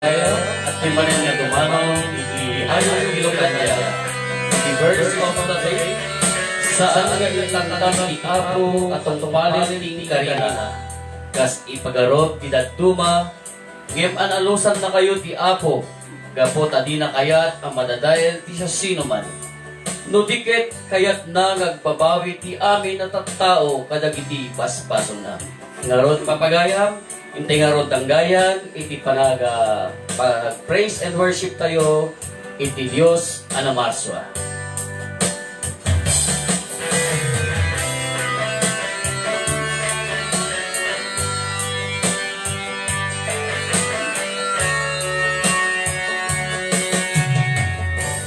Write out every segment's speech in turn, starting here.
At may manin nga dumanong ayaw ilukan niya. The verse of the day, saan nga itangtang ni Apo atong tumalin ting karina. Kas ipagarot tidat duma, ngem analusan na kayo ti Apo, gapot adi na kayat ang madadayan ti sa sino man. No dikit kayat na ngagpabawi ti amin at tao kadagiti paspason na. Ngarot papagayam, intay nga ron tanggayan, iti panaga praise and worship tayo, iti Diyos anamarswa.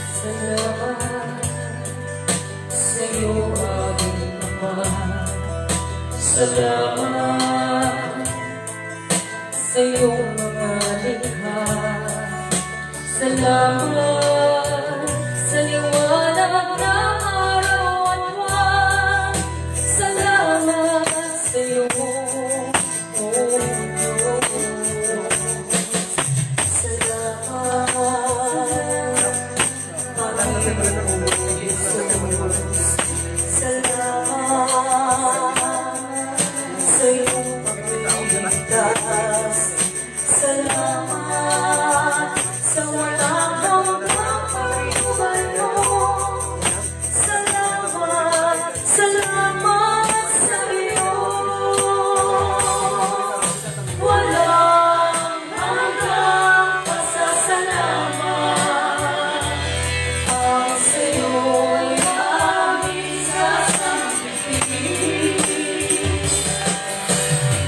Salamat sa iyo, aming Ama. Salamat sa iyong mga likha. Salamat sa liwanag ng araw at buwan. Salamat sa iyo, O Diyos. Salamat, Panginoon Jesus. Salamat sa iyong pagligtas. Salamat sa walang hanggang pag-ibalo. Salamat, salamat sa iyo. Walang hanggang pasasalamat. Ang sa iyo'y aming sasambihin.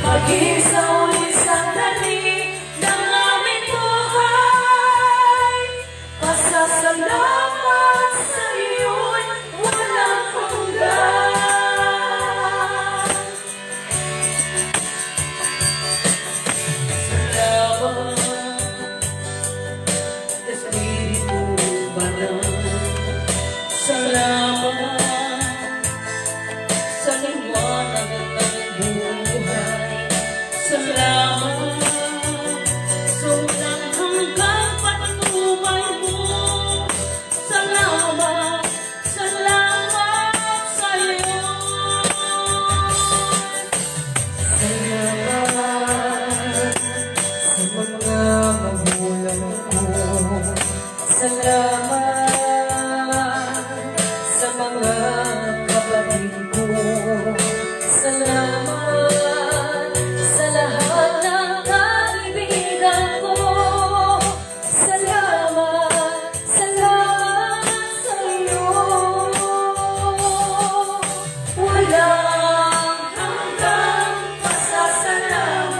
Maging sa ulit sandali ng aming buhay. Pasasalamat sa iyo'y walang hanggan. Salamat, Espiritu Banal. Salamat sa liwanag ng buhay. Salamat sa walang hanggang patnubay mo. Salamat, salamat sa iyo. Salamat sa mga magulang ko. Salamat sa mga kapatid ko. Salamat sa lahat ng kaibigan ko. Salamat, salamat sa iyo. Walang hanggang pasasalamat.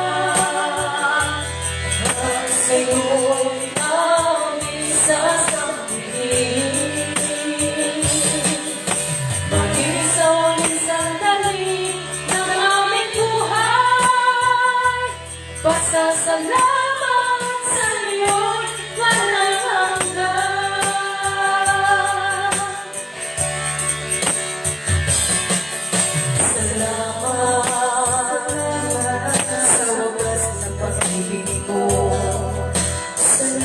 Ang sa iyo'y aming sasambihin. Maging sa ulit sandali ng aming buhay. Pasasalamat sa iyo'y walang hanggan. Salamat sa wagas ng pag-ibig mo. Salamat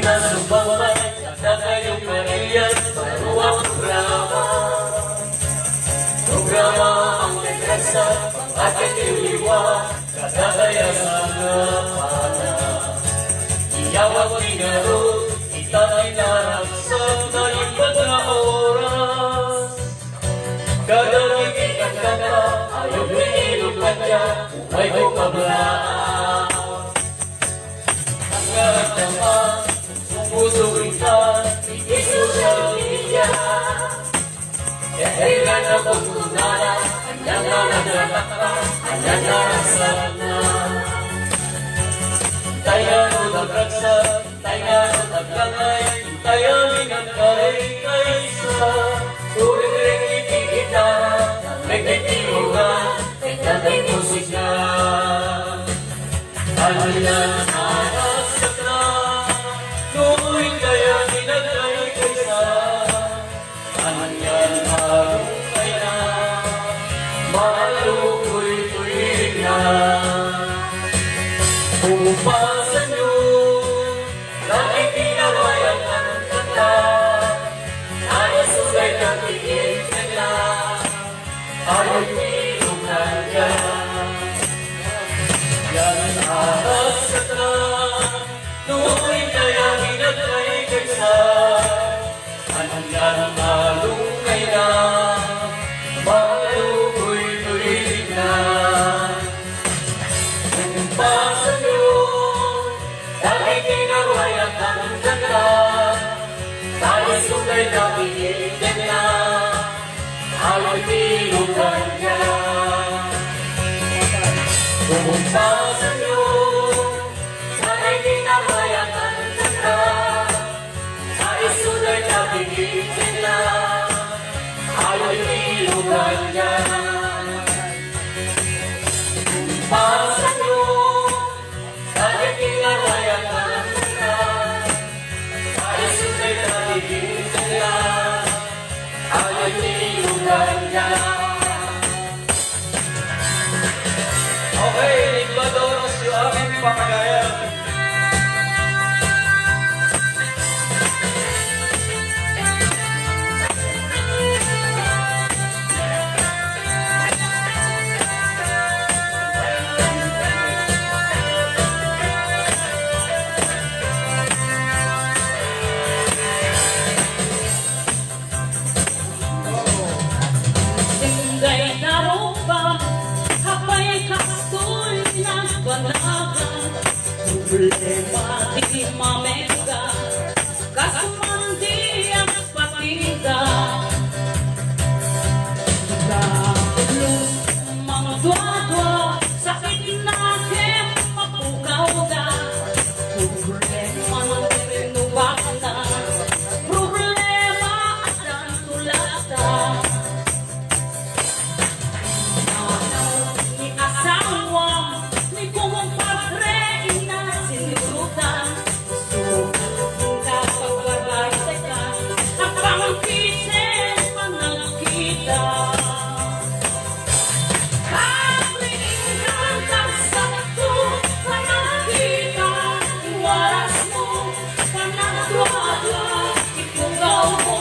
sa sumabay, kada kayong kariyas, baru ang programa. Programa ang nagkasa, ating iliwa, kada kaya sa ngapana. Iyawag tinaro, kita inaragsag na iba't na oras. Kada kikikan ka na, ayaw pinilog ka niya, umay ko kablaan. Ang naramdaman, sumusukin ka, hindi social media. Kailan na pagkunara, hanyang naranatak ka, hanyang narasag na. Tayo nagkaksa, tayo nagkakay, tayo minagkaray-kaysa. Turing-ring itigitara, nagtitimugan, nagtatay musika. Ano yan narasak na, nuwing kaya minagkaray-kaysa. Ano yan marunay na, malukoy-tuwing na. Pumasan nyo, lagi pinawayan ang kanta. Ayaw sugay na tingin ka na, ayaw pinukan ka. Yan aras ka na, nuwing kaya hinagkay kaysa. Anong yan malungay na, malukoy-tuwing na. Pumasan nyo, lagi pinawayan ang kanta. Tayo sugay na tingin na, ayaw pinukan ka. Pumasan nyo, lagi pinawayan ang kanta. Tayo sugay na tingin na, ayaw pinukan ka. Pumasan nyo, lagi pinawayan ang kanta. Tayo sugay na tingin na, ayaw pinukan ka. Okay, Igbadoros yung aming pakagaya. Sinday naroba, hapay kastoy ng banagan. Problema di mamega, kasumandi ang patida. Dahulus mga dwa-dwa, sakit na kem mapugaw da. Problema ng pinuwak na, problema at ang tulata. Ni asawa, ni kumpadre, inasinutan. So, kapag babaytekan, ang pangkitin managkita. Kablikan kang sakto, managkita. Iwaras mo, panagdwa-dwa, ipugaw mo.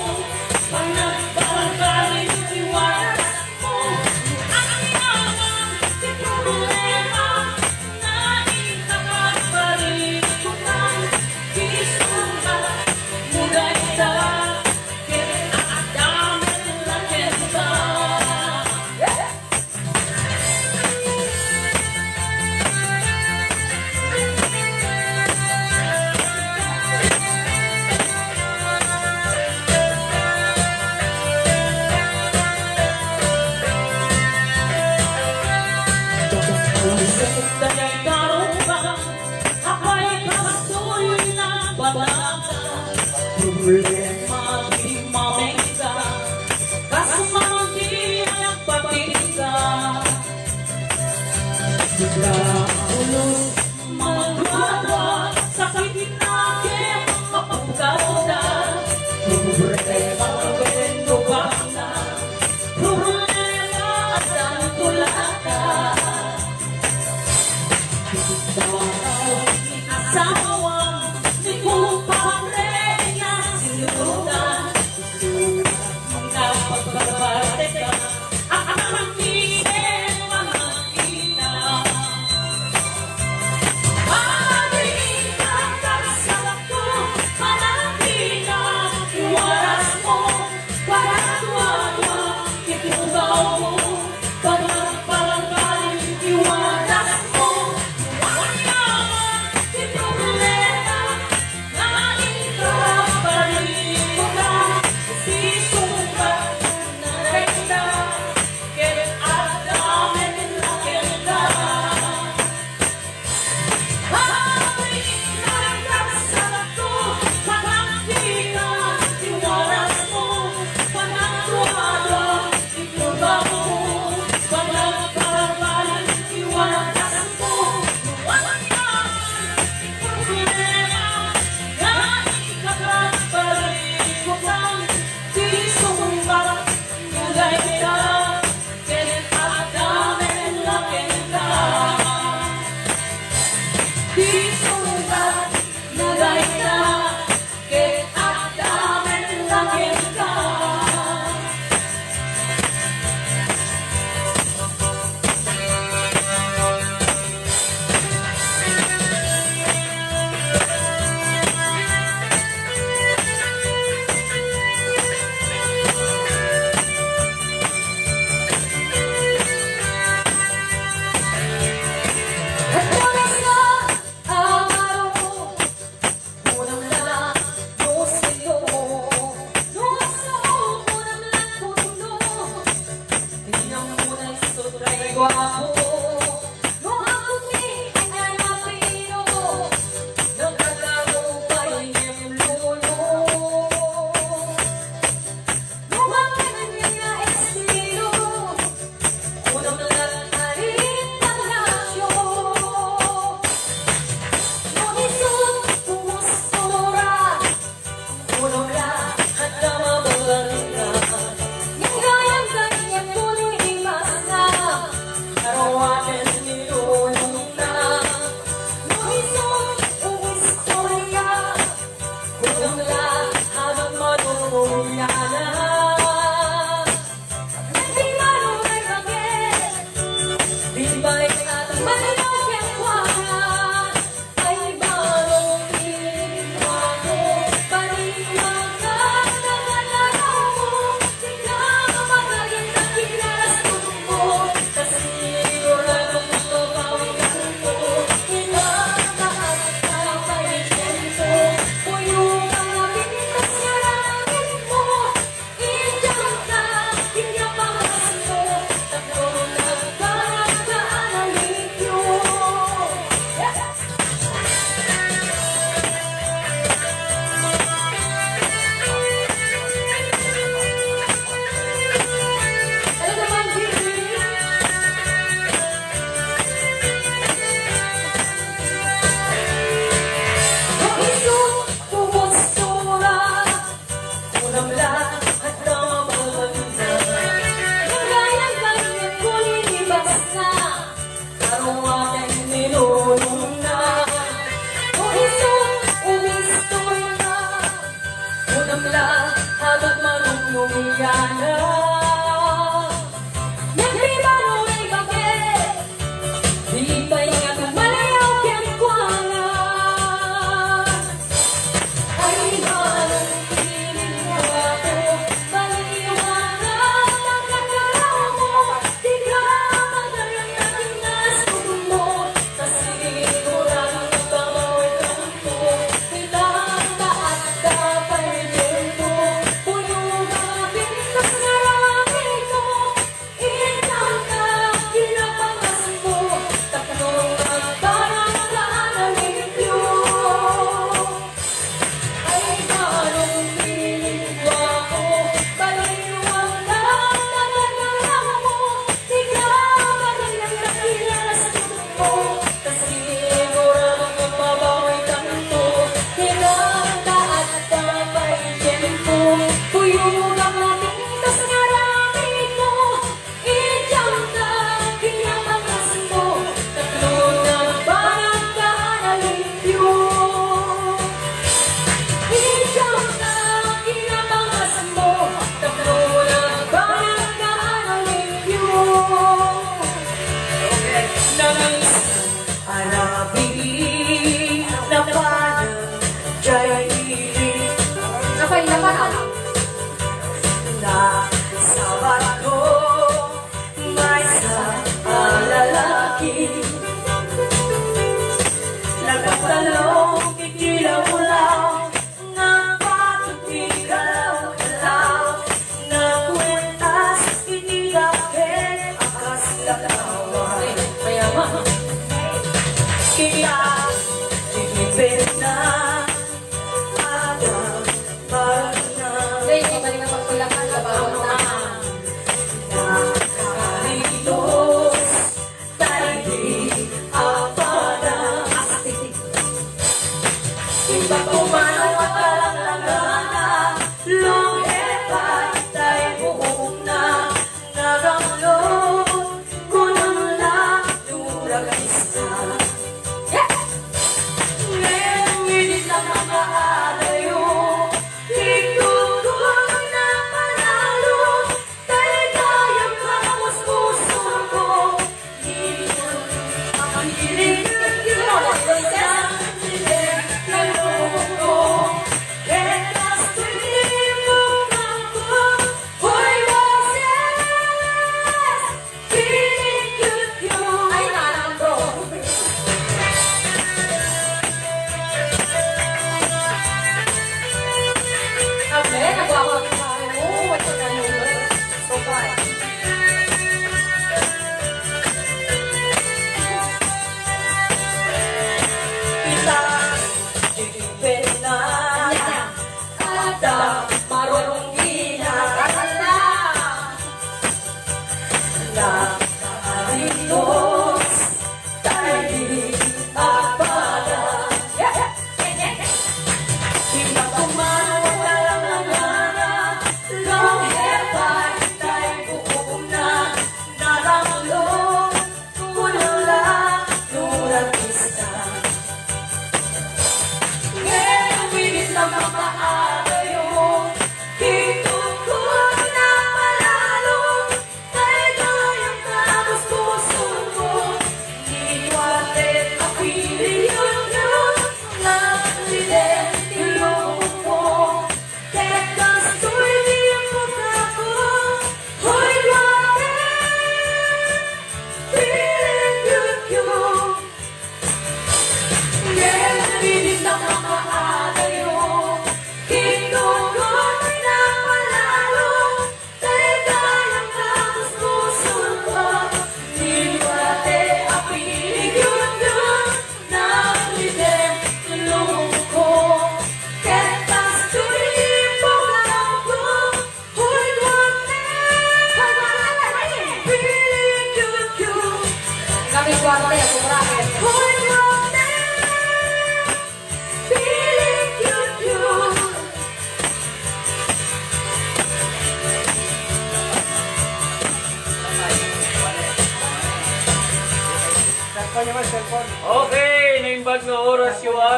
Panagbargaling, iwaras mo. Ang yaman, di problema, na ikakabalikan. Kisukat, muday ka, kinakadamin na kita. Sinday naroba, hapay kastoy ng banagan. Problema di mamega, kasumandi ang patida. Dahulus mga dwa-dwa, sakit na kem mapugaw da. Problema pinuwak na, problema at ang tulata. Asawa, di kumpadre, Isulat nagay na ket agdamen langit ka.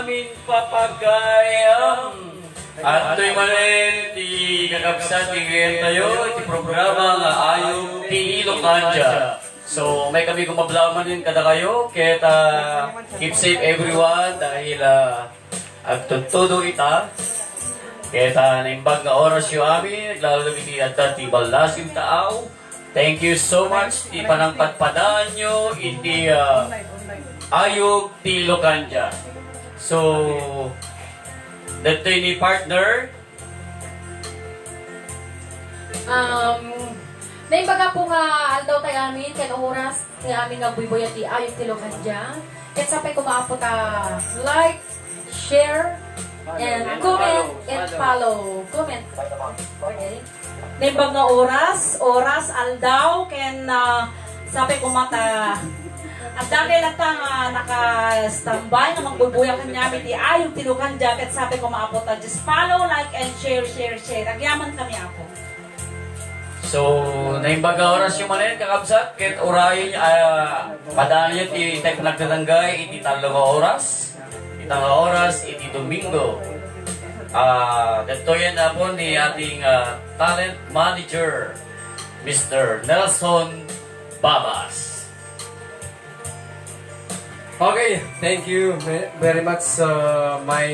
amin papagayam. At ito'y manin, ti kakabsat, tingin tayo, ti programa nga ayaw ti Ilocanja. So, may kami kumablaman din kada kayo, kaya keep safe everyone, dahil agtutudo ita. Kaya naimbag nga oras yung amin, naglalagay ti at ti balas yung tao. Thank you so much, ti panangpatpadaan nyo, iti ayog ti Ilocanja. So, dito ni partner. Naimbaga po nga aldaw tayo amin, kaya oras kaya amin nga buiboy at ayog ti Ilocanja. Kaya sapay kumaapo ta like, share, and comment, and follow. Comment. Okay. Naimbag nga oras, aldaw, ken sapay kumata ang dami lang nga naka-standby na magbubuya kanya ti ayog ti Ilocanja ket sabi ko maapot ta just follow, like, and share. Agyaman kami ako. So, naimbaga oras yung manin, kakabsat, ket orayin, padaan yun, iti nagtatanggay, iti 3 oras, iti oras, iti Domingo. Dito yan na po ni ating talent manager, Mr. Nelson Babas. Okay, thank you very much my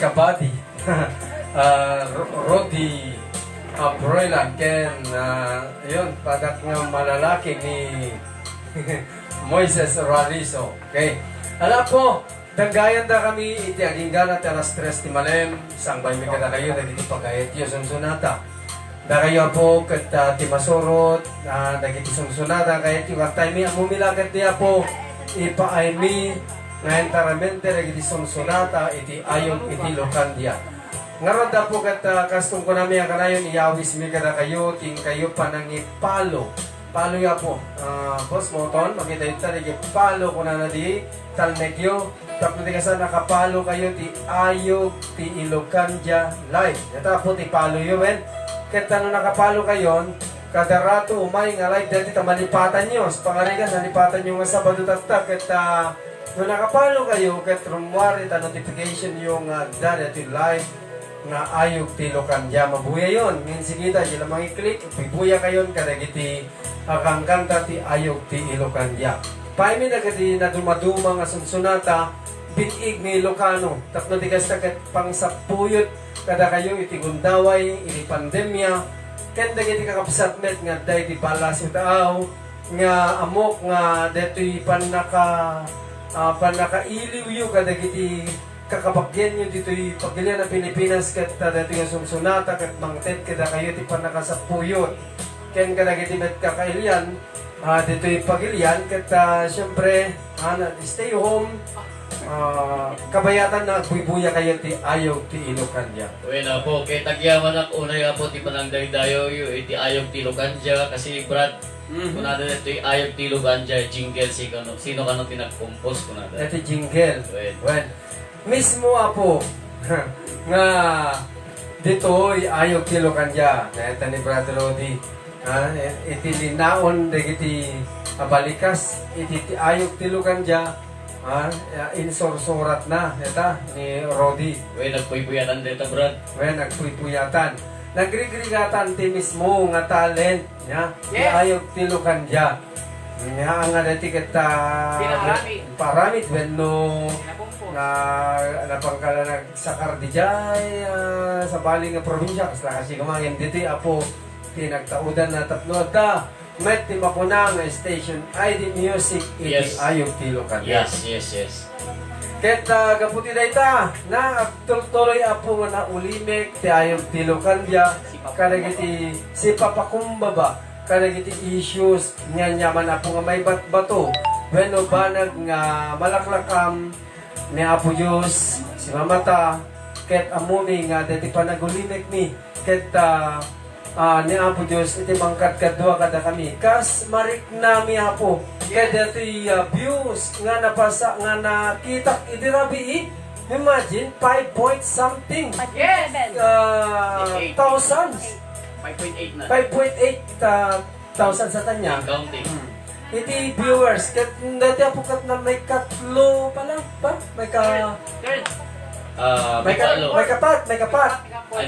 kabady, Rodi Broilan, ken yun, padak nga malalaki ni Moises Ralizo. Okay, alam po, danggayan da kami iti aginggan at alas 3 ti malem, sangbay mi kada kayo, dagiti pagayat yun sunsunata. Da kayo po kat ti masurot, dagiti sunsunata, kaya ti watay mi amumilagat niya po, ipaay mi, ngayon taramente dagiti sunsunata, iti ayong iti Ilocanja. Ngaron da po kat kastong ko namin ang kanayon, iyawis mi kada kayo, ting kayo panangipalo. Palo ya po, boss moton, makita ito rin palo ko na di talmekyo. Tapos di kasi nakapalo kayo ti ayog ti Ilocanja live. Ito po ti palo yun, men. Kaya nakapalo kayo, kada rato umay nga live dati tamalipatan nyo. Sa pangarigan, nalipatan nyo nga Sabado tatak. Kaya nung nakapalo kayo, kaya rumwari ta notification yung dati live na ayog ti Ilocanja. Mabuya yun. Ngayon sigita, sila makiklik, bibuya kayo, kada giti akang kanta ti ayog ti Ilocanja. Paimi na kati na dumaduma nga sunsunata, binig ni Ilocano. Tapno di kasi pangsapuyot kada kayo iti gundaway, iti pandemya, kanda giti kakapsatmet nga day ti balas taaw, nga amok nga deto'y panakailiw yu kada giti kakabagyan nyo dito'y pagilian na Pilipinas kat dati nga sunsunata kat mangted kada kayo ti panakasapuyot. Ken kada giti met kakailian, dito'y pagilian kat syempre stay home, kabayatan na buibuya kayo ti ayog ti Ilocanja. Bueno po, kay tagyaman ak unay po ti panangdaydayo yu iti ayog ti Ilocanja kasi Brad, kunada ito ayog ti Ilocanja jingle sino kano tinag-compose kunada. Ito jingle. Well, mismo apo nga dito'y ayog ti Ilocanja. Ito ni Brad Rodi. Iti linaon dagiti balikas iti ayog ti Ilocanja. Insursurat na neta ni Rodi. Nagpuypuyatan dito, Brad. Nagpuypuyatan. Nagrigligatan ti mismo nga talent nya. Yes. Ayog ti Ilocanja. Nga nga dati kita paramit no nga napangkala nagsakar di jay sa baling nga probinsya kasi kumangin dito apo tinagtaudan na tapno da met ti mapuna nga station ID Music iti yes. ayog ti Ilocanja. Yes. Ket gaputi dayta na tuloy apo nga naulimek ti ayog ti Ilocanja kadagiti sipapakumbaba kadagiti issues nya nyaman apo nga may bato wenno banag nga malaklakam ni Apo Diyos si Mamata ket amumi nga dati panagulimek mi ket ni Apo Diyos iti mangkat kadwa kada kami kas marik nami Apo ket dati views nga napasa nga nakita iti rabi imagine 5 point something thousands 5.8 na. 5.8 thousand sa tanya. Counting. iti viewers, kat dati po kat na may katlo pala ba? May kapat. Ay, may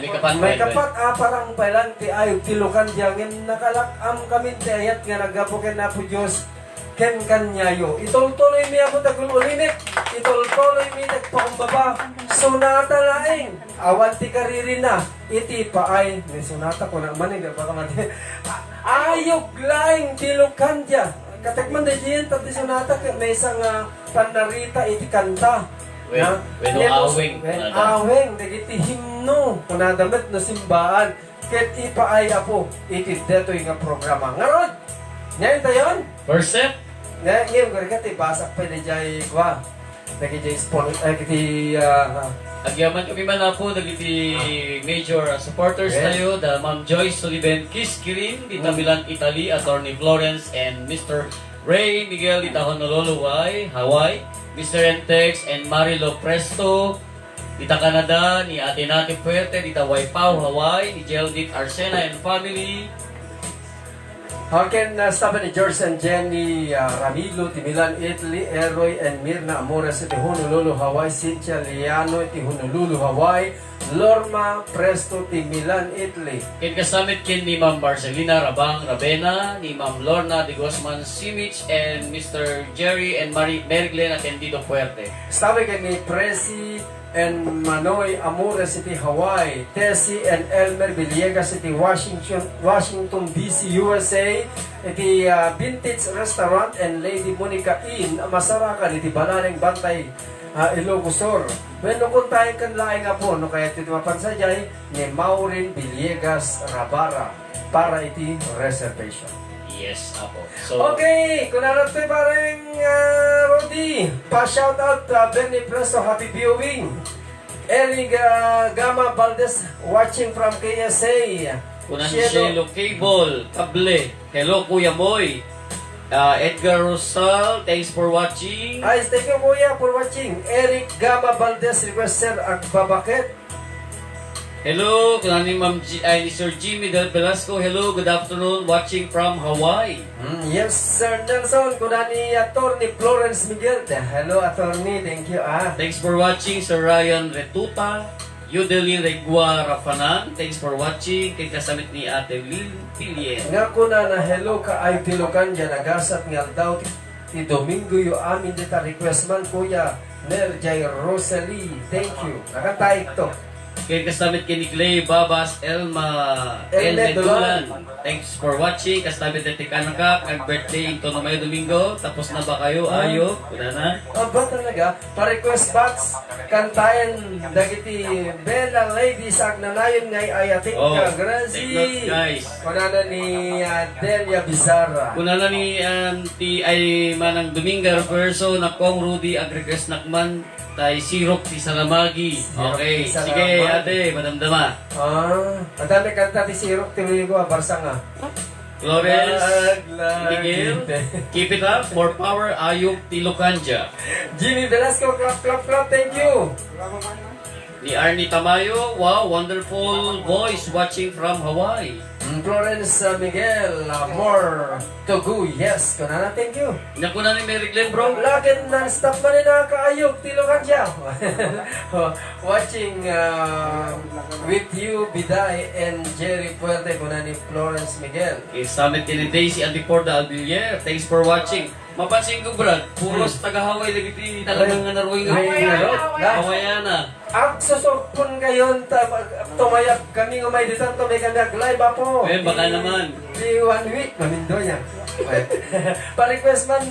kapat. May kapat, parang pailan ti ayog tilukan diyangin nakalakam kami ti ayat nga nagapukin na po Diyos ken kanyayo. Itultuloy mi ako tagululimit. Itultuloy mi nagpakumbaba. Sunata laing. Awan ti kariri na. Iti paay. May sunata ko naman. Baka mati. Ayog laing tilukan diya. Katakman na diyan. Tati sunata. May isang panarita iti kanta. When awing. Awing. Nagiti himno. Kunadamat na simbaan. Ket ipaay apo. Iti detoy nga programa. Ngarod! Ngayon tayon? Percent? Ngayon ko rin basak pa na jay kwa. Nagijay sponsor, kiti Agyaman kami man na po, nagiti major supporters Yes. tayo, the Ma'am Joyce Sullivan Kiskirin, Dita Milan Italy, Attorney Florence, and Mr. Ray Miguel Dita Honolulu, Hawaii, Mr. Entex and Marilo Presto, Dita Canada, ni Ate Nati Puerte, Dita Waipao, Hawaii, ni Jeldic Arsena and family, Haken stapa ni George and Jenny Ramilo, ti Milan, Italy, Eroy and Mirna Amores, ti Honolulu, Hawaii, Cynthia Liano, ti Honolulu, Hawaii, Lorma Presto, ti Milan, Italy. kin kasamit kin ni Ma'am Marcelina Rabang Rabena, ni Ma'am Lorna de Guzman Simic, and Mr. Jerry and Mary Glenn Atendido Puerte. Stapa ni Presi and Manoy Amores, ti Hawaii, Tessie and Elmer Villegas, ti Washington DC, USA, iti Vintage Restaurant and Lady Monica Inn, Masarakan, iti Bananeng Bantay, Ilocos Sur. When kung tayo kan laing po, no kaya iti mapansayay ni Maureen Villegas Rabara para iti reservation. Yes, apo. So, Okay, kung natin parang Rodi, pa-shoutout Bernie Presto, happy viewing. Eric Gama Valdez watching from KSA. kunan Shelo Cable, Kable, hello Kuya Boy. Edgar Rosal, thanks for watching. Ay, thank you kuya for watching. Eric Gama Valdez requester Agbabaket. Hello, kunan ni ni Sir Jimmy Del Velasco. Hello, good afternoon, watching from Hawaii. Yes, Sir Nelson. Kuna ni Attorney Florence Miguel. Hello, Attorney. Thank you. Thanks for watching, Sir Ryan Retuta. Yudelin Regua Rafanan, thanks for watching. Kay kasamit ni Ate Lil Pilien. Nga kuna na hello ka ay tilukan dyan nagasat nga daw ti Domingo yu amin dita request man kuya Nel Jay Rosalie. Thank you. Nakataik to. Kay kasamit kay ni Clay Babas Elma Elme Dulan. Thanks for watching. Kasamit ni Tikanaka, ang birthday ito na may Domingo. Tapos na ba kayo? Ayo, kuna na. Ba talaga? Pa-request box, kantayan dagiti Bella Ladies agnanayon ngay ayating Oh, ka. take Grazie. note, guys. Kuna na ni Delia Bizarra. Kuna na ni ti ay manang Domingo Verso na kong Rudy Agregas Nakman tay sirok ti Salamagi. Okay, Sirok ti sige Salamagi. ate, madamdama. Ang dami kanta ti Sirok, tinuloy ko, Barsa nga. Florence, Lag. Miguel, keep it up, more power, Ayuk Tilokanja. Jimmy Velasco, clap, thank you. Ni Arnie Tamayo, wow, wonderful voice watching from Hawaii. Florence Miguel, more to go, yes. Kuna na, thank you. Nakuna ni Mary Glenn, bro. Lagin na stop man na kaayog, tilukan siya. Watching with you, Biday and Jerry Puerte, kuna ni Florence Miguel. Okay, summit ni Daisy Antiporda Albilier, thanks for watching. Mapansin ko, Brad, puros taga-Hawaii lagi ti talagang naruing Hawaiiana. Ang susukpon ngayon, tumayag kami umay dito, tumay kami live po. Eh, baka naman. Di 1 week, mamindo niya. Pa-request man,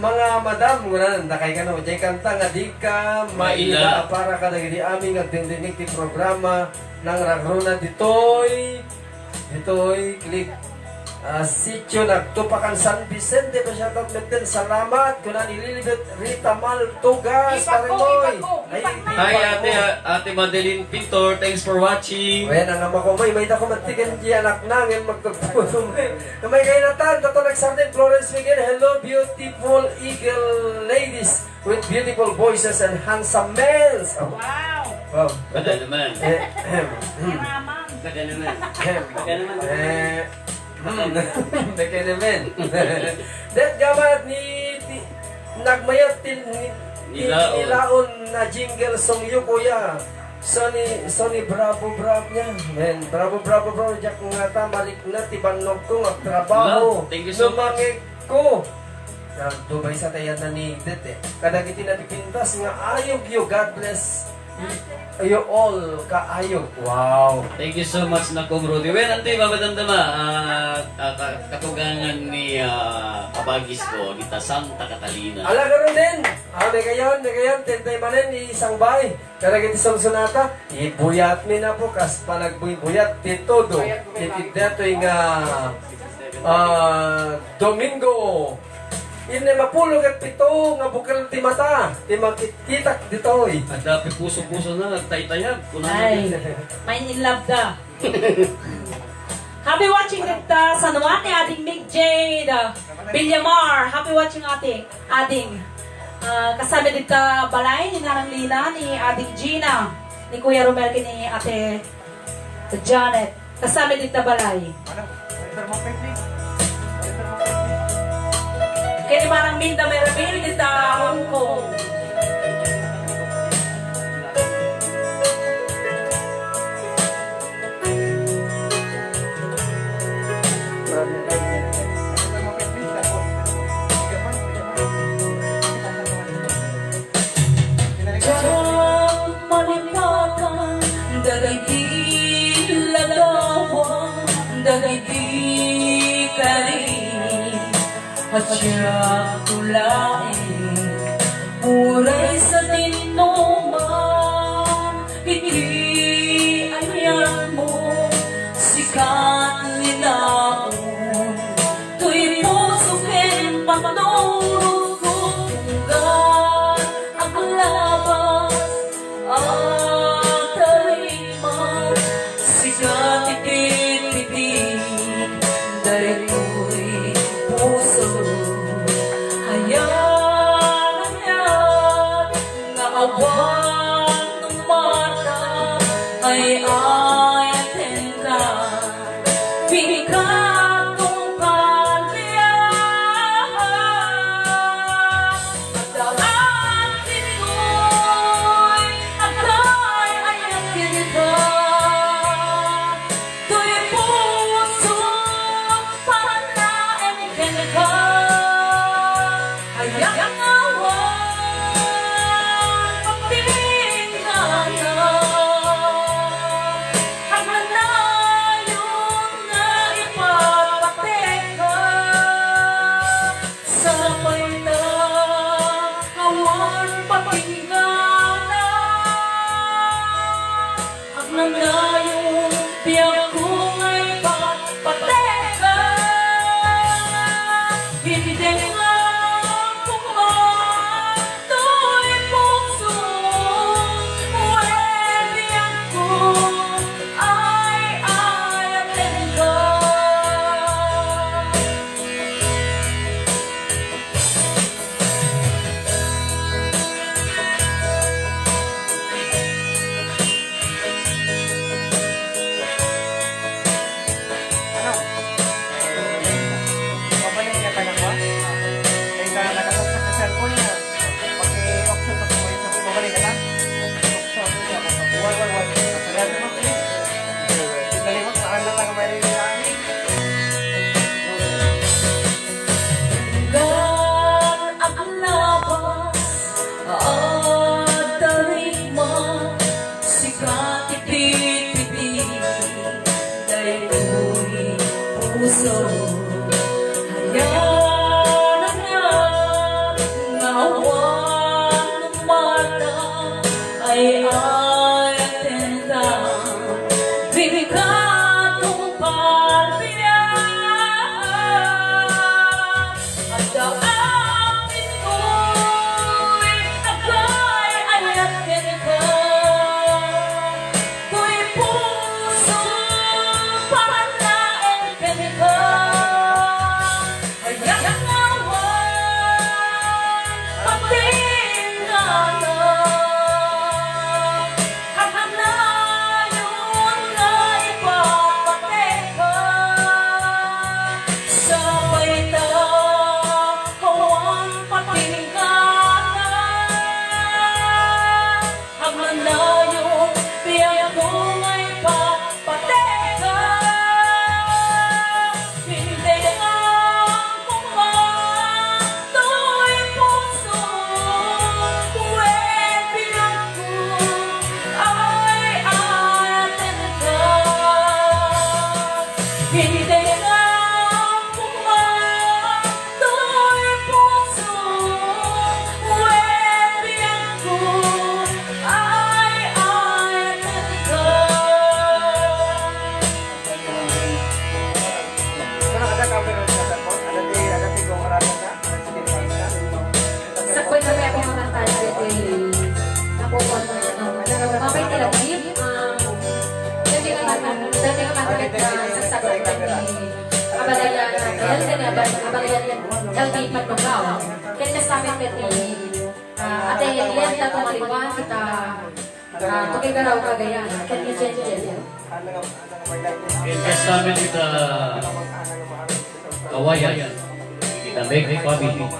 mga madam, na kay ka no, jay kanta nga di ka maila para ka nagdi aming nagdindinig ti programa ng Ragrona ditoy click sityo nagtupakan San Vicente pa siya natin salamat kuna nililibet Rita Maltugas Parimoy. Hi, ate Madeline Pintor, thanks for watching. Wen ang ama ko may dako matigan di anak nangin magtagpuno may kay natan tato nagsartin Florence Miguel. Hello beautiful eagle ladies with beautiful voices and handsome men. Wow. Baka naman. Baka naman. Baka naman. Det gamad ni nagmayat Nilaon. nilaon na jingle song yu kuya. Sony bravo niya. Men, bravo jak nga ta balik na tibanog ko nga trabaho. Thank you so much. Lumangig ko. Dubay sa tayan na ni Det eh. Kada kiti napipintas nga ayog yu. God bless you all kaayog. Wow. Thank you so much na Rudy. Well, ante, babadamdama, katugangan ni kabagis ko, dita Santa Catalina. Ala karon din. May kayon, tentay manen isang bay. Kada kiti sunata, ibuyat mi na po kas panagbuyat ti todo. Iti dato nga Domingo. Ini mapulog at pito nga bukal ti mata. Ti magkitak ditoy. At dapat puso-puso na, nagtaytayag. Ay, may in love da. Happy watching dita sa naman ni ating Mick Jade Villamar. Happy watching ating kasama dita balay ni Narang Lina, ni ating Gina, ni Kuya Romel, ni ate Janet. Kasama dita balay. Kaya ni Manang Minda Merabili dita Hong Kong. At siya tulain, muray sa tinuman, hindi ayan mo, sikat ninaon. Tuy pusukin pagtulog ko, tunggan ang labas, at taliman, sikat itin-itin, dahil ko'y puso. Hayaan nga awan ng mata ay ayatin ka. Pinakatong palya at atin ko'y akay ayatin ka. Tuy puso para naengken ka. Hayang awan pagtingnan na ang nanayon nga ipapatek ka sa paita awan patingnan na ang nanayon tiyak ko nga'y papatek ka. Hindi nga puso, hayaan nga awan ng mata ay ayatin ka. Pinakatong palya at daamin ko'y akay ayatin ka. Tuy puso para naengken ka. Hayang awan pagtingnan na abagayan yan, LDP Nunggaw. Kaya nasabi ka ni Ate Elian na tumaliwan kita tukigaraw kagayan. Kaya ni Jen. Kasama kita kawayan, kita make family.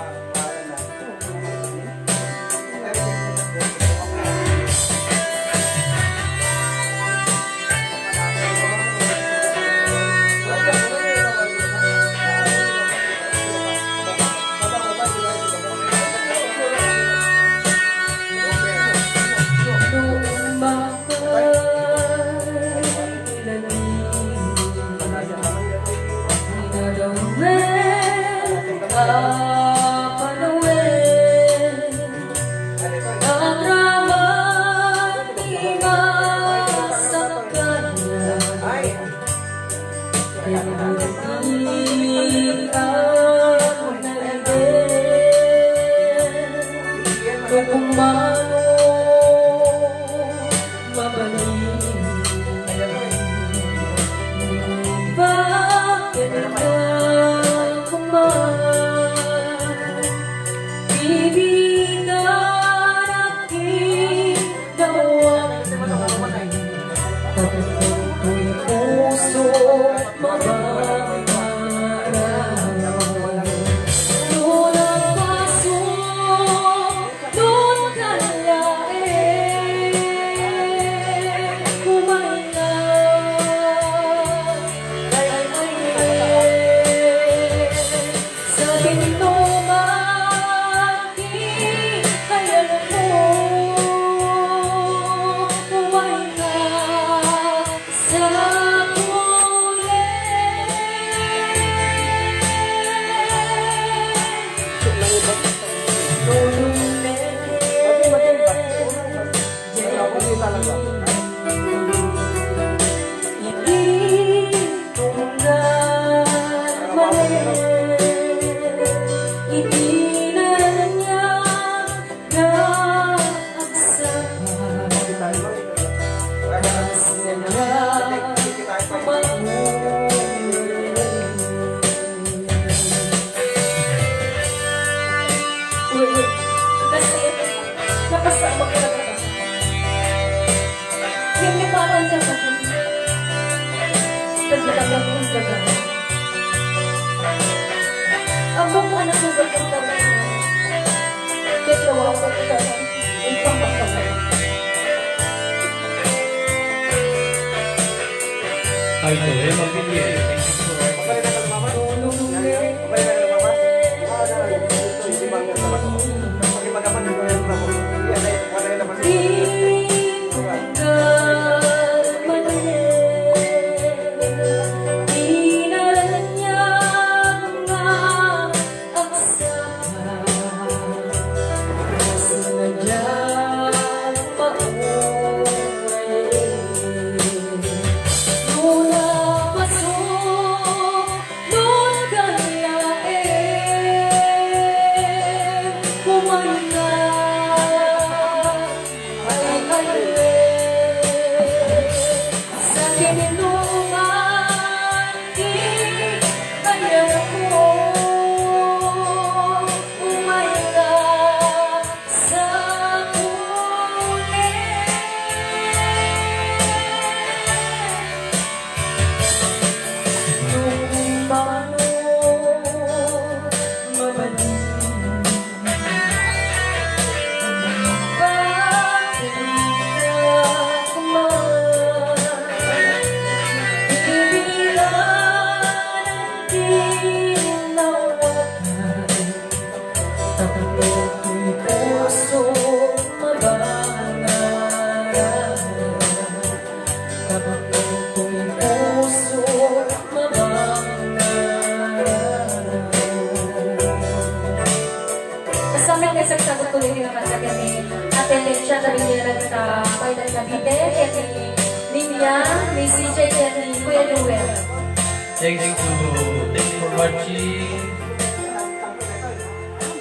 Thanks for watching.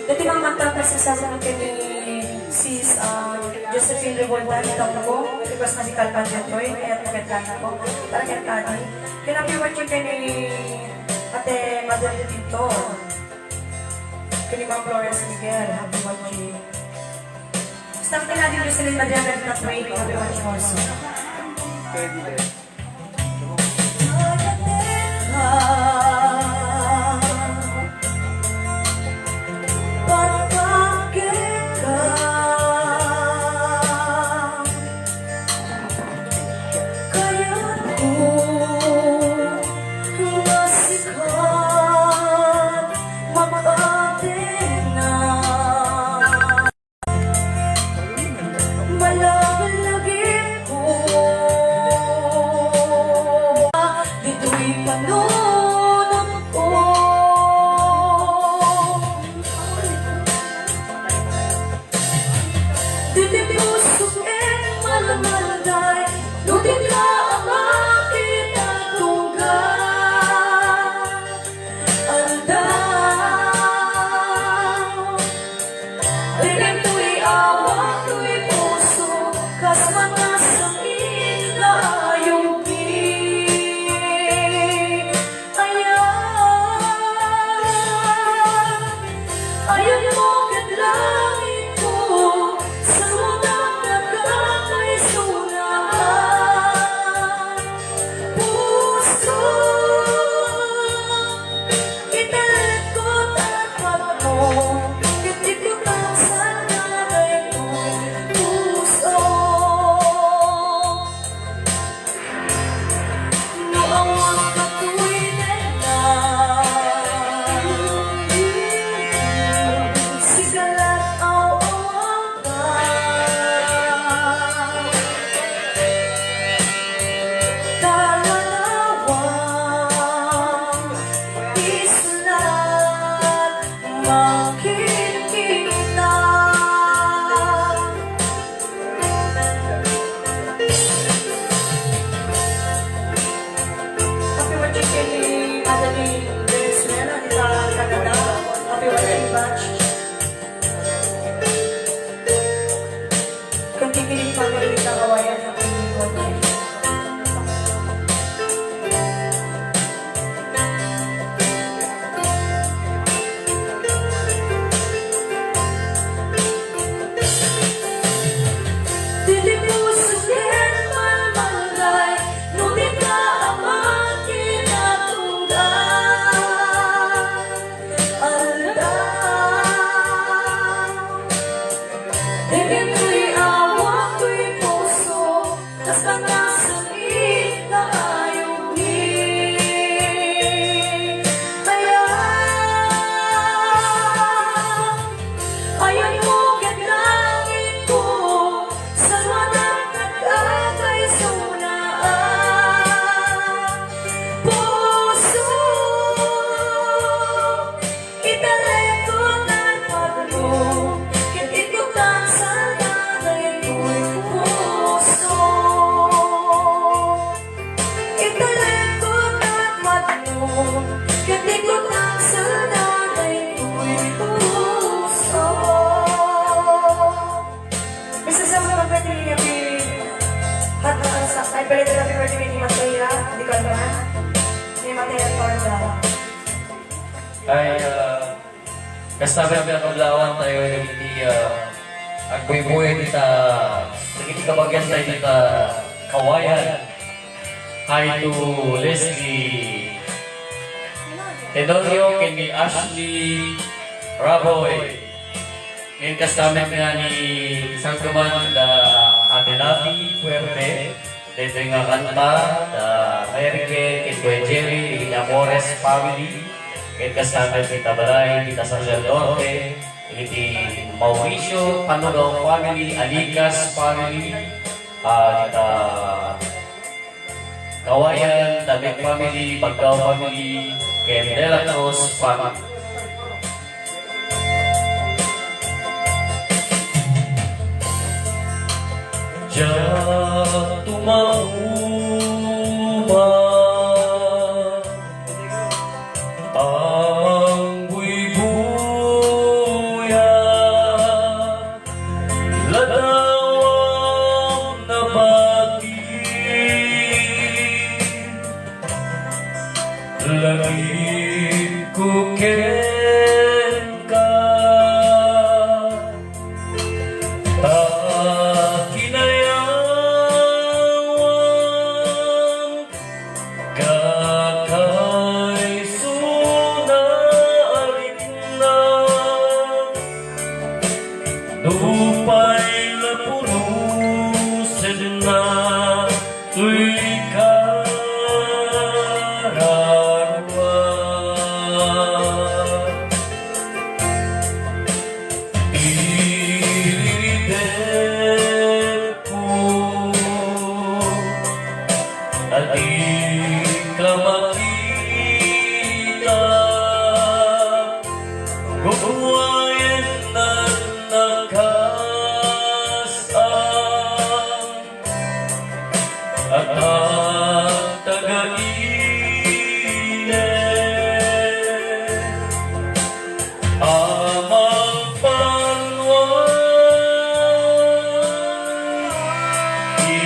Dati mga magtata sa sasama kini Sis Josephine Revolta ni Tongko, Request Medical Cancer Toy, kaya nagkatlan ako. Parang yan kani. Kinabi watching kini Ate Madalena Pinto. Kini Ma'am Florence Miguel, happy watching. Stop ka natin Jocelyn Madriana at Natway, happy watching also. Ay, kasabi ang kablawan tayo hindi agbuy-buy kita naging kabagyan tayo kita kawayan. Hi to Leslie Tedonio, kini Ashley Raboy. Ngayon kasama nga ni isang kuman da Ate Navi Puerte. Dito nga kanta da Merike, kit Kuya Jerry, kit Amores family. Ngayon kasama kita Balay, kita Sacerdote, kiti Mauricio Panugaw family, Alikas family, kita Kawayan, Dabek family, Baggaw family, Ken De La Cruz family. Jatuh mauma ang buya ladawang nabati lagi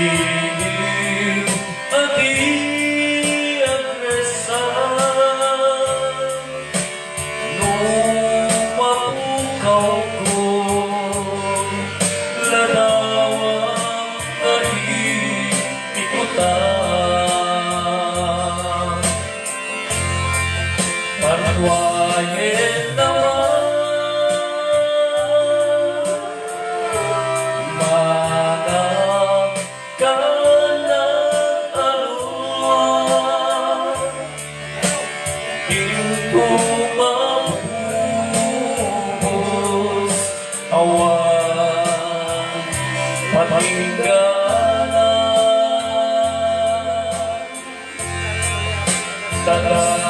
Ilim ati agresan nung mapukaw ko ladawang kahikutan panwayen naman mga kanaaluan hindi mabubos awan patinggalan talay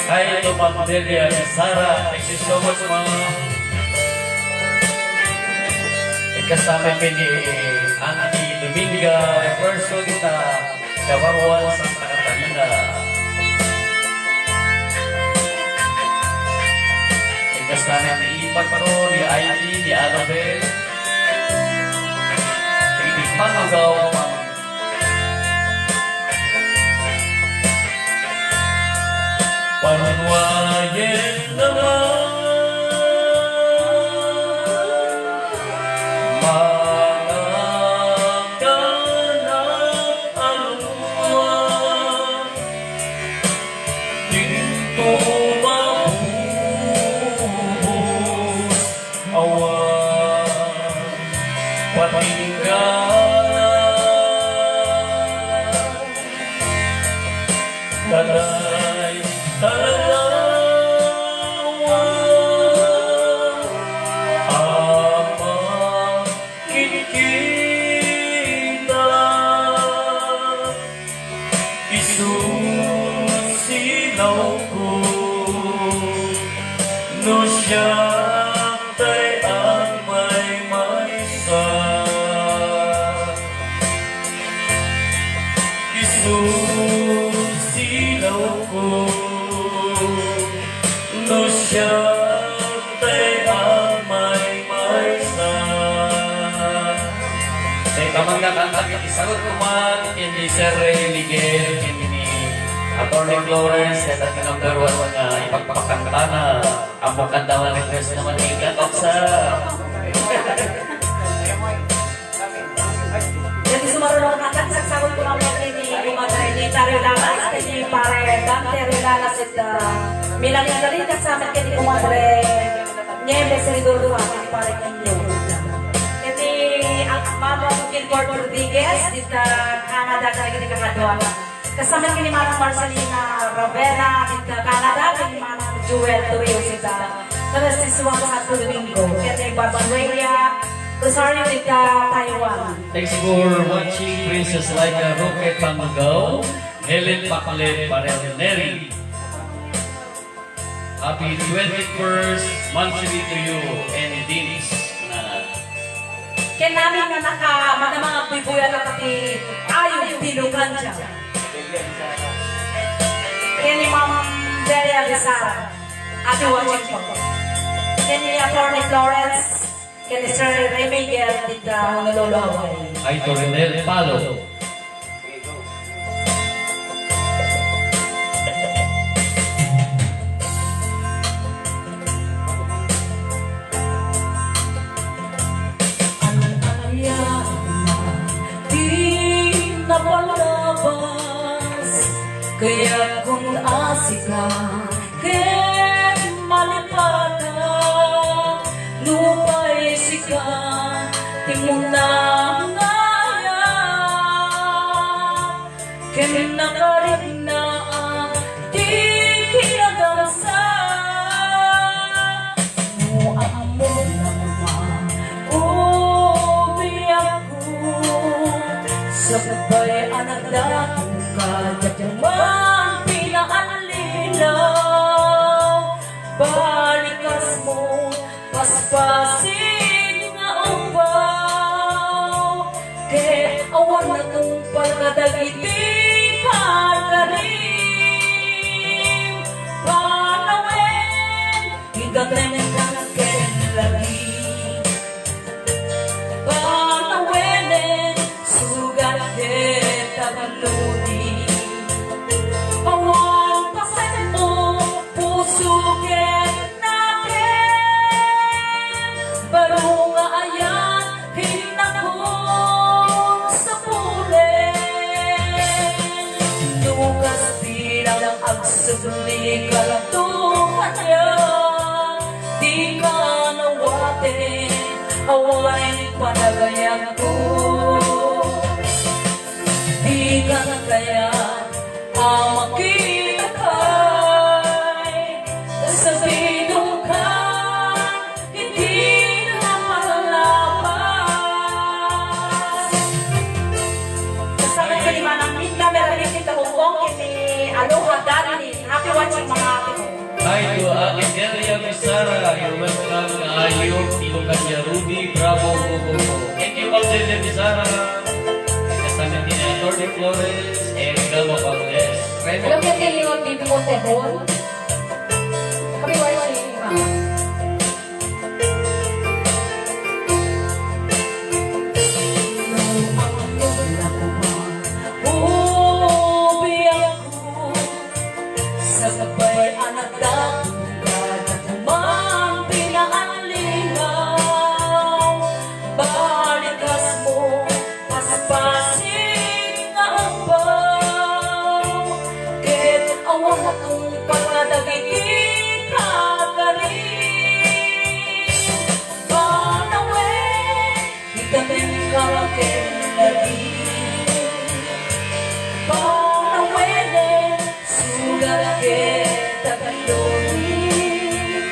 Hai itu Pak Delia, Sarah, thank you so much Mama. Kasama pini Anti Dominga, Reverso kita Kawarwan Santa Catalina. Kasama ni Ipan Paro, ni Aili, ni Annabel. Ini Panagaw, panwayen naman mga kanaaluan dito mabubos awan patinggalan talay talalawan ama kinikita isusilaw ko no siya tay ang may maysa isusilaw ko no siya tay ang may maysa. Tay tamang nakanta isagot ko man hindi Sir Ray Miguel hindi Attorney Florence at ang number 1 nga ipagpakanta na ang mukanda na request naman ni Katok Sarah. Jadi sumarunong natin sa sagot ko naman ni Kumadre ni Tario Lalas, ni Pare Dante Lalas at Milang-Milang kasama kay Kumadre Nieves Ridoldo at ni Pare Kinyo. Jadi ang Mama Gilbert Rodriguez dito Canada kaya ni kakadwa. Kasama kay ni Manang Marcelina Ravena dito Canada kay ni Manang Jewel Torrio dito. Tapos si Suwang Santo Domingo kay ni Barbanuelia Rosario dito Taiwan. Thanks for watching Princess Laika Roque Pangagaw, Helen Paklet Parelneri. Happy 21st monthly to you and Dinis. Kaya namin na mga bibuyan na pati ayaw tinugan siya. Kaya ni Ma'am Delia Lizara, ati watching po. Kaya ni Attorney Florence, kaya ni Sir Ray Miguel, dito Honolulu, Hawaii. Ay Torinel Palo. Kaya kung asik ka, kaya malipad ka, lupa'y sika, timunang ngaya. Kaya nakarin na ang di kinagasa, muamo naman, ubiyak ko, sabay anak dahil ka, man pinaalin ka lang kanya, di ka nawatin, awain panagayan ko. Di ka na kaya makita kay sabihin ka, hindi na malalapas. Kasama ko ni Manang Minda, meron din kita hukong kini Aloha Darlin. Happy watching mga ate ko. Hi to Agelia Misara, you're welcome na Ayong, Tito Kanya Ruby, Bravo, Gogo. Thank you, Agelia Misara. Kasama din na Tordi Flores, and Galma Valdez. Alam niya kayo yung baby mo, Tebon? Kami watching, ma. Sabay anak dagat at humang pinaalingaw, balikas mo paspasing nga ampaw, ket awan akong pagkadagiging kagaling, panawe itamin ka ken lagi, sugar kita kandungi,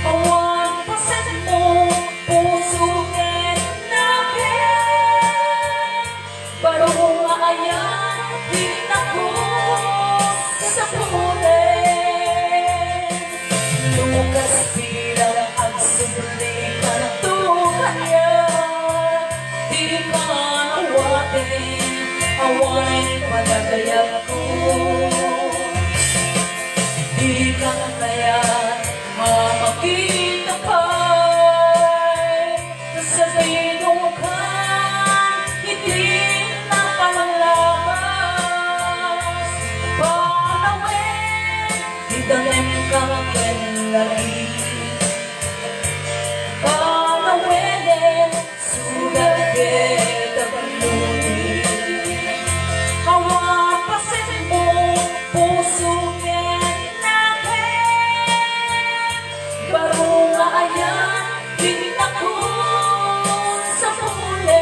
awan pasan mo puso ken nakin, barong ayan hinako sa pulen, lukas bilang ang subli ka na kanya, di ka nawatin, awan panagayag ko. Di ka na kaya makita kay sabihin ka, hindi na palabas, panawin itanim ka lagi, panawin sugat kita kaluni, awan pasin mo puso barong ayan hinakot sa pulen,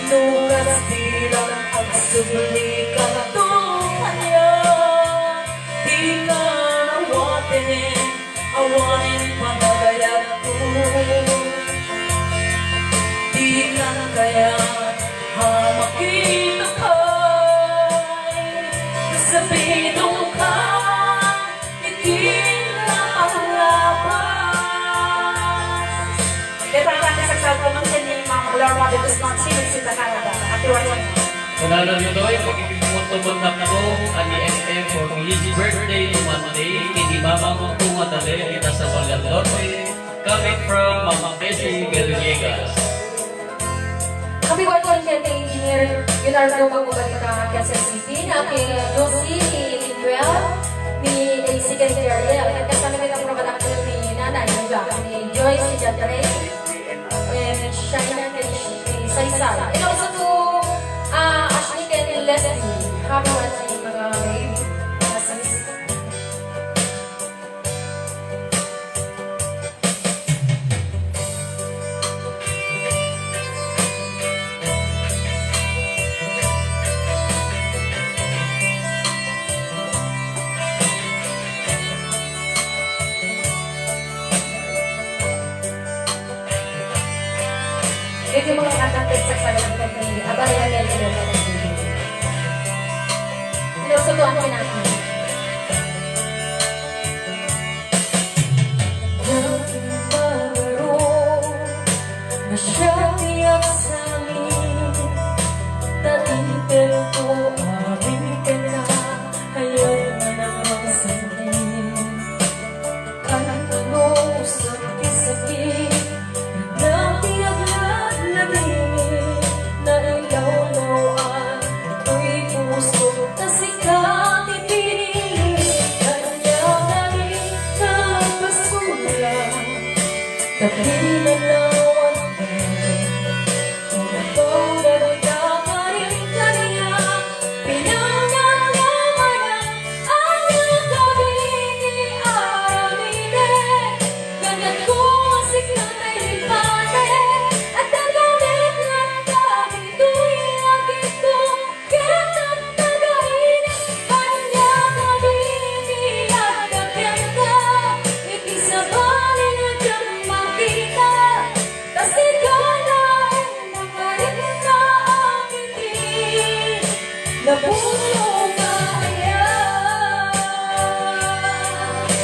lukas bilang ang subli ka na kanya, di ka nawatin, awanin panagayag ko. Di ka na kaya makita kay sabihin ka, Kunala nito ay pagkikimutubod na ko ani SM for his birthday Monday. Hindi mamang tumatali kita sa Valladolid. Coming from Mama Bessie Gallegas. Kami watching siya kay Engineer Leonardo Magubali ka Quezon City, na kay Josie, ni Linduel, ni AC Canteriel. At kasama rin ang production ni Nanay, ni Joyce, si Jadre, and Shaina, ni Saysay. And also to Ashley and Leslie. Kami watching mga sis. Ito yung mga kantantes sa kanilang ni Abaraya Melchor. Sinusutuan ko natin. Dating magaro na siya tiyak sa amin, nainter ko amin ka na, ayaw na namang sabihin. Kahit ano sakit-sakit, na ilaw-lawan, ako'y puso na sikat, hindi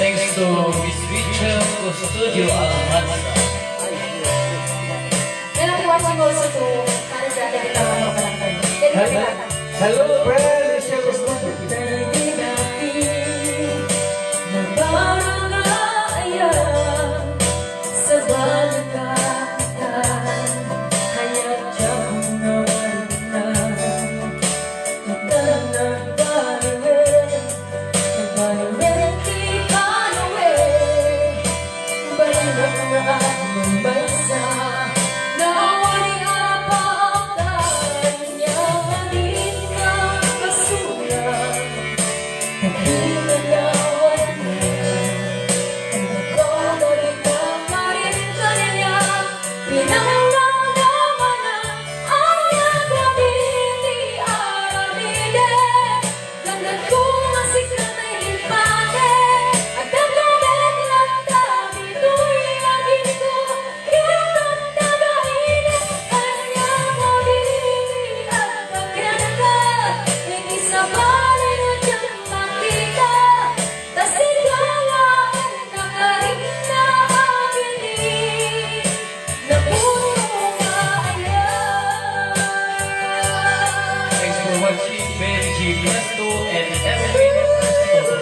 Thanks to Miss Richard Studio Almanza. And I'm watching also to Canada that kita Hello, hello, friend. Michelle Gusto. Benji Presto and Evelyn Presto.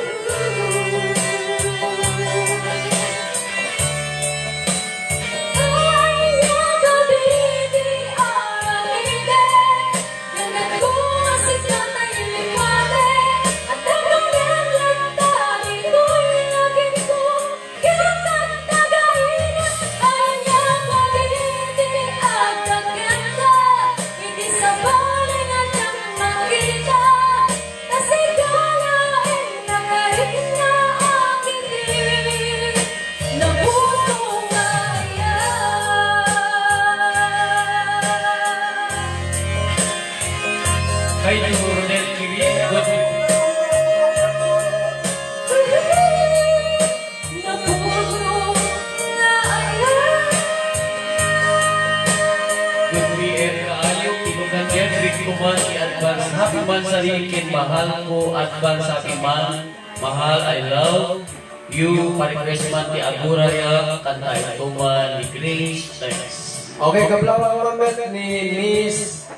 Kay Ronel Kirin, good Kuman i-advance happy man sarikin mahal ko advance happy man mahal I love you pa-request man ti Aguraya kanta ituman ni Grace thanks. Okay, kablawa oramet ni Miss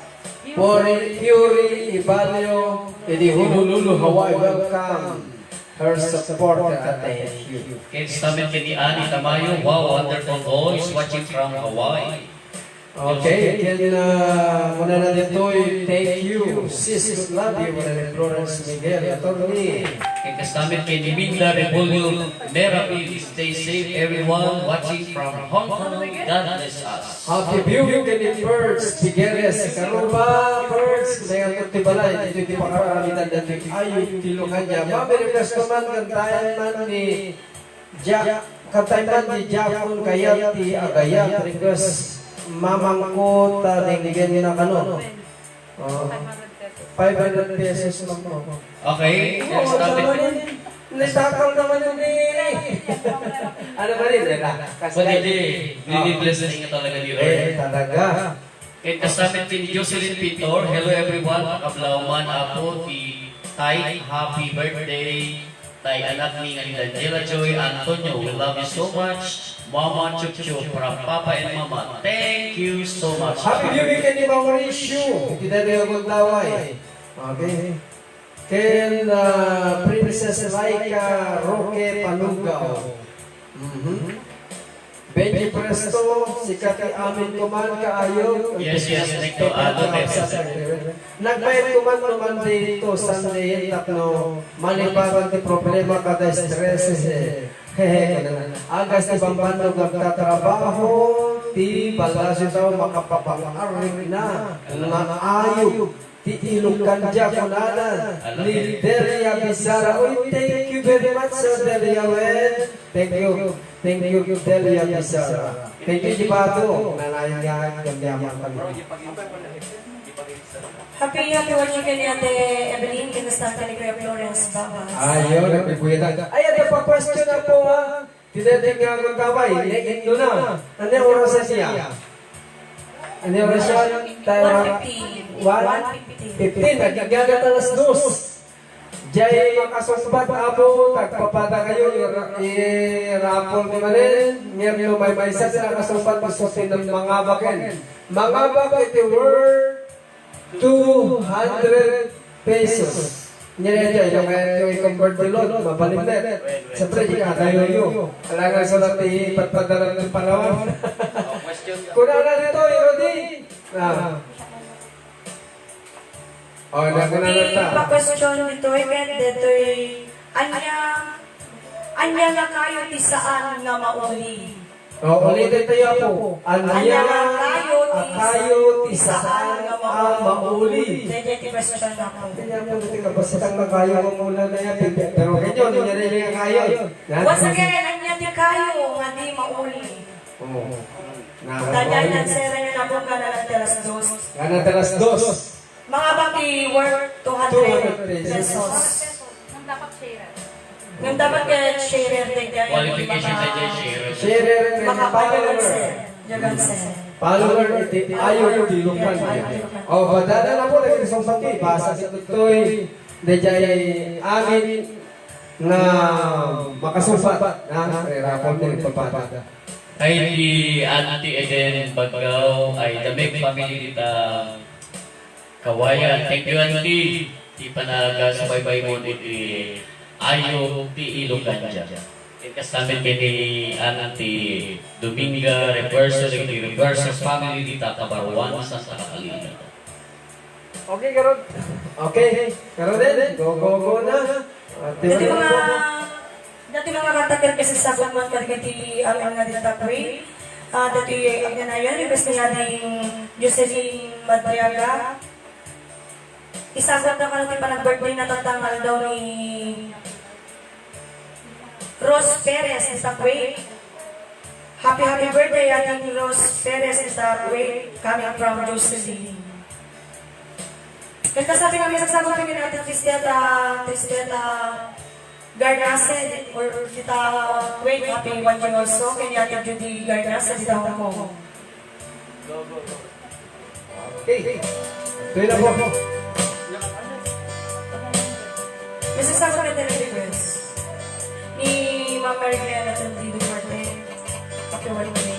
Fury Ibalio di Honolulu, Hawaii. Welcome her support. Thank you. Kaya namin kini Ani Tamayo, wow, wonderful voice watching from Hawaii. Okay, again, muna na dito, thank you, sis, love you, muna na Florence Miguel, attorney. Kaya namin kini Minda Rebulyo, Merapi, stay safe everyone watching from Hong Kong. God bless us. Happy viewing kini Birds, Figueres, Karuba, Birds, dengan kutibalay, dito di pakaramitan dito, ayun, tilukan niya. Mabirikas naman, kantayan man ni kantayan man ni Japon, kaya ti Agayat, request, mamang ko, tanindigan na kanon. 500 pesos lang po. Okay, next topic. Nasakal naman yung ano ba rin? Really blessing talaga ni Lord. Talaga. Kaya kasama ni Jocelyn Pintor. Hello everyone. Kablauman ako ti Tay. Happy birthday. Tay anak ni Daniela Joy Antonio. We love you so much. Mama Chup Chup from Papa and Mama. Thank you so much. Happy viewing ka ni Mauricio. Kita rin ang magdaway. Okay. Ken Princess Laika Roque Panugaw. Benji Presto, sikat amin kuman kaayo. Yes, nito nagbayad kuman naman dito Sunday tapno malibagan ti problema kada stress. Agas ti bambando nagtatrabaho ti balasyo daw makapapangarig na ayo ti ilukan dya kunanan ni Delia Bizarra. Thank you very much Sir Delia Wen. Thank you Delia Bizarra. Thank you Jibato. Nanayang gamyaman kami. Happy watching ka ni Ate Evelyn, kinastan ka ni Kuya Florence Babas. Ayun, nagpipuyetan. Ay, ada pa question na po ha. Tineting nga ng kaway, indo na. Ano yung oras siya? Ano yung orasyon? Tayo 150. 1:15. Nagagagat alas 2. Jay makasumbat abo, tagpapada kayo, i-rapol ni Manin, ngayong may isa sila kasumbat, gusto ng mga bakin. Mga bakin, iti worth 200 pesos. Ngayon dyan, yung i-convert ni Lord, mabalik na. Siyempre, ikakayo nyo. Alangan sa natin, ipatpadaran ng Palawan. Kuna na nito, Rodi. Nakuna na ta. Pa-question nito, dito'y anya nga kayo ti saan nga mauli. Ulitin tayo po. Anya nga kayo ti saan nga mauli. Dito ti question na po. Kanya mo natin kapasitang na kayo ang mula na yan. Pero kanyo, niya rin yung kayo. Once again, anya ti kayo nga di mauli. Tanyan sera nyo na po ka na teras dos. Kana teras dos. Mga baki worth 200 pesos. Nang dapat share. Yung dapat kaya share din dyan. Qualification sa dyan, share. Share and Makapayagan follower. sir. Jagan sir. Follower, ayaw yung tilukan. Badala na po, nag-isang pati. Basa sa tutoy. Dejay amin na makasumpat. Rapon din papada. Kay di Auntie Eden Bagaw ay the big family dita Kawayan. Thank you, Auntie. Di panaga sa baybay mo di ayo ti Ilocan dyan. Kasamin kay ni Auntie Dominga Reverso, di Reverso family dita Kabarwan sa Kakalina. Okay, Karod. Okay, Karod din. Go na. Dati mga katakil kasi sagot man kati ang nga dita pray. Dati ang ganayan, ibes nga ding Jocelyn Madriaga. Isagot na ka pa nag-birthday na tatangal daw ni Rose Perez is the way. Happy birthday ating Rose Perez is the way coming from Jocelyn. Kaya sabi namin sasagot kami natin Tristeta Garnase or kita wait happy one year also kaya natin Judy Garnase dito Hong Kong. Okay. Tuloy na po. Kasi sa mga request ni Ma'am Mary Cleana Tanti Duarte, happy birthday.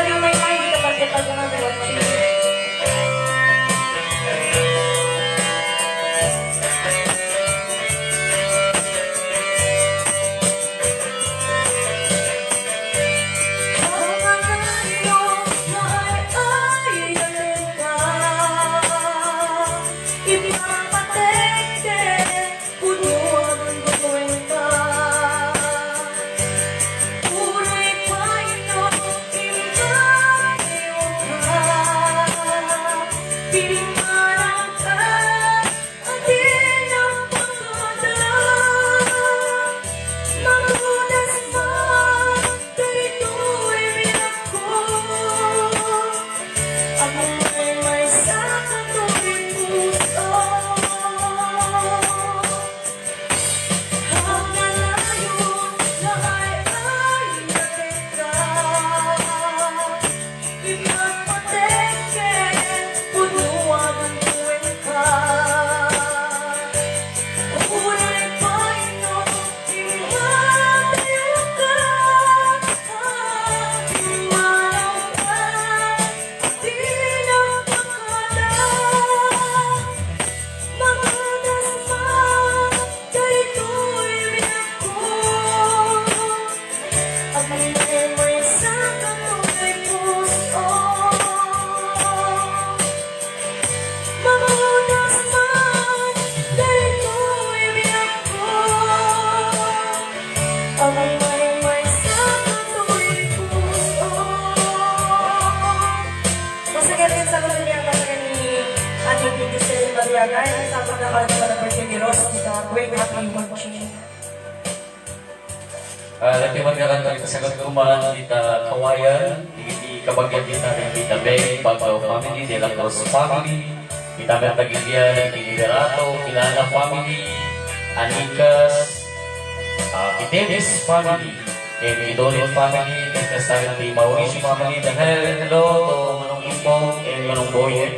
yung may hindi ka pagkatag ng mga watching. Masagaling sa mga niya kasi ni ating video sa Mariaga ay sa pagkakaroon ng birthday ni Ross sa Great Happy Watching. Latiman nga lang kita sa kagkuman, kita Kawayan, di kabagyan kita rin kita Beng, Pagkaw Family, De La Cruz Family, kita Bertagilian, Kiliberato, Kilala Family, Anikas, Kitenis Family, and Idolin Family, and kasarin di Mauricio Family, dahil hello to Manong Impong and Manong Boye,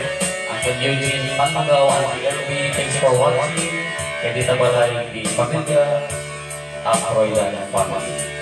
Uncle Eugene, Pantagaw, Auntie LB, thanks for watching, and di tabalay di Pamilya, Afroilan Family.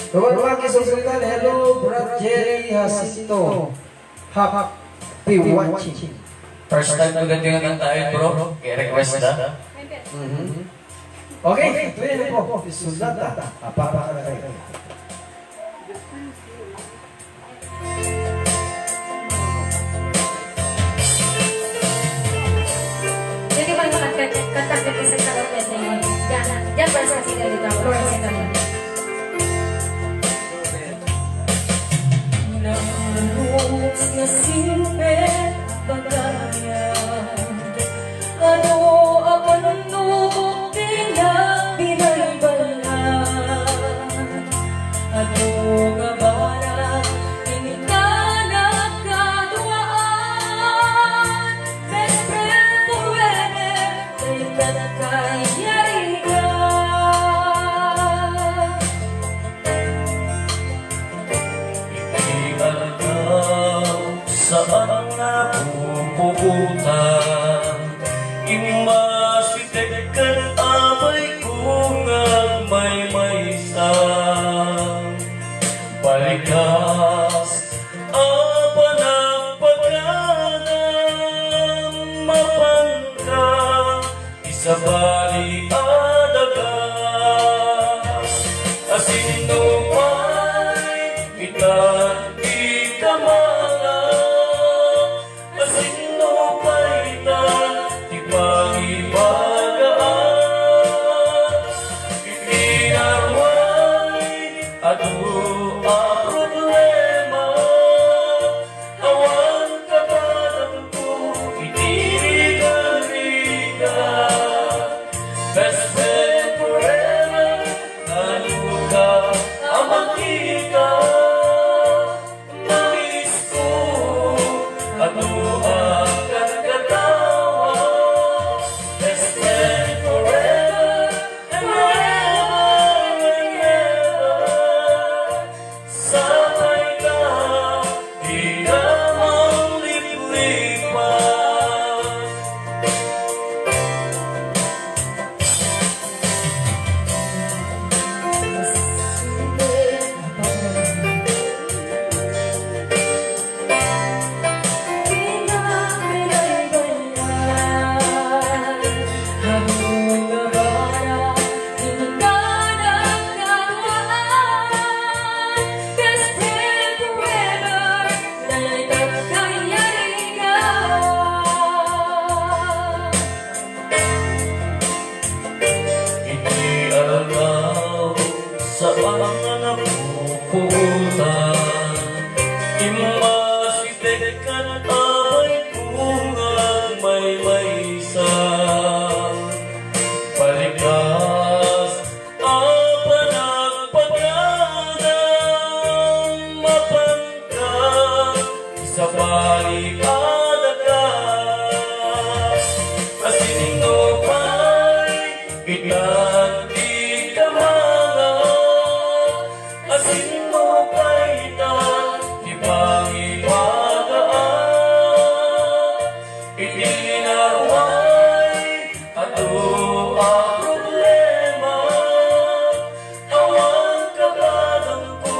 Kawan-kawan kisah hello, Brad Jerry Jacinto. Happy watching. First time ko ganyan ang tayo, bro. Kaya request na. Okay, ito yun po. Isulata. Apa-apa ka kayo. Jadi paling kata sa karotet ni Diyan para sa sila dito. Florence ito na. Nalos na simpe pagkayan. Ano ang nubok binaybayan. Ano nga bara hindi ka nagkaduaan. Best friend forever, di ka nakayarihan. Ialagaw saan na pupupuntan. Imasitek kan abay kung may isang balikas apa ng pagkanang mapangka isabali adaga asino pa'y itan ikamala asino pa'y itan ipagibagaan itinarway adu ang problema awan kabalang ko itirigan-riga best friend forever naluga ang makita nais ko adu ang kagkatawa best friend forever and ever sabay ka di ka mangliplipan. Inialaw sa mga napupuntan imasitek kan abay kung may isang balikas apa nagpaganang mapangka sa balik adaga asino pa'y itan ikamala asino pa'y itan ipagibagaan itinarway adu ang problema awan kabalang ko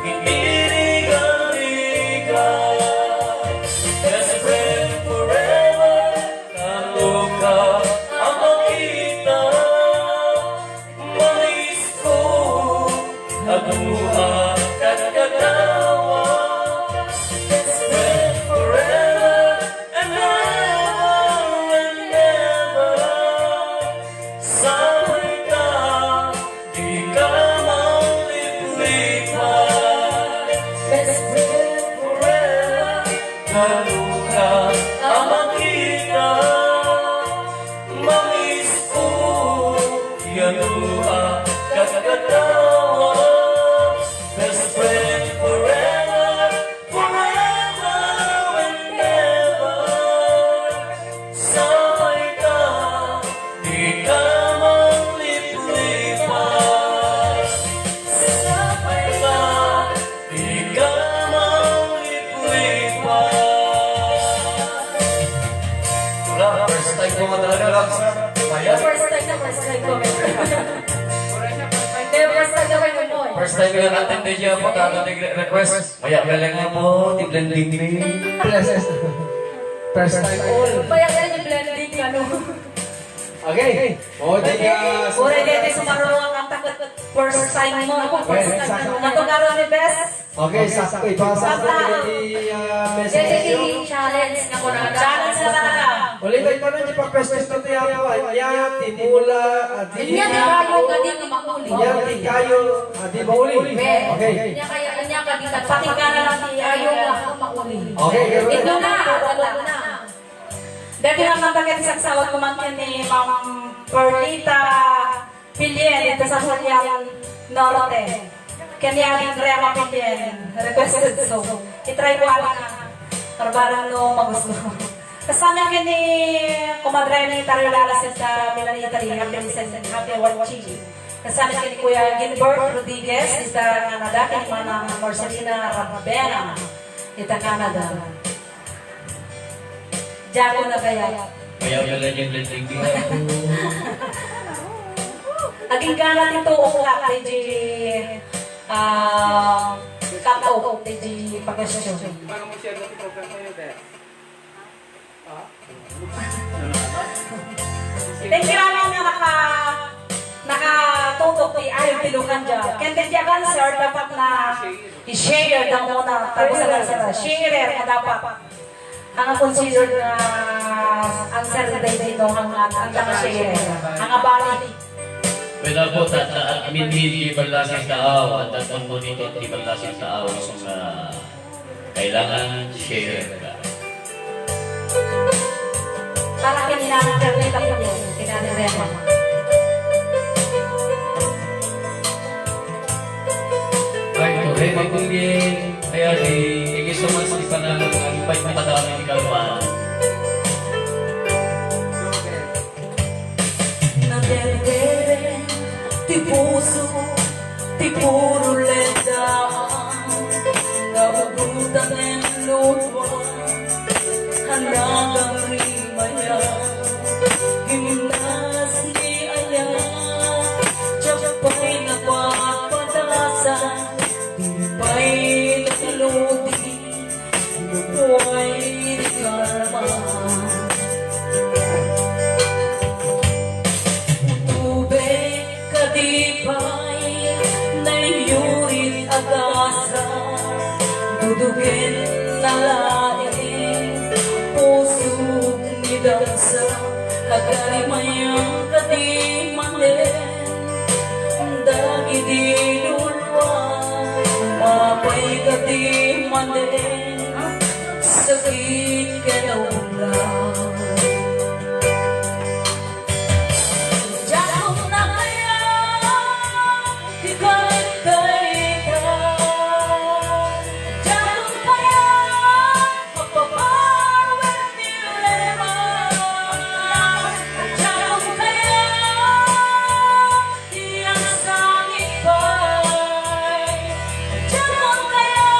itirigan-rigan best friend forever naluka ang makita mais ko adu ang kagkatawa best friend forever and ever sabay ka di ka mangliplipan best friend forever naluka ang makita mais ko yanua kagkatawa best friend forever and ever sabay ka di ka mangliplipan sabay ka di ka mangliplipan. Wala, first time ko talaga lang. First time ko. Never First time nga natin din siya po request. Maya galing nga po, di blending ni. First time all. Kaya yan yung blending, ano. Okay. O, di ka... Uri dito sa marunong ang takot first time mo. First time mo. Natungaro ni Bes. Okay, sakto. Ipasa ko message Kasi nyo. challenge na ko na. Challenge na talaga. Ulitin ko na, di pa pwestes na tiyan po. Yan, timula, Inya di kayo ka di makuli. yan, di kayo, di ba uli? Okay. Inya ka di ka Pati ka na lang di ayaw ayaw. ako makuli. Okay, Ito na, wala na. Dati lang nabagat sa sawag kumantin ni Ma'am Perlita Pilien dito sa Julian Norte. Kanya din Rema Pilien requested so. Itry ko na para no magusto. Kasama kami ni kumadre ni Tariola sa Milan Italy, happy watching. Kasama kami ni Kuya Gilbert Rodriguez sa Canada, kay Mana Marcelina Rabena ita Canada. Jago na kaya. Maya galing yung blending ni. Aging gana dito uklak, DJ Kato, DJ Pagasyo. Thank you namin na nakatutok kay Ayaw Pilukan dyan. Kaya din dyan, sir, dapat na i-share daw muna. Tapos sa share na dapat. Ang considered na answer dito ang share. Ang abali. Pwede po, minmid di balasin tao at tatang mo nito di balasin tao so kailangan share ka. Para kininainternet ako niyo, kinanirema. Ay, ito, Rema Bungging. Kaya thank you so much di panalo ang ipay matadami ni Kalman. Nagdedere, ti puso, ti puro ledaan. Naubutan ng lupa, hanagang rimaya. Himnas ni Aya, tiyapay na pagpadasan. Dipay na lodi, lupuay ni karma. Tubig kadipay, nayurit agasa. Dudugin na lain, pusog ni dansa. Agarimayang kadimanin, dagi di lulwa. Mapay kadimanin, sakit ka na ulang. Jatuh na kaya, ikay ka. Jatuh kaya, mapaparwan nilema. Jatuh kaya, iyang sangit pa'y. Jatuh kaya,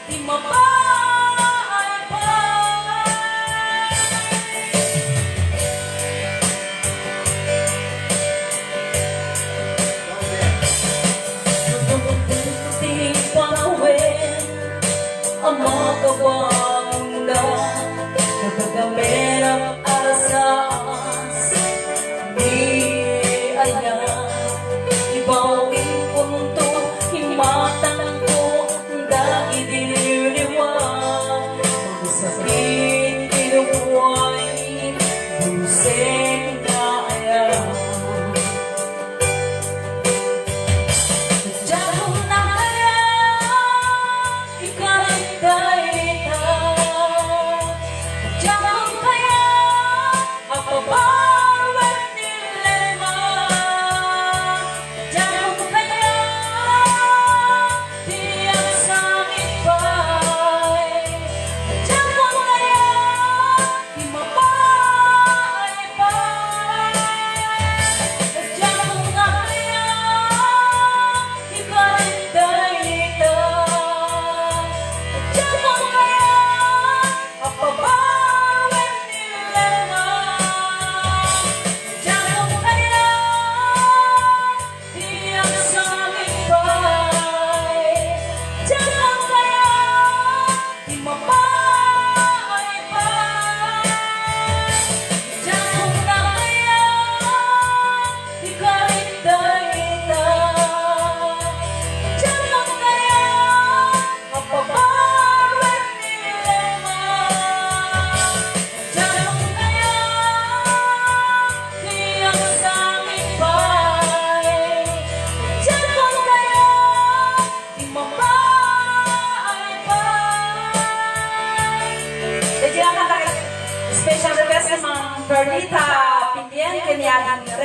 di mapay pa. Di panawin ang makawang na nagagamerap asas di aya ibawin punto himatan ko dahil diliwan magsakit kinukuhay busing na aya. Jatuh na kaya, ika'y ka. Jatuh kaya, ang paparwan nilema.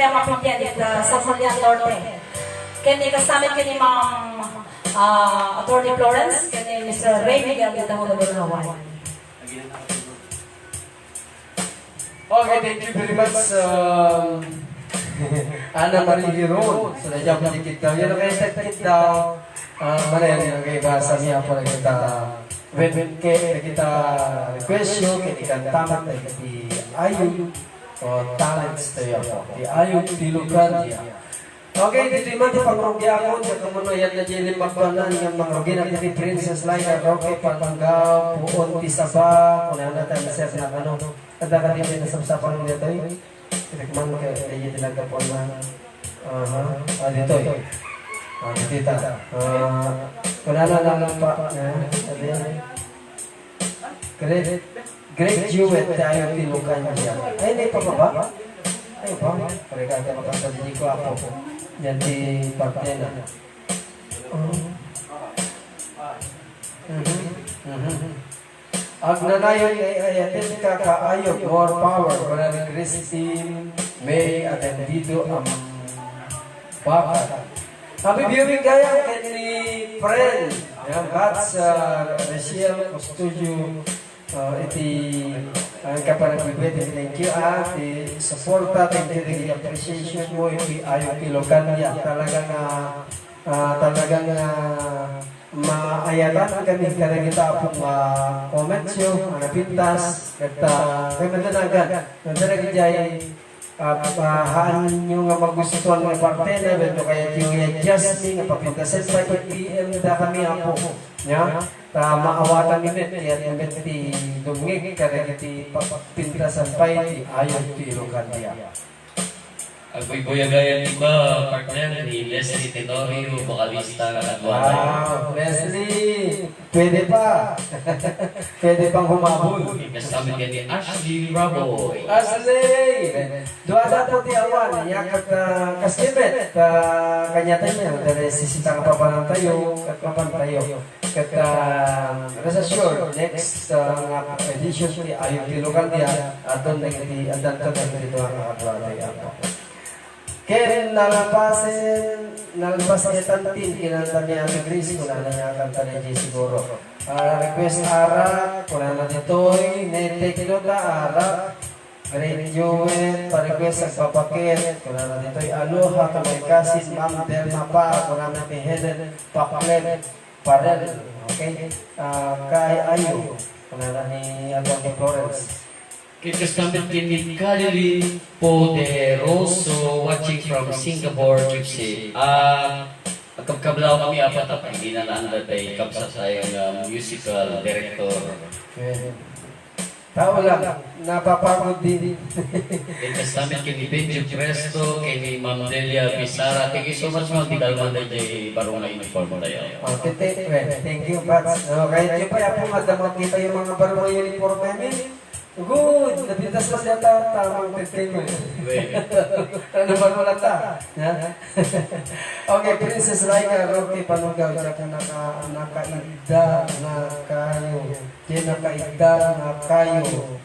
kaya mapintian dito sa Sandian Norte. Kani kasamit kani Ma'am Attorney Florence, kani Mr. Ray Miguel dito mo ng Hawaii. Okay, thank you very much, Ana Marie Giron. So, nandiyan po dikit daw. Yan, okay, dikit daw. Mana yang kay bahasa niya po na kita kita request yo kay kantaman na di ayu talents tayo po. Di ayu tilukan dia. Okay, dito man di pagrugi ako sa kumuno yan na jili magbanan ng mga rugi na di Princess Laika Roque Panggaw puon ti Saba kuno na tan sir na ano. Kada ka din na sapsapan nila tayo. Tikman kay dito talaga po na dito. Kita kunana lang pa great duet tayo tilukan niya. Ay, hindi pa ba? Ay, pa. Pareka ka makasadili ko ako. Yan di partena. Ang nanayon ay atin ka kaayok, more power. Kunana Christine, May, atendido ang bakat. Happy viewing kaya ni friend. Yang Bats Rachel Studio iti kapan nagbibigay thank you di suporta thank you di appreciation mo iti ayo kilogan ya talagang maayatan kami kada kita pong comments yo pintas kata kay mandanagan jay haan nyo nga magustuhan ng parte na beto kaya yung Jasmine nga papintasin sa PM da kami apo nya maawatan minit kaya yung beti dungig kada kiti papintasan pa iti ayon ti ilukan dia. Ang buy-buyagayan di ba, partner ni Leslie Tenorio, vocalista at Wow, Leslie! Pwede pa! Pwede pang humabol. Kasama niya ni Ashley Raboy. Ashley! Doa po ti awan, yakag kaskibet, kanya tayo, dahil sisita ka pa tayo, at papantayo. Kat rasa sure, next edition ti ayong tilukan dia, aton na iti andan to na iti doa nakatwalay ako. Kaya nalapasin tantin, kinanta niya ang Grace, kung na niya kanta ni Jay siguro. Request Ara, kung na dito'y, netake nyo na Ara, Great Jewel, pa-request ang papakit, kung na dito'y Aloha, kamay kasin, Ma'am Delma pa, kung na natin Helen, Paklet, Parel, okay? Kay Ayo, kung na ni Atty. Florence. Kasama ni Kalili Poderoso watching from Singapore, Gypsy. Magkablaw kami apat at hindi na naandatay kapsa tayong musical director. Tao lang, napapagod din. Kasama ni Benjo Presto, kay Ma'am Delia Pizarra. Thank you so much mga tidalman na dyan parang na-inform tayo. Thank you, Bats. Kahit yung pa po madamot kita yung mga barong uniform namin. Good! Napintas mas yata tamang entertainment. Ano ba wala ta? Okay, Princess Laika Roque Panugaw, tsaka nakaida na kayo. Kaya nakaida na kayo.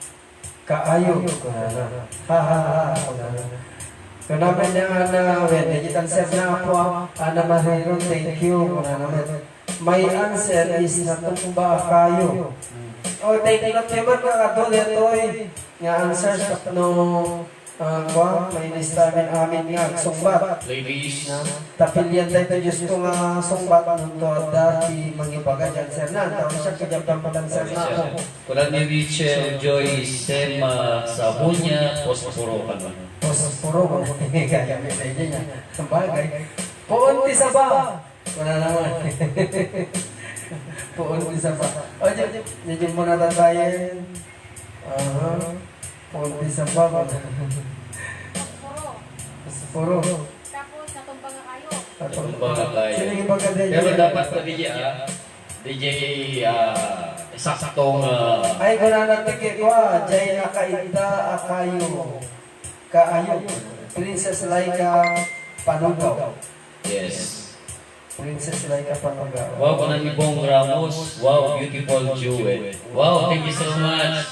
Kaayo. Kung naman niya digital set na po, Ana Marino, thank you. My answer is natumba kayo. Oh, thank you naman ka doon ito nga answers no may listamin amin nga sumbat. Ladies, Tapilyan tayo Diyos ko nga sumbat nung to dati mangibaga dyan sir na. Tapos siya kajabdang patang sir na ako. wala ni Richel Joy Sema Sabunya, Posporo ka naman. Puro ko kaya may tayo niya. Sabagay. Puunti sa ba? Wala naman. Puunti sa ba? O, dyan muna tatayin. Puunti sa ba? Puro. Tapos, natumpang nga kayo. Sino yung pagkadaya? Pero dapat pa DJ saktong Ay, kung nanatiki ko, Jay nakaida akayo. Kaayo. Princess Laika Panugaw. yes. Princess Laika Panugaw. Wow, kanan ni Bong Ramos. Wow, beautiful duet. Wow, thank you so much.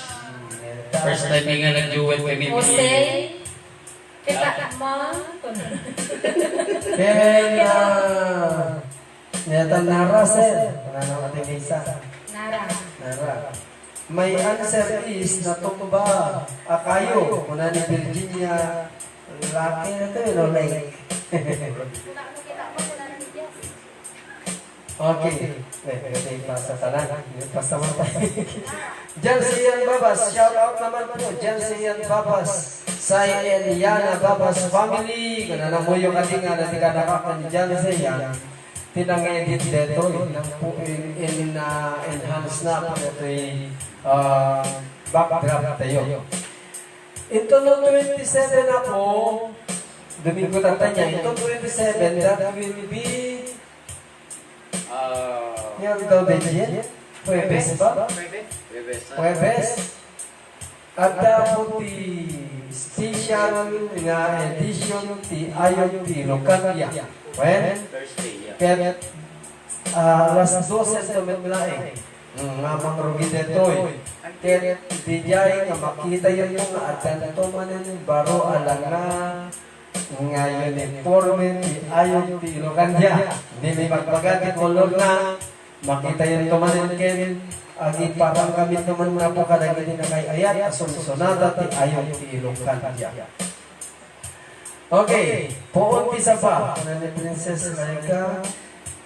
First time nga nag-duet kami. Jose, Kita mo. Kaya Neta Nara, sir. Ano ating isa? Nara. Nara. May answer is natumba akayo. Muna ni Virginia. Laki na ito, no? Like. Kuna ano kita mo, kuna na ni Jess. Okay. Kasi pasa tanan. Pasa mo tayo. Jansian Babas. Shout out naman po. Jansian Babas. Sai and Yana Babas family. Kung na mo yung katinga na tika nakakan ni Jansian. Tinang-edit dito. Enhance na po ito backdraft tayo. Ito no 27 na po. Domingo tatanya. Ito 27. That will be yan daw din. Huwebes ba? Huwebes. At dapat special nga edition ti ayon ti Localia. When? Kaya alas 12 sa Metlaeng. Nga mga rugi detoy. Kaya dijay nga makita yun yung adan to manin baro alanga ngayon informe ti ayon ti Localia. Hindi may magpagati kolor na makita yun to manin ken agi parang kami naman na po kadagiti na kay ayat sunsunada ti ayon ti Localia. Okay, poon pisa pa. Kuna ni Princess Laika.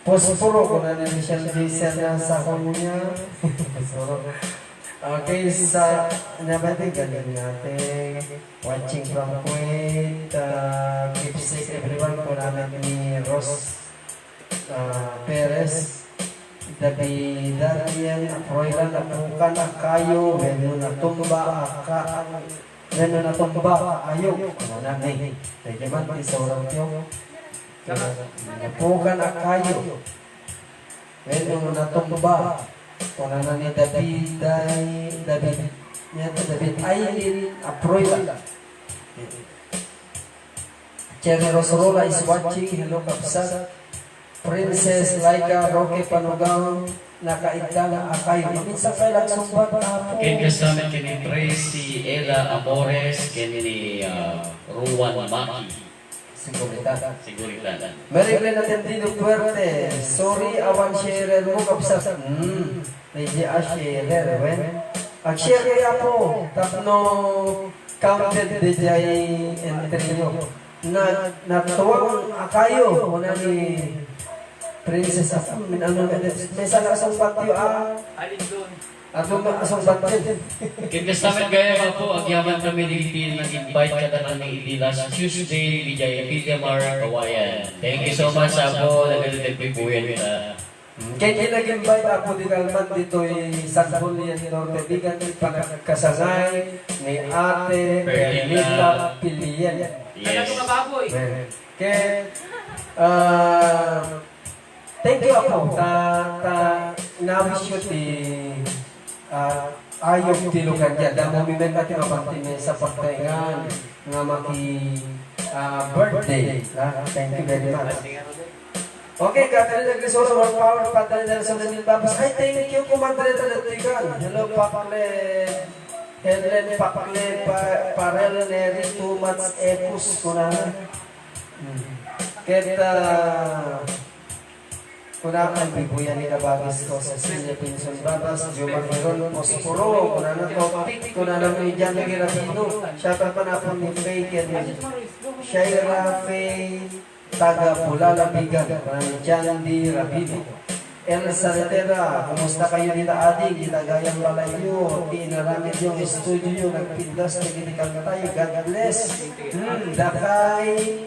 Posporo, kuna ni Michelle Jason na sa kanya. Okay, sa nabati galing natin. Watching from Kuwait. Keepsake everyone po namin ni Ross Perez. Dabi Darian, Froilan na pukan na kayo. Menu na tumba Nano na tumba, ayaw. Ano na ni? Nagyaman, isaurang tiyo. Napukan na kayo. Nano na tumba. Kung na ni David Aileen Aproila. Cherry Rosrola is watching. Hello, Kapsat. Princess Laika Roque Panugang. Nakaigda na akay. Minsan kayo lang sumbat na po. Ken kasama kini Tracy Ella Amores, kini Ruan Maki. Seguridad. Seguridad. Marilyn Atendido Puerte. Sorry, awan sharer mo kapsas. Medyo sharer, wen. Share kaya po. Tapno counted di jay entry nyo. Natuwag akayo. Muna ni Princess ako. May sana asang batyo Alin doon? Atong asang batyo. Ken kasama gaya po agyaman kami dili nag-invite kada kami idi last Tuesday di Jaya Villamar, Kawayan. Thank you so much po nagdadagdag pipuyan ta. Kaya kinag-invite ako di kalman dito San Julian Norte Bigan pagkasangay ni Ate Perlita Pilian. Yes. baboy. Kaya thank you ako na-wish you ayong tilugan dyan. Damo mi men natin mapantime sa pagtaingan nga maki birthday. Thank you very much. Okay, Catherine Agresora, more power, Patay Nelson and Babas. Ay, thank you, Kumadre Talatigan. Hello, Pakle. Helen Pakle, Parel, Neri, too much epos ko na. Keta, kunakan, bibuyan ni Kabagis ko, Cecilia Pinson Babas, Juma Meron, Posporo, kunanan Topic, kunanan ni Jan Girabino, siya pa na po ni Faye, Shaira Faye, Taga Pulala Bigan, kunanan Jan D. Rabino. El Saletera, kumusta kayo nila Adi? Ginagayang palayo, inaramid yung studio, nagpindas, naginikan tayo, God bless. Dakay,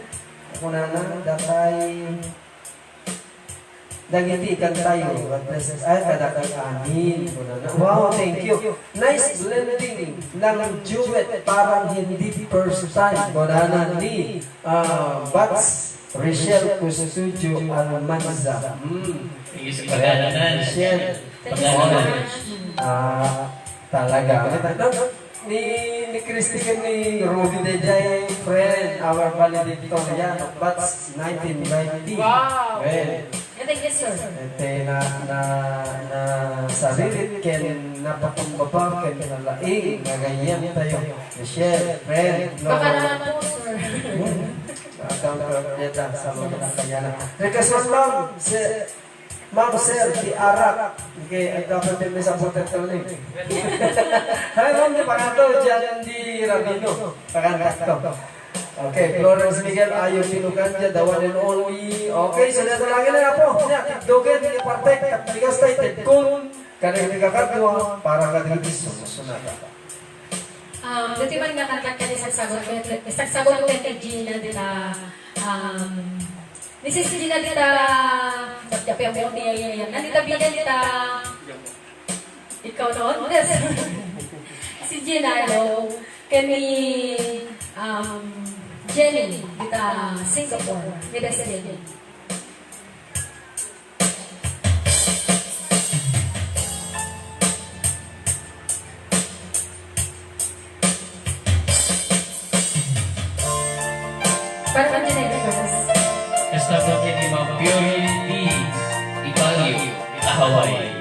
kunanan, Dakay, dagiti ikan tayo. Ay, kadakay amin. Wow, thank you. Nice blending ng duet. Parang hindi first time. Kunanan ni Bats Richelle Custudio Almanza. Thank you sa pagdalanan. Richelle. Pagdalanan. Talaga. Ni Christine ni Rudy Dejay, friend, our valedictorian of Bats 1990. Wow! Well, Ito thank you, sir. Ete na sarili ken napakumbaba ken nalaing nagayan tayo. Michelle, friend, Baka naman po, sir. Akang kerja sama kita kayana. Request lang si Ma'am Sir di Arak. Okay, ay dapat din sa putet ko ni. Hay ma'am di pangato diyan di Rabino. Pangato. Okay, Florence Miguel ayo sinukan dia the one and only. Okay, sudah lagi na po. Ya, dogen di partai tigas tay kun. Kada nagakadwa para kada sunod. Dati man nga kankat ka ni sagsagot ko kay Gina dita, Mrs. Gina dita, dapat ang buong niya yan. Nandita bigan dita, ikaw noon? Si Gina, kami, Jenny, dita Singapore, may resident. Parang ano na yung Estado que ni Ma'am Purity Ibalio, Hawaii.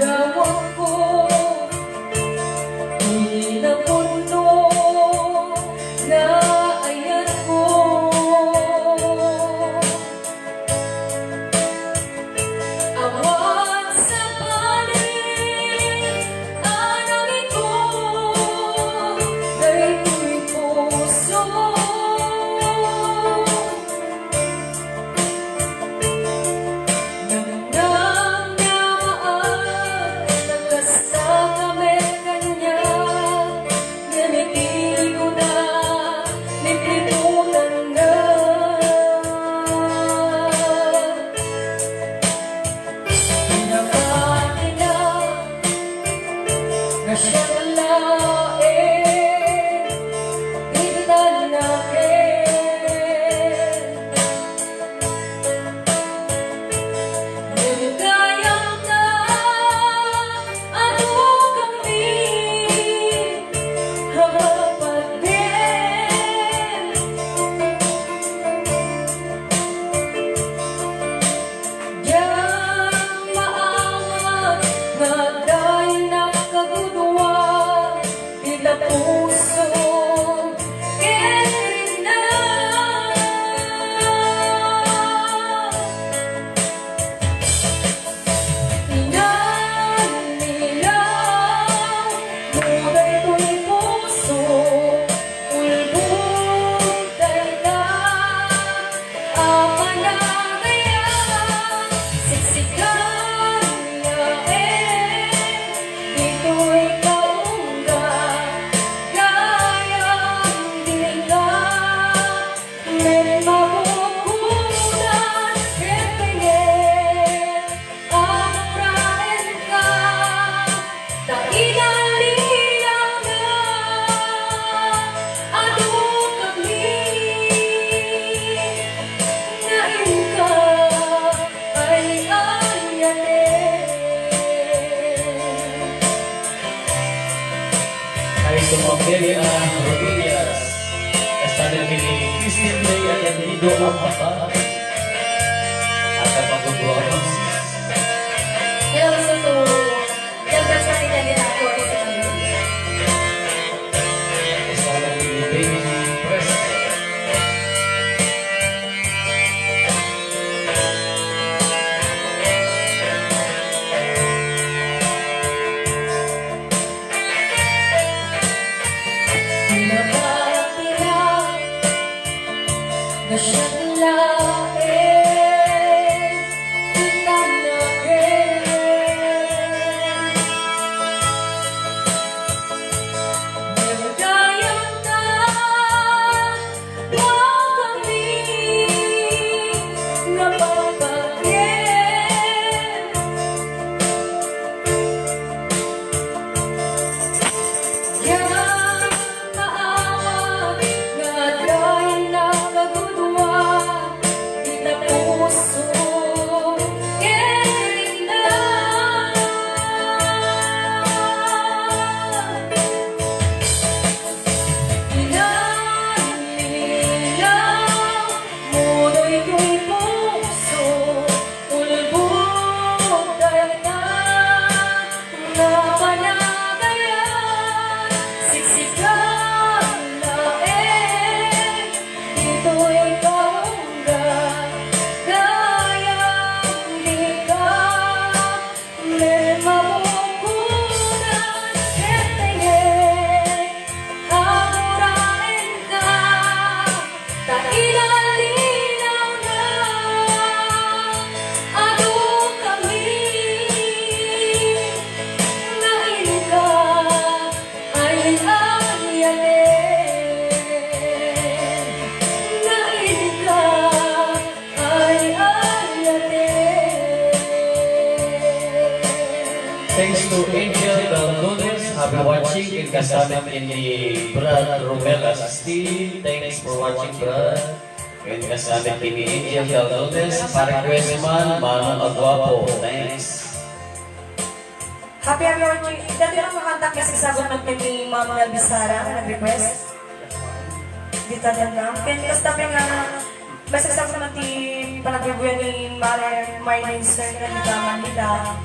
Lawak ko, ilang mundo na ayan ko. Awan sa panig, anangin ko, dahil ko'y puso. Dari Rodriguez, Estado que ni Christian Day at Nido ang mata at ang magbubuhay. Hello, so yan ba sa akin din ako sa Estado que ni Baby Preston. Nasyat lang Thanks to Angel Baldones, happy watching and kasama in the Brad Romel Steve. Thanks for watching, Brad. And kasama in the Angel Baldones, pa-request man, Manong Agwapo. Thanks. Happy watching. Dati lang makanta kasi sagot ng ni Mama Albisara na nag-request. Dito din lang. Kaya basta nga basta sagot naman ti panagbibuyan ni Mara Marlene Sir na nagkaman nila.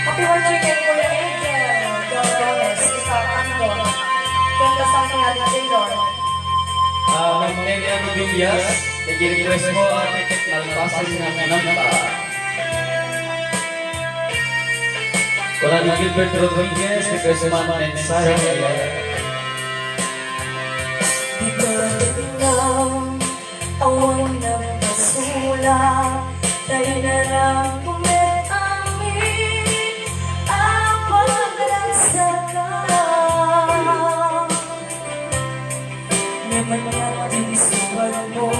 Happy watching kay Kuya Angel. Dolores, isa Ando. Kaya sa akin natin Taylor. Ma'am Nelia Nobilias, nag-request mo ang nagpasan ng nanta. Wala ni Gilbert Rodriguez, request man mensahe. Di ka lang awan ng basula, tayo na lang kumit amin ang paglagsaka. Naman natin isipan mo,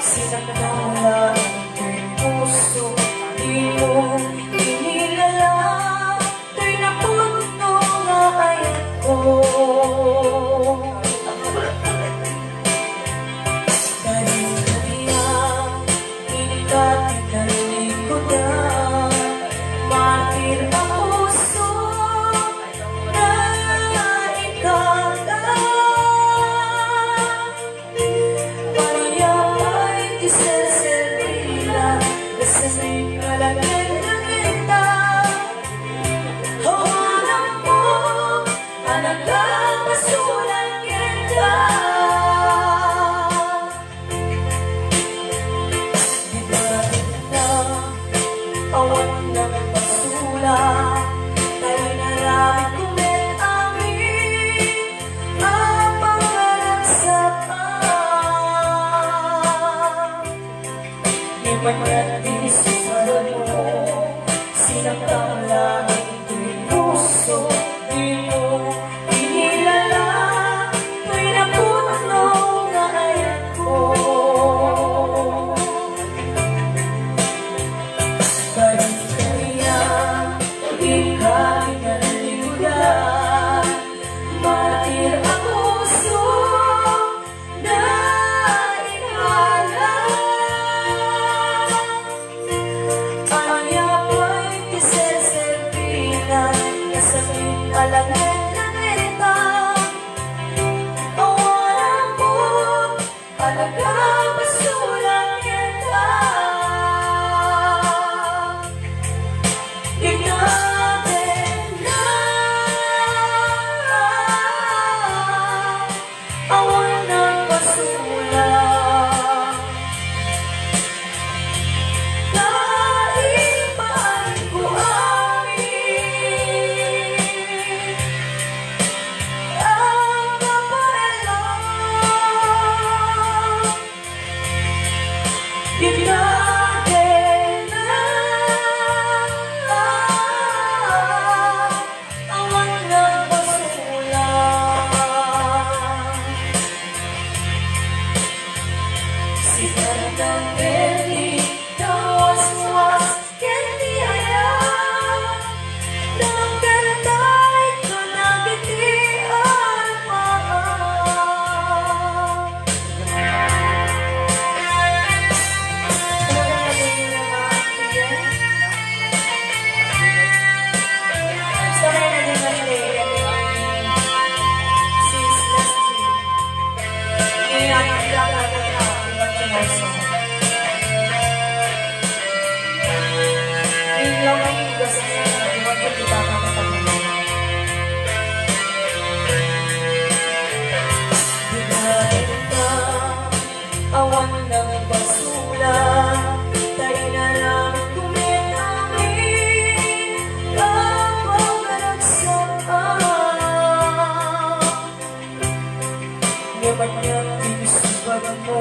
sinaktan lang ang puso, di mo inilala, to'y napuno nga ayan ko. Dahil kaya, ika't ikalikudan, matir ang puso na ikaw lang. Panayay iseservila, nasasin ka lang na kita. Hawanan mo, anak lang masulan kita. Di ba na awan ng basula, tayo na lang kumit amin ang pangaragsakan. Di man natin isipan mo, sinaktan lang ito'y puso, di mo inilala, to'y napuno nga ayan ko. Kahit kaya, ika'y nalilimutan, matir ang puso na ikalang. Panayapay iseservilan, nasasin alangan na kita. Awanan mo, alagang masulan kita. Ikatin na awan ng masulan. Naipan ko amin ang kaparelan. Ikatin na awan ng masulan. Sinarang beli, tawas-was, kaya nagkantay ko ng biti at maan. Sorry na din natin sis Leslie. Iyan ang dapat na pagkinaso. Ilaw ang igas na iwan ko kita kapatagin. Di natin ka awan ng basula, tayo na lang kumit amin ang pangaragsakan. Yaman niyang inisuban mo,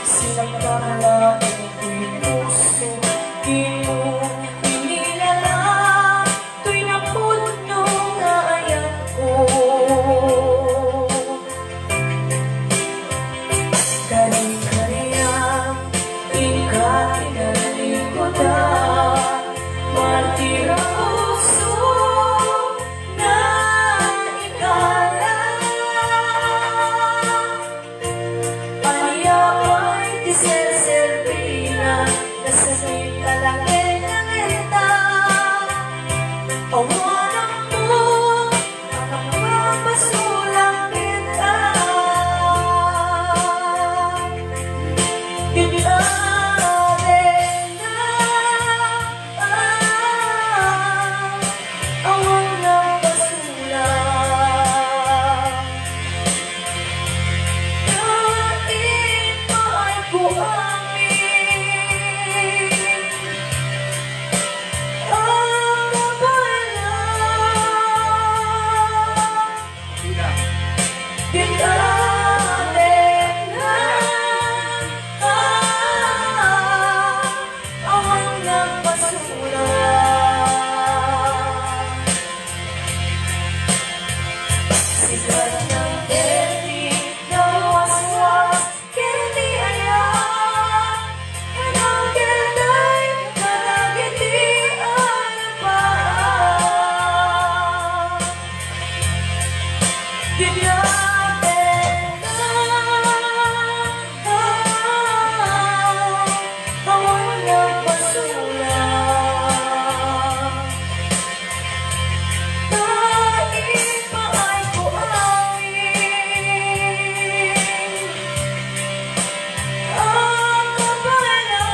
sinaktan lang ito'y puso, di mo inilala, to'y napuno nga ayan ko. Serpina, nasakit alaki ng ita. Awanan mo, nakapapasulang kita. Kita rin na awang napasulang. Kahit pa ay buhangin, ang kapalan. Kita rin na awang napasulang. Sikat ng candy na waswas, candy ayan. Managilay, managitian ang paan. Bigyan na awang napasulang. Kahit pa ay buhangin, ang kapalan.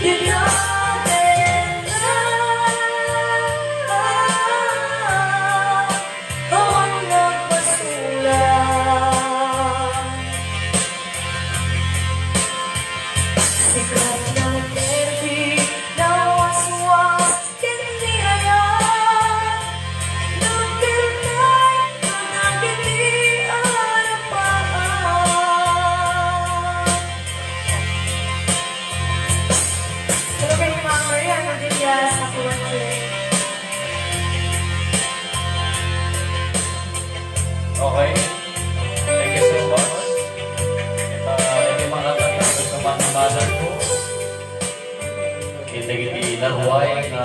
Bigyan na awang napasulang. Sikat ng candy na waswas, candy ayan. Nagkilay, managitian ang paan. Hello kay Ma'am Maria Rodriguez, Happy Birthday. Okay. Thank you so much. Ito mga kapatid sa mga mother ko. Kita-kita naruay na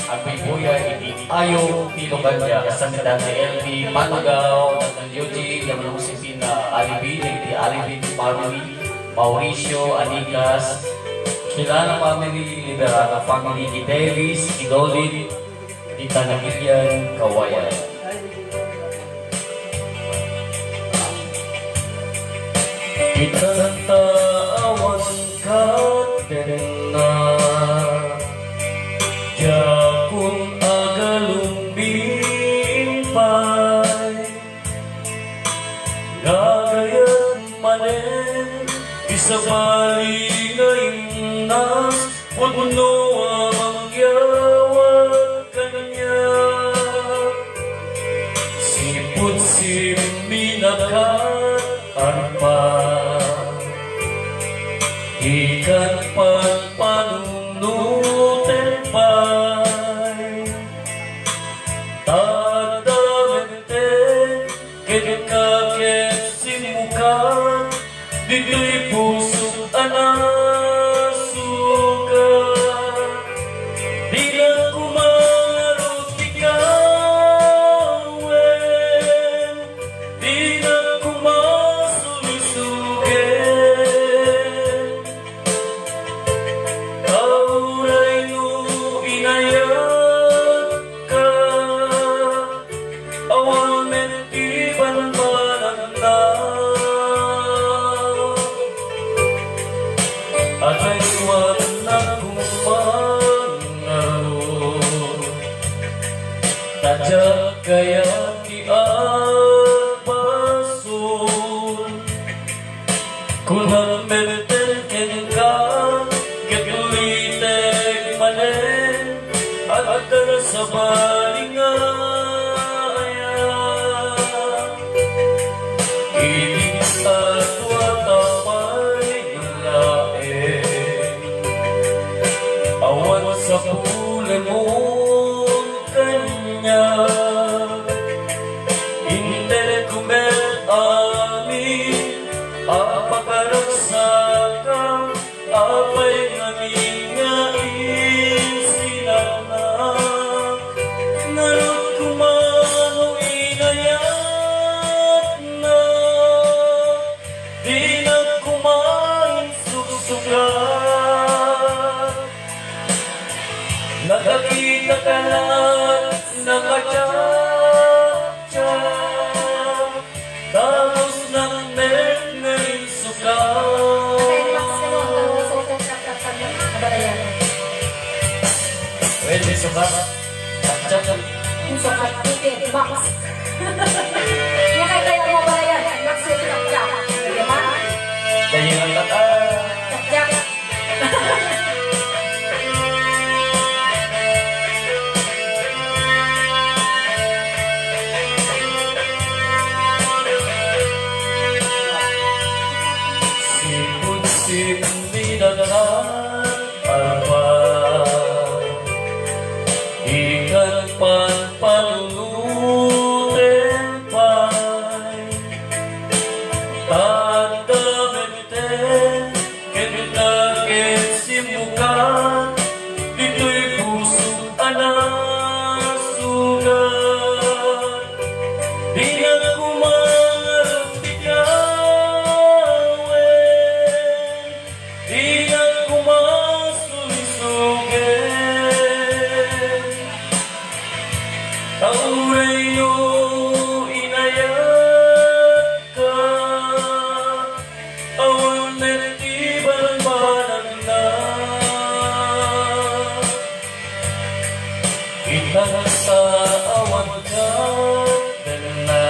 ako'y buya iti ayaw tilugan niya sa mitang ni LB Manugaw, ng Eugene, ng Musipin na Alibin, iti Alibin family, Mauricio, Anigas, Kilala family, Liberaga family, Idelis, Idolin, Tita Nakilian, Kawayan. Itataawan ka din na Jakun agalumbipay Gagayan manen Isabali na inas Puno ang yawan kanya Siput siminakat arpa Ikan pagpanunutin pa'y Tadamente Kekakit simukan Dito'y pusok anasukan Di na kumarot ikawen Di na kumasulisugen Kauray no inayak ka Awan mentiban mananda At ay tuwan na kumangaro Tadyak kaya di abang Yung sukat ticket, box. Yan kaya mo ba yan? Nagsulit ang jack. Diba? Dahil ang tata. Jack. Siput-sip minangan apa ikan panuluten pai tanda mente kita kesimukan dito'y puso anak sugat di na kumarap bigawin di na kumasulisugin Aureyo inayat ka awan mertibang banag na kita sa awan ka na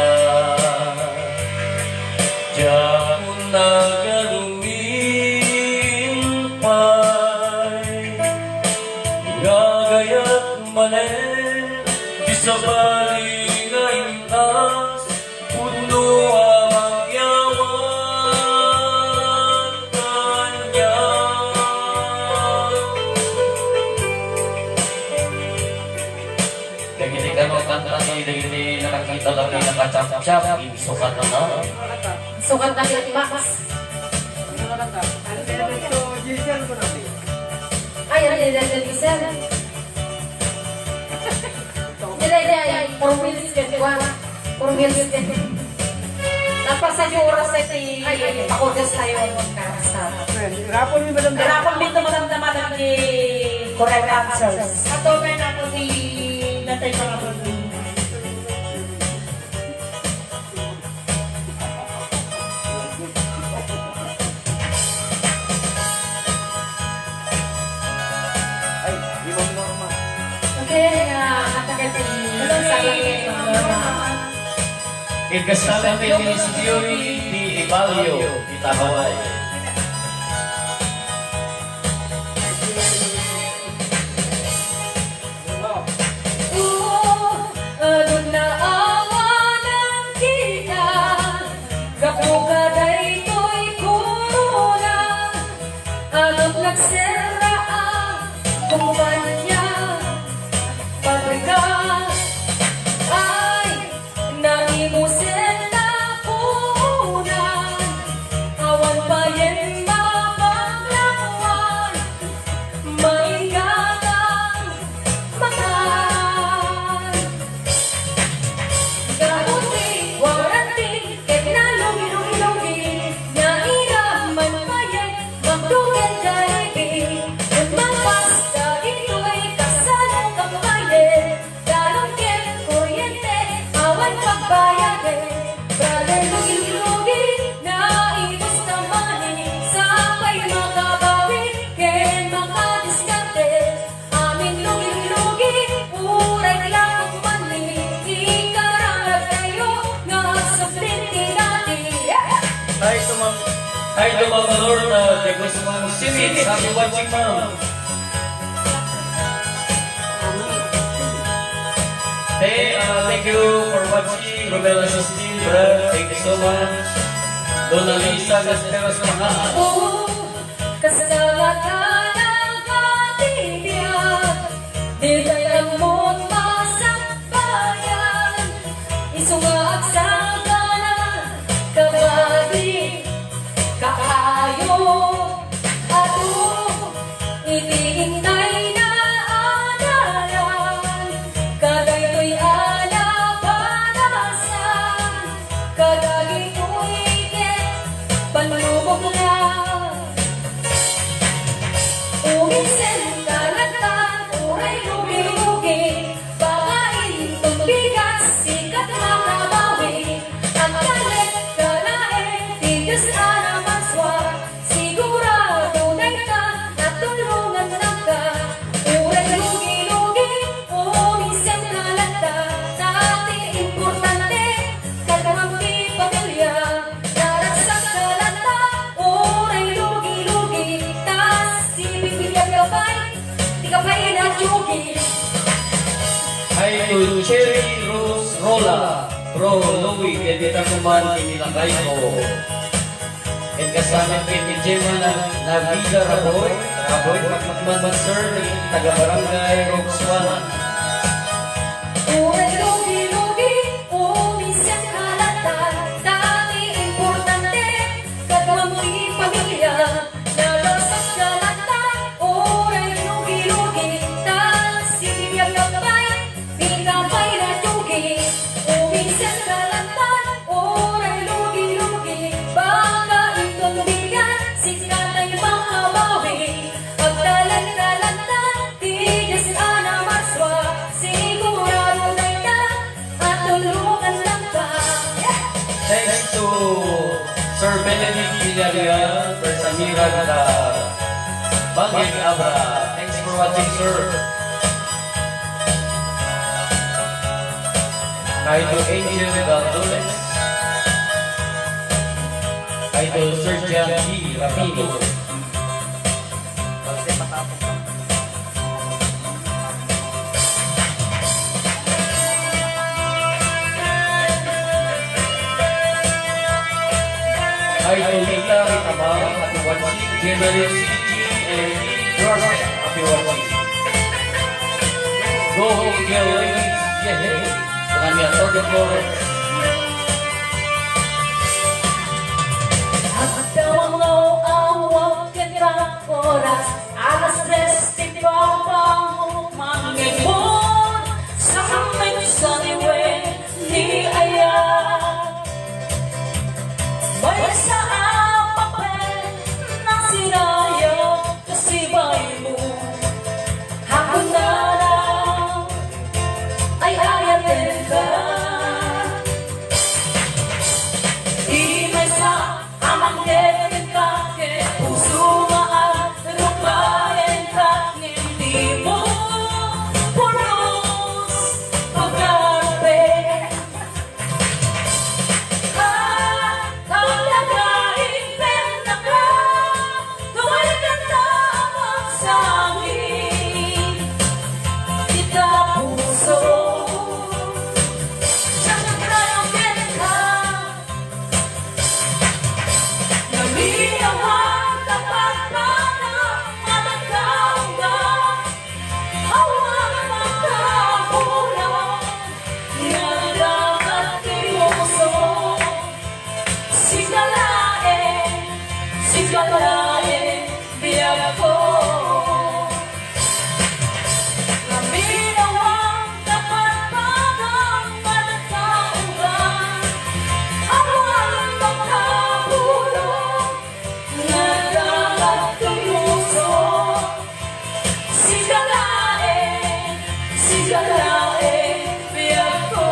Diyan nagalumimpay gagayat mali di sa balingay tas puno ang yawan kanya Dagiti ka no kanta ni dagiti nakakita lagi nakachap-chap sukat na na Sukat na ticket, box. Ay, ang diesel. Ay, puro wheels ka, diba? Puro wheels ka. Napasa yung oras na ito, ay, pakudas tayo ang magkasa. Rapon dito maramdaman ni correct answers. Ato may na po si Natay Pangabon. Okay, natagal sa langit ng norma. Ikasama ni Siyori di Ibalio kita Hawaii Ano na awanan kita, kapukaday ko'y kuruna, ano't nagsera ang kumpanya, pabrika, ay nangimusin na punan, awan pa yan mapaglawan, maigatang mahal. Gabuti, waranti, kahit na lugi-lugi-lugi, nairaman pa yan, magdugan kaibig. Kung mapasta ito'y kasalang kapayin, dalongkin, kuryente, awan pagbayarin. Brother, lugi-lugi, naibos naman sabay makabawi, ken makadiskarte. Amin lugi-lugi, uray lang mani, ikarangag kayo, nga supliti natin. Hi to Mama Lorna de Guzman City happy watching mom Hey, thank you for watching Romela Sistine, thank you so much Dona Lisa Gasperos Mahaan Kasalatan ang katibiyag, di kaya mo't masakbayan, isungag sa kanan, kabadi, kaayo, ato, itiintay na anayan, kadayto'y alabanasan, kadagito'y iket, panlubog lang. Cherry Rose Rola, Bro Louie, kaya dito kuman inilakay ko. And kasama kay ni Gemma na Vida Raboy, Pagmakman Sir, taga-barangay Roxwana. Uray lugi-lugi, umisang halata, dami importante, kagamoy pamilya, nalasas kalata. Uray lugi-lugi, tasibiyag kapay, binabay na tugi, umisang halata. Uray lugi-lugi, baka itong bigan, signalay makabawi, pagdalag-dalagda, tigas na maswa, sigurado na ita, at tulungan lang ka. Thanks to Sir Benedict Villarreal, Sir Samira na Bangin Abra. Thanks for watching, sir. Idol Angel Galdones. Idol Sir Jan G. Rapino. Idol Lita Ritamar, happy watching. General CG and George, happy watching. Go home, girl, ladies. Yeah, hey. Dengan yang terdekat. Awang ka oras, alas 3, di pa bang umangipon sa kamay sa niwe ni Aya. May sa papel na siraya kasi bay mo, hapon na lang ay ayatin ka. Di may sa amang din ka, puso maan, rupain ka, hindi mo punos pagkarpe. Talagain penta ka, tuwalikan tawag sa amin, kita puso. Sigalain biar ko naminawang dapat parang managkaugan. Ako ang makabulong nagdagat puso. Sigalain biar ko.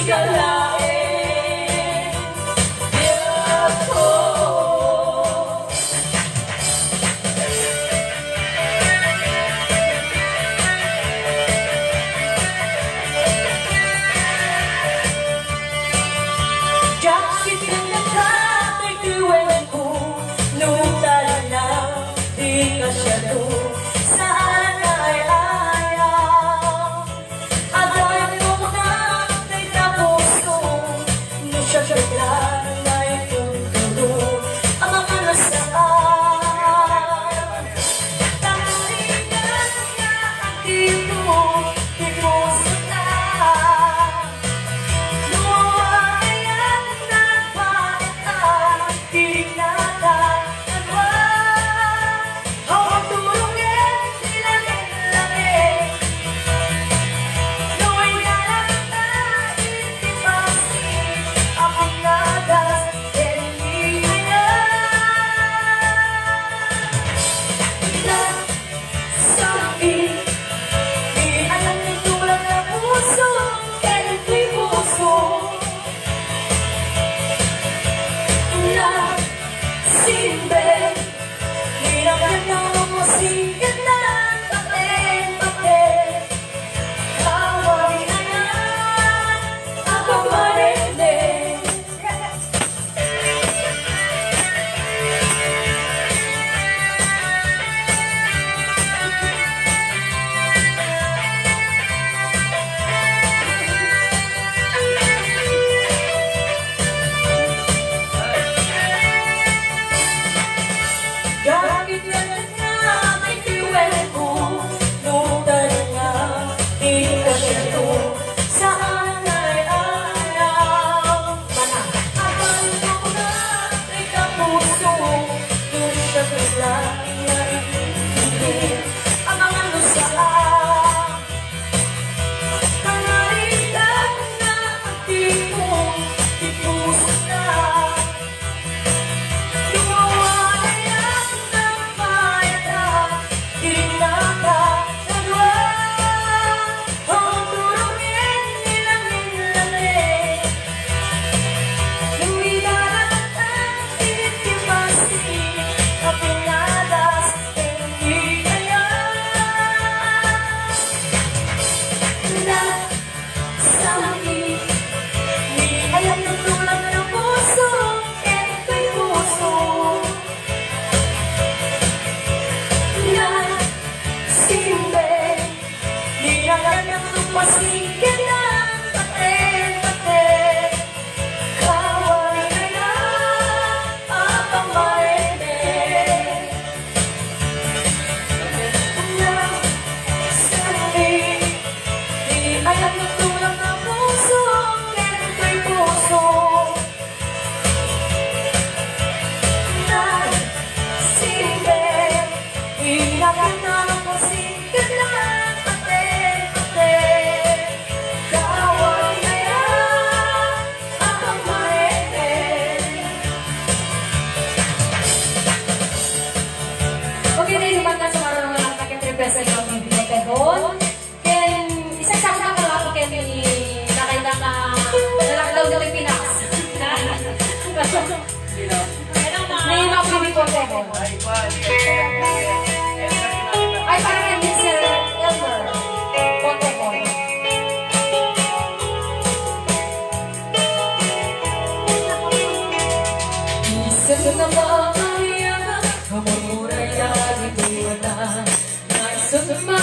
kalain ako. Jakit ka nakatay tuwing ko nung tala na di ka siya doon. Saan ay ayaw? Agad mo na ay tapos ko nung siya bigla na ituturo ang mga nasaan. Tanginan niya ang dito, di mo sila. Lumayan na paitan, di natatanwan. Hawag tulungin, nilangin-langin. Lumayan na itipasin, ang pinagas, hindi na sakit. Di alam ni tulad ng puso, kaya di puso na simbe. Hirap na mo sigat na pati-pati. Kaway na yan, ako marinig. Gamit na na may tiwala ko nung talaga di ka siya doon. Saan ay ayaw? Abang ko na ay kapuso nung siya bigla na iintindi ang mga lusaan. Pangalitan na ang tipong di puso na. Lumayan ng paitan, di natatanwan. Ang tulungin, nilangin-langin. Lumidarat ang titipasin, ang pinadas, hindi kaya. Nasakit, di alam ng tulad ng puso, ito'y puso. Na simbe, di alam ng tumasigit ng pati-pati. Kaway na yan, ang marinig. Na sakit, di alam ng tulad ng puso, ito'y puso. Na simbe, hinagan na ng pasikat na pati-pati. Kaway na yan, ang marinig. Okay na yung mga sa marunong lang nakikipres ay kami pinagkadon. Ken, isa-isa na kalaki ken nakita na nalakdaw ng Pilipinas. May mga pinipotego. Ay, parang kay Mr. Elmer. Potego. Isip na ba kaya, kamumuray na hindi wala. Naisip na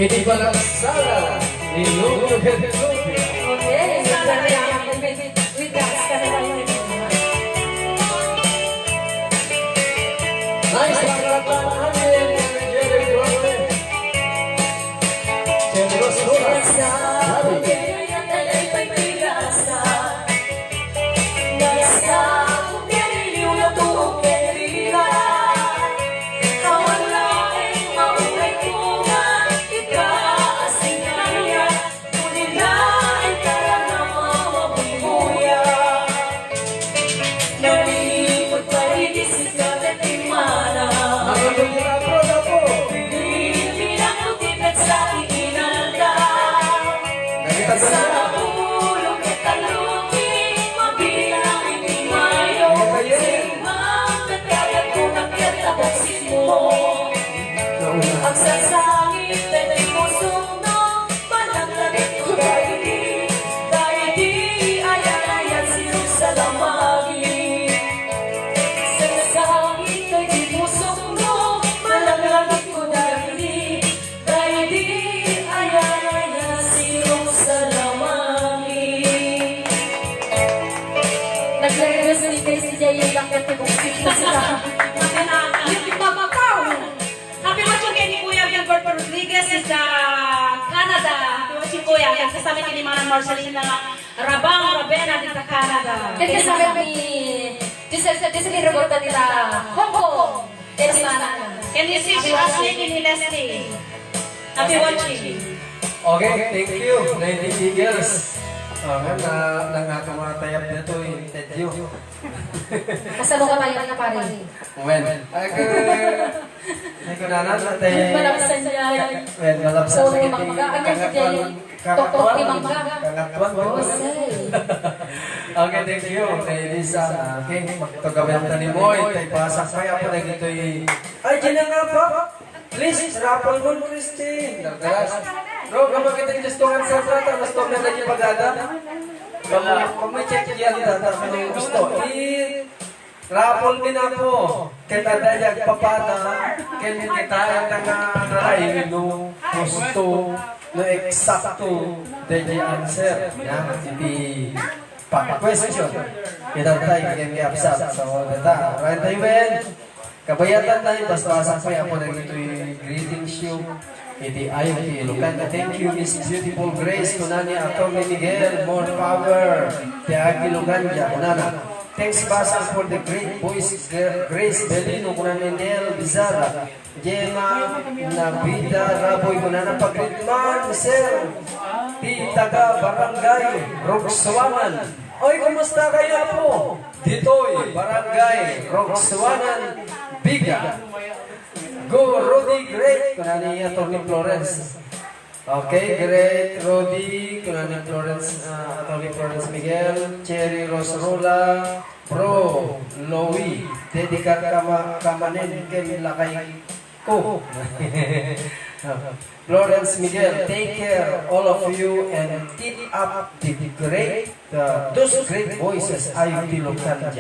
Iti Balaksara, Nilugo Hetopia. Okay, sana kaya with gas ka na tayo. Nice pagkatan namin, Jerry Grande. General Suras. Ang sasangit ay may pusong no, panaglamit ko dahil di ayan sinong salamagi. Sasangit ay may pusong no, panaglamit ko dahil di ayan sinong salamagi. Nag-request ni Grace si Jay yung langkat yung six na sila. Happy watching kay ni Kuya Gilbert Rodriguez is the Canada. Happy watching Kuya. Yan kasama ni Manang Marcelina Rabang Rabena dito Canada. Then kasama ni Giselle Roberta nila Hong Kong. It's Manana. And this is Ashley ni Leslie. Happy watching. Okay, thank you, Lady Eagles. Nangakamatayak na ito, thank you. Kasama ka tayo na pare. Well, ay kunanan natin. Malapsan niya. Well, malapsan So, sa kiti. magmagaan niya si Jay. Tok-tok ni Mangga. Kangatwan. Okay, thank you. Kay Lisa. Okay, magtagawin ta ni Moy. Tay pasak kaya po na dito ay, dyan na nga pa. Please, rapol mo, Christine. Nagdalas. Bro, kapag kita gusto nga sa trata, mas to na naging pagdada. Kung may check yan, data kung gusto. Rapol din ako. Kita dayag papata. Kaya kita ang nangaray no gusto no eksakto dayag answer. Yan, hindi pa-question. Kita tayo kaya apsap. So, data. Right tayo, Ben. Kabayatan tayo, basta-basa pa ako na ito'y greetings you. Iti ayaw ti Ilocana. Thank you, Miss Beautiful Grace. Kunani Atty. Miguel, more power. Ti Agi Ilocana. Kunana. Thanks basa for the great voice, Grace Belino. Kunani Nel Bizarra. Gemma Nabida Raboy. Kunana Pagritman, Sir. Ti Taga Barangay, Roxwanan. Oy, kumusta kayo po? Dito'y Barangay, Roxwanan, Biga. Go, Rudy, great. Kunani Atty. Florence. Okay, great, Rudy. Kunani Florence, Atty. Florence Miguel. Cherry Rosrola. Bro, Louie. Dedikat kamanin kay lakay ko. Florence Miguel, take care, all of you, and keep up the great, those great voices. Ayaw Ilocana.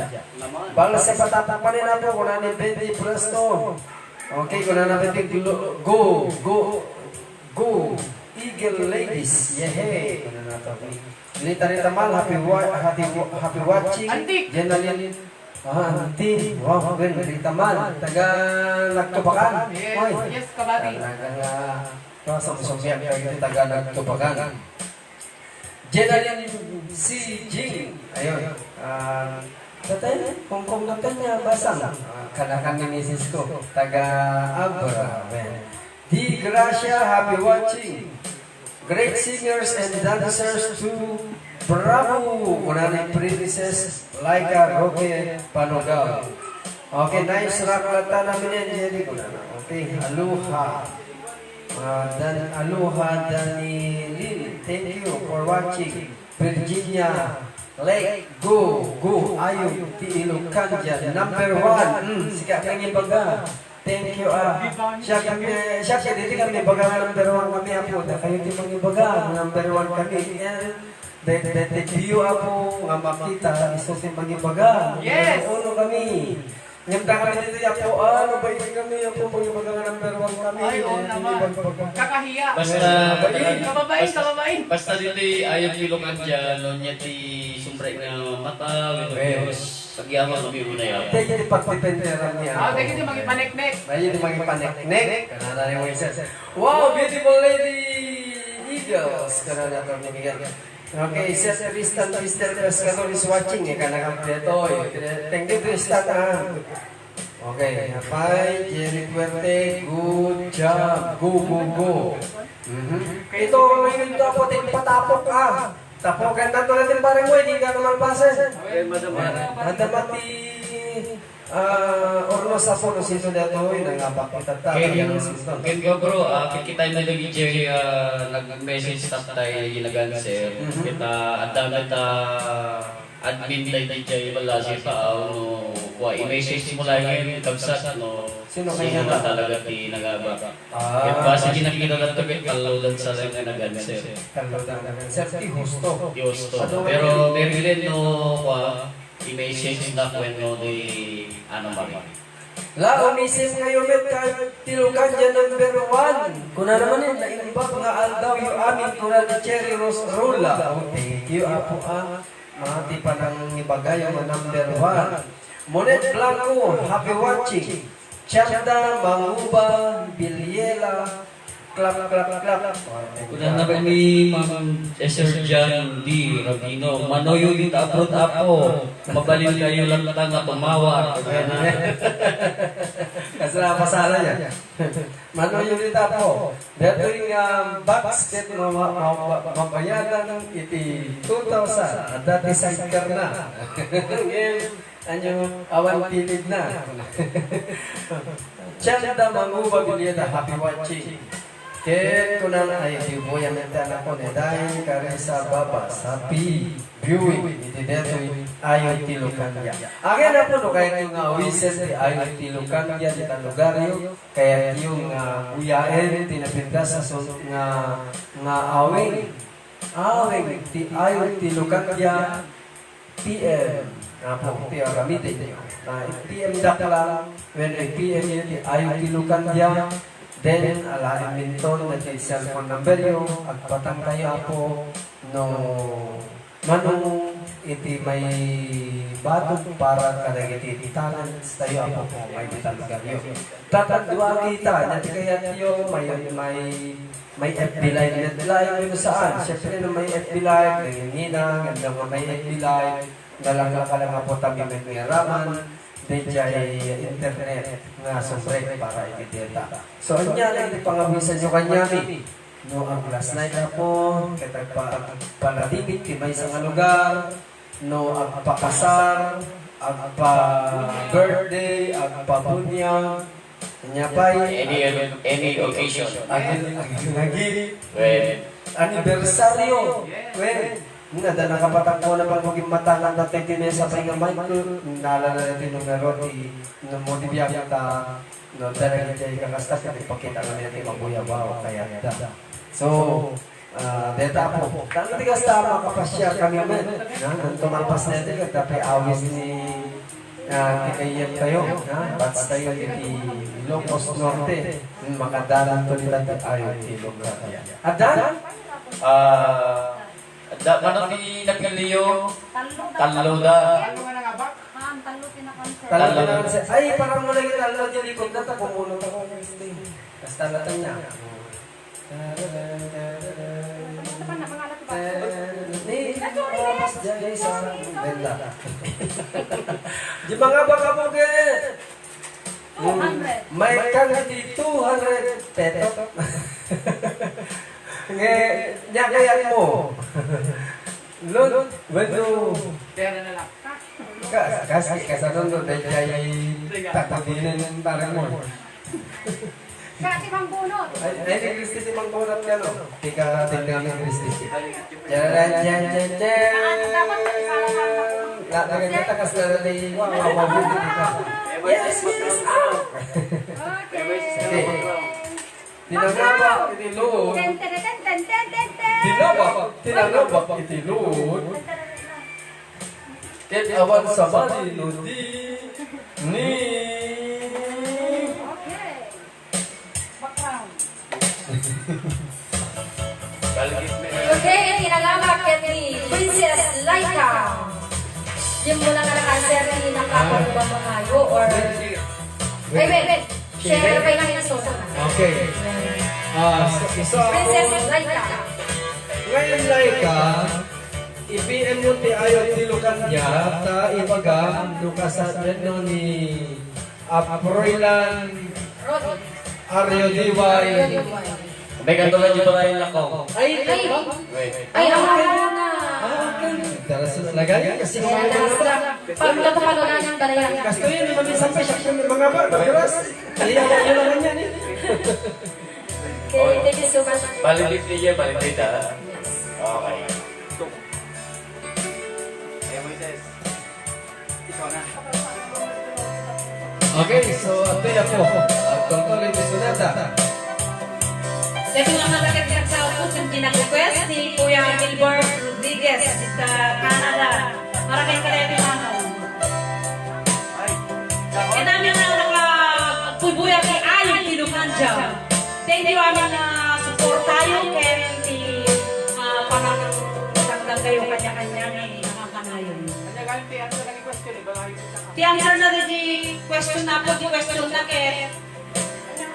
Bala sa patatapanin na po, kunani Betty Presto. Okay, kung na natin go, Eagle Ladies, yehey. Kung na natin. Rita Mal, happy watching. Jenalyn, Auntie, wow, Rita Mal, taga Nagtupakan. Yes, kabati. Pasang-sumpiyak kayo taga Nagtupakan. Jenalyn si Jing, ayun. Tatay, kung natin niya basang. Kanakan ni Mrs. ko, taga Abra. Di Gracia, happy watching. Great singers and dancers to Bravo. Unang princess, Laika Roque Panogal. Okay, nice rock lata namin yan. Jadi ko na. Okay, Aloha. Aloha Danilin. Thank you for watching. Virginia. Lake, go, ayaw, ti Ilocana, number 1, sikat ng ibaga. Thank you, siya, dito kami, baga number 1 kami ako, na kayo di mga ibaga, number 1 kami. The view ako, nga makita, iso si mga ibaga. Yes! Uno kami. Nyamta kami dito ya po, ano ba yun kami, ya po, yung mga number 1 kami. Ay, oo naman. Kakahiya. Kababain. Basta dito ayaw pilokan dyan, no niya ti sumbre nga mata, wito Diyos. Pagyaman kami muna yan. Tayo yung pagpipentera niya. Tayo yung magipanek-nek. Tayo yung magipanek-nek. Kanana ni Moises. Wow, beautiful lady Eagles. Kanana ito ni Miguel. Okay, Sir Tristan, Mr. Pescador is watching. Kanakang dito. Thank you, Tristan. Okay, Apay, Jerry Puerte, good job. Go. Ito, ngayon ito ako, patapok ka. Tapokan na ito natin parang mo, hindi ka naman pasen. Madamati, orno sa puno sito na ito, nangapak kita tayo. Ken ko bro, kita na lagi Jerry nag-message stop tayo ginagan sir. Kita adami ta admin tayo Jerry wala siya pa no wa i-message mo lang yun kabsat no. Sino kaya na talaga ti nagaba. Kaya base ginakita na ito kalodan sa lang nagan sir. Kalodan nagan sir, ti gusto. Pero Marilyn no wa i-message na kwen no di ano ba. La, umisim ngayon met tilukan dyan number 1. Kuna naman yun, naimbak nga aldaw yung amin kuna ni Cherry Rose Rula. Thank you, apo mga tipa ng ibagay yung number 1. Monet Blanco, happy watching. Chanda, Manguba, Biliela, clap. Kuna na ba ni Ma'am Sir John D. Rabino, manoyo dito abroad apo, mabalin kayo lang nga tumawa. Kasi napasara niya. Manoyo dito po. Dito yung basket na mabayadan iti 2,000. At dati sidecar na. Ngayon, awan tilid na. Chanda Manguba Biliela, happy watching. Kaya ko na ay ibuya menta na ko na dahil kari sa baba, sapi, viewing, iti dito ayaw tilukan niya. Agad na po no, kaya yung wises di ayaw tilukan niya di talugaryo, kaya yung uyain, tinapinda sa nga awing, ti ayaw tilukan niya, PM, na po, ti gamitin niyo. PM dakla, when PM niya, ti ayaw tilukan niya, then, alahin minton na yung cellphone number yung agpatang tayo po no manong iti may batog para kadagiti talents tayo po may ditalaga yun. Tatagdua kita, nati kaya yung may FB Live net saan. Siyempre na may FB Live, nanginina, ganda nga may FB Live, nalang po tabi may raman. Dejay internet nga sobre para ikitita. So, anya lang ipangawisan nyo kanya ni. No, ang last night na po, kitag palatimit, timay sa nga lugar, no, ang pakasar, ang pa-birthday, ang pa-bunyang, kanya pa Any occasion. Anniversaryo. Nada nakapatang ko na pag maging matangan natin tinesa pa yung Michael, naalala natin nung naroti, nung modibiyag ta, no, talagang dyan kakastas, ipakita nga natin mabuyabaw, kaya da. So, deta po. Tanong tigas tama kapasya kami man, nang tumalpas natin, tapi awis ni kikayan tayo, bats tayo di Ilocos Norte, makadalan to nila ayaw Ilocos. Adan? Manong ni nagkaliyo, talo da. Talo na ay, parang mo lagi talo yung likod na ta, pumunod ako. Basta natin niya. Di mga baka mo kaya. 200. May kanti 200 peto. Nyakayan mo. Lord, wado. Pera na lang. Kasi kasanon doon dahil kaya tataginin ng parang mo. Kasi mang bunot. Ay, ni Christy si Mang Bunot yan, no? Tika tingnan ni Christy. Jalan. Nagkatakas na rin yung mawawin dito. Yes! Okay. Tinanggap itilod. Tinanggap itilod. Ket awan sa bali lodi. Ni... Background. Okay, tinalamak yan ni Princess Laika. Yung muna nga naka-answer ni nakapag ba mga or... wait. Share pa yung nasusunod. Okay. Princess Laika. Ngayon, Laika, i-PM mo ti ayaw ti Lucania, ta ibagam lukasan no ni Aproilan Rodi. Aryo Diway. May katulad yung palayan ako. Ay, Wait. Ay, ang na. Tarasos lagay kasi Pag natupalunan ng balayan. Kasto yun, mamisan pa siya mga ba, bagras. Ayaw naman yan eh. Okay, thank you so much. Balilit niya, balilit ah. Okay. Okay, so ito na po. At tungkol ito sunata. Dito nga malagay sa upos yung ginag-request ni Kuya Gilbert Rodriguez sa Canada. Maraming karami mga. E namin na nakapulbuya kay Ayong Tilukanja. Thank you amin na support tayo kaya ti parang magandang kayo kanya-kanya ni nakakanayon. Ti answer na rin di question na po, di question na kay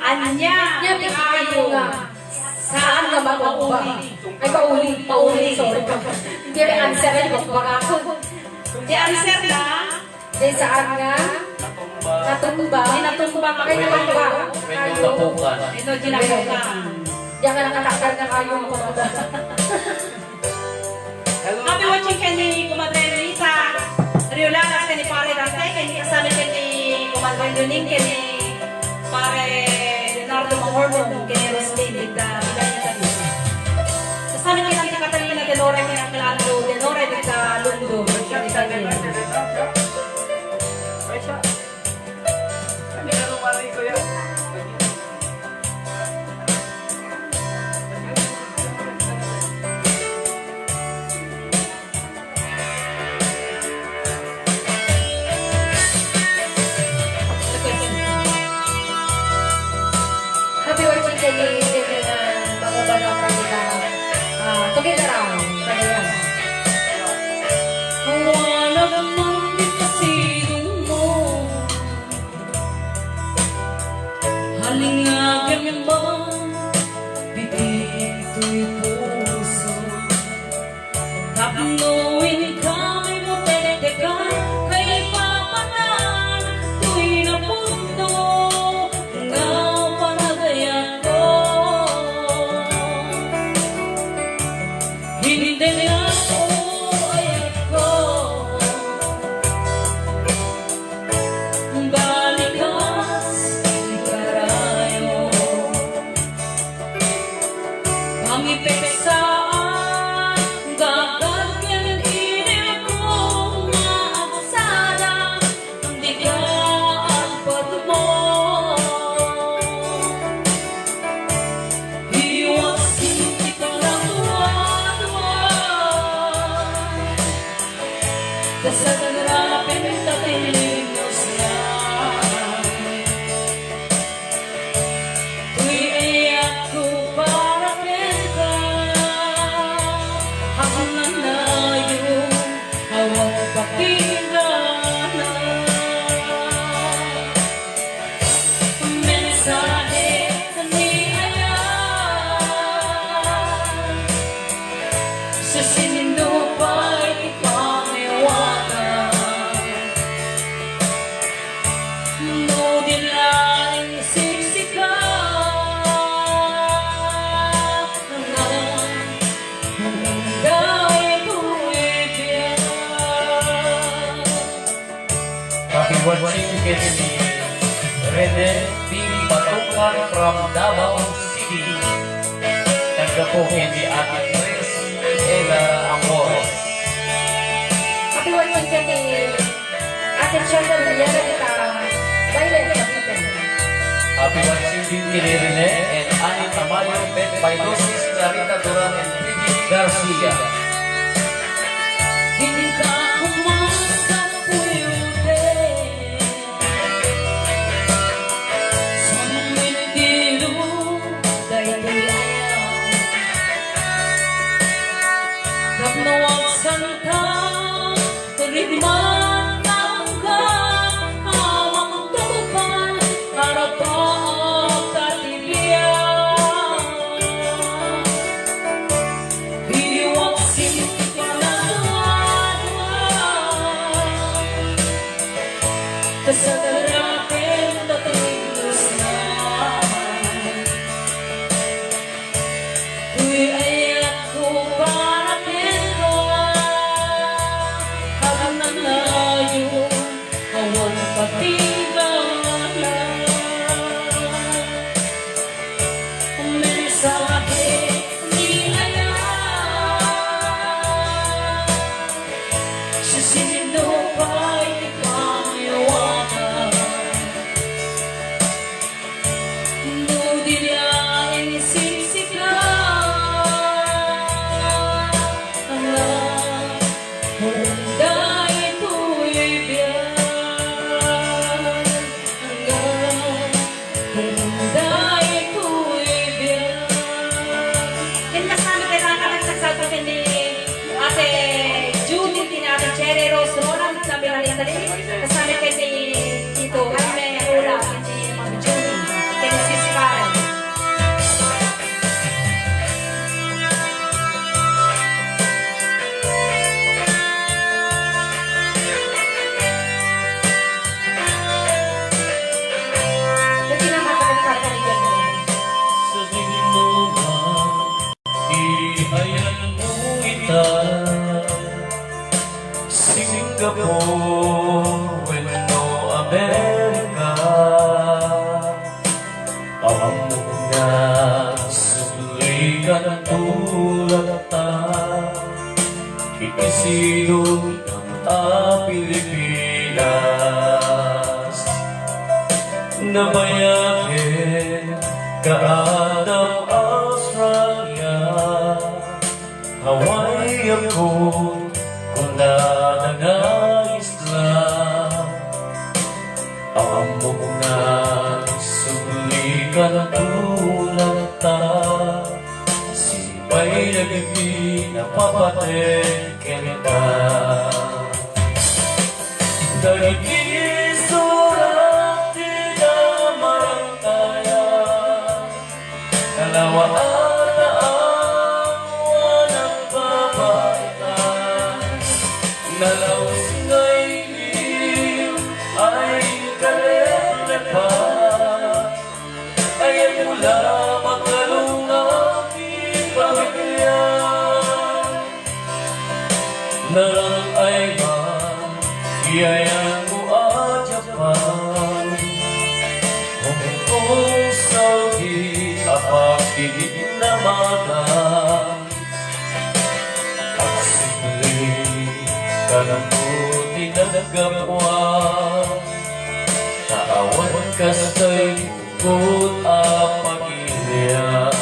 Anya, Yan, ti ayo nga. Saan nga ba mauli? Ay, pauli, sorry. Hindi may answer na, baka ako. Di answer na, Dahil saan nga? Natumba. di natumba Ay, natumba. Pwede yung tapukan. ino ginagawa. Diyan ka nakatakal ng ayaw mo. Happy watching kay ni Kumadre Rita Riolanas kay ni Pare Dante, kay ni kasama kay ni Kumadre Luning, kay ni Pare Leonardo Mahorno, kay ni Roslyn, Dita Bidaya Tabi. Kasama kay ni Catalina Delore, kay ni Claudio Delore, Dita Lundo, kay ni Catalina. Hindi ka lumari ko yan. Happy watching kay ni Bangubano Pramita. Together around. Kaya Wala namang ipasiling mo, halingagan mo, bigay ito'y puso. Tapnuin kami mo, tetekan, kay papanan, tu'y napunto, nga panagayan ko. Hindi ako ayat ko, balikas ikarayo, pangipeksaan, gagagyan inil kong maaksada, hindi ka agpad mo. Iwasin kita ng tuwan-tuwan, kasagrapin tatilimos na. Tu'y iyak ko para kita, ako na layo, hawang pakinggan na. Mensahe ni Ayan, sa sinindupay pangyawanan. Ngunit laing siksikan, dahil tuwibyan. Happy watching kay ni Rene B. Patukan from Davao City. Tagka po kay ni Ate Chris Ella Amores. happy watching kay ni Ate Chanda Villada kita. Dahil Happy watching din kay ni Rene and Ani Tamayo, Beth Pailosis, Clarita Duran, and Bridget Garcia. Hindi ka umasa puyude, sa darapin tatigos na tuwi ay ako para pero habang nalayo awan patigala mensahe nilaya sa sino pa'y pangyawakan hindi niya inisisika dahil ito'y biyan dahil ito'y biyan. Yan kasama kayo nakakasagsagot ni Ate Judith, ni Ate Cherry Rose Ronald, sabi na rin tali. Kasama kayo ni Tito Jaime Ula, ni Mami Judith, kay Sis Karen. Hindi na makakalimutan ni Jenny. Sa dinuman, ihayan mo ita. Singapore, Weno, Amerika. Amo nga sulikan ang tulata. Ipisilong ang Pilipinas. Nabayakin kaadang Australia, Hawaii ako kung isla. Amo nga sulikan ang tulata. Sibay nagiging napapatin kita. Dahil isurat di na marangkaya, dalawa at awa ng babaitan. Nalaos ngayon ay kalelepan, ay mula magalong aking pamilya. Narang ay iyayang mo at Japan, Hong Kong, Saudi, apakigit na magang. At simuli ka ng buti na nagagawa, naawan ka sa'y bukod ang pag-iliya.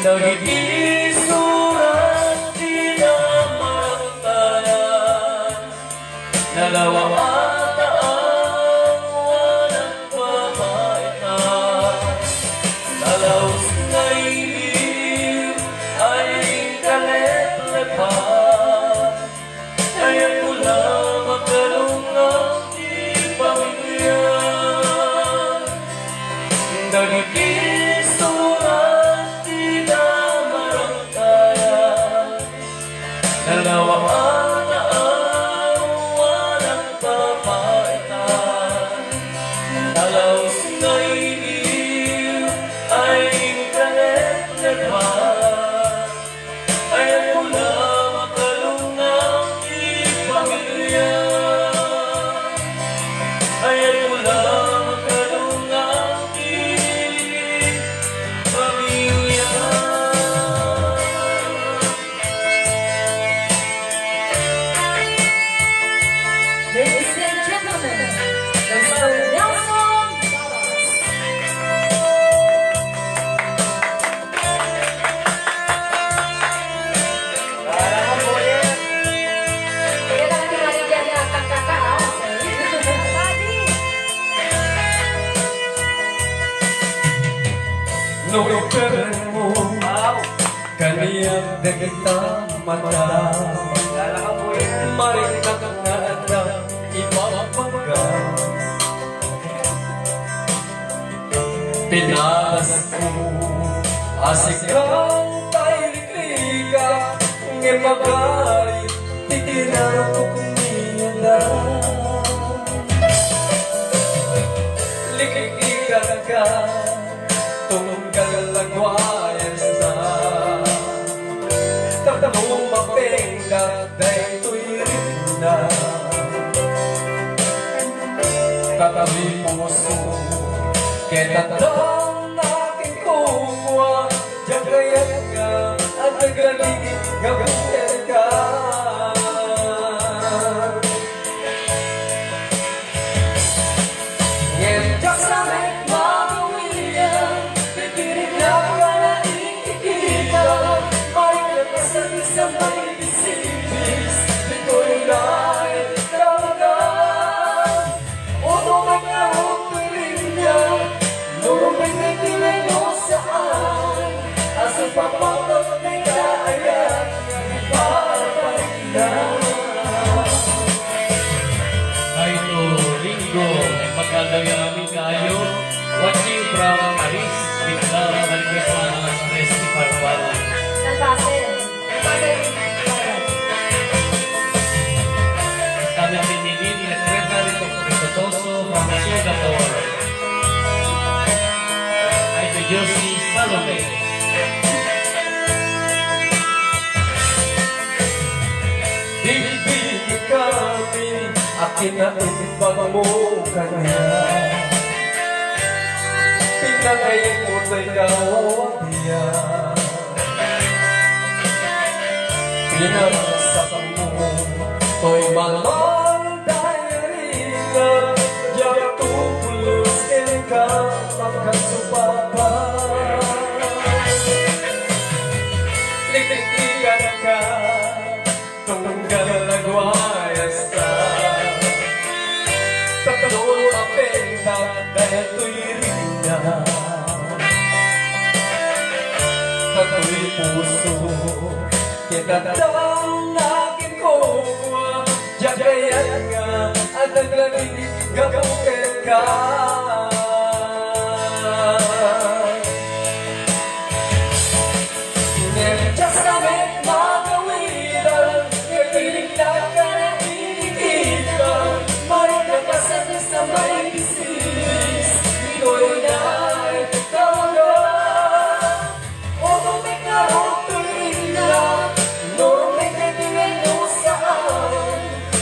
Nagigisurat di na marantayan, dalawa at awa ng babaitan. Nalaos na ilim ay kaletlepan, kaya mula magalong ating pamilya. Nagigisurat di na marantayan, dalawa at awa ng babaitan. Nalaos na ilim ay kaletlepan, kaya mula magalong ating pamilya. Kaya mula magalong ating pamilya. Ladies and gentlemen, Mr. Nelson Dallas. Kaya lang natin dyan ang kakakaos. Nuruperan mo kaniyang dagita mata. Marinig na ang ipapagka. Pinalas ko asik kang tayo liga, ngipagalit titinarok niya. na katabi puso Ketang aking kuwa Jagayan ka at naglaligid Gabutin ka Ngayang sa may mga William Pipirin na ka na ikikita May nakasan sa may isipis Ito'y dahil talaga Oto magkaroon niya Nuruming may kilay mo saan Asa papatap na kaayan Parapalik na Ito, Ringo, magkagawin namin kayo. Watching from Paris, bigla maligay sa mga stress ni Parwal. Nagpasin. Kami ang pinilin ni Secretary Dr. Cotoso from Singapore. Ay to Josie Salome. Bibig kami Akin na itimbang mo kanya Pinagay mo ta'y kawabiya Pinagsak mo To'y malang dahilina Diyak tupulos ka Magkasupapa Likitikan ka Tunggal nagwayas ka Tatlo apenda dahil to'y rina Kato'y puso Kinatang aking kuwa Jagayan nga at naglalinig Gabutin ka Just a bit magawilan Kapiling na ka na inikita May nakasan sa may bisis Ito'y dahil talaga O may karotuloy na Nung may titingin mo saan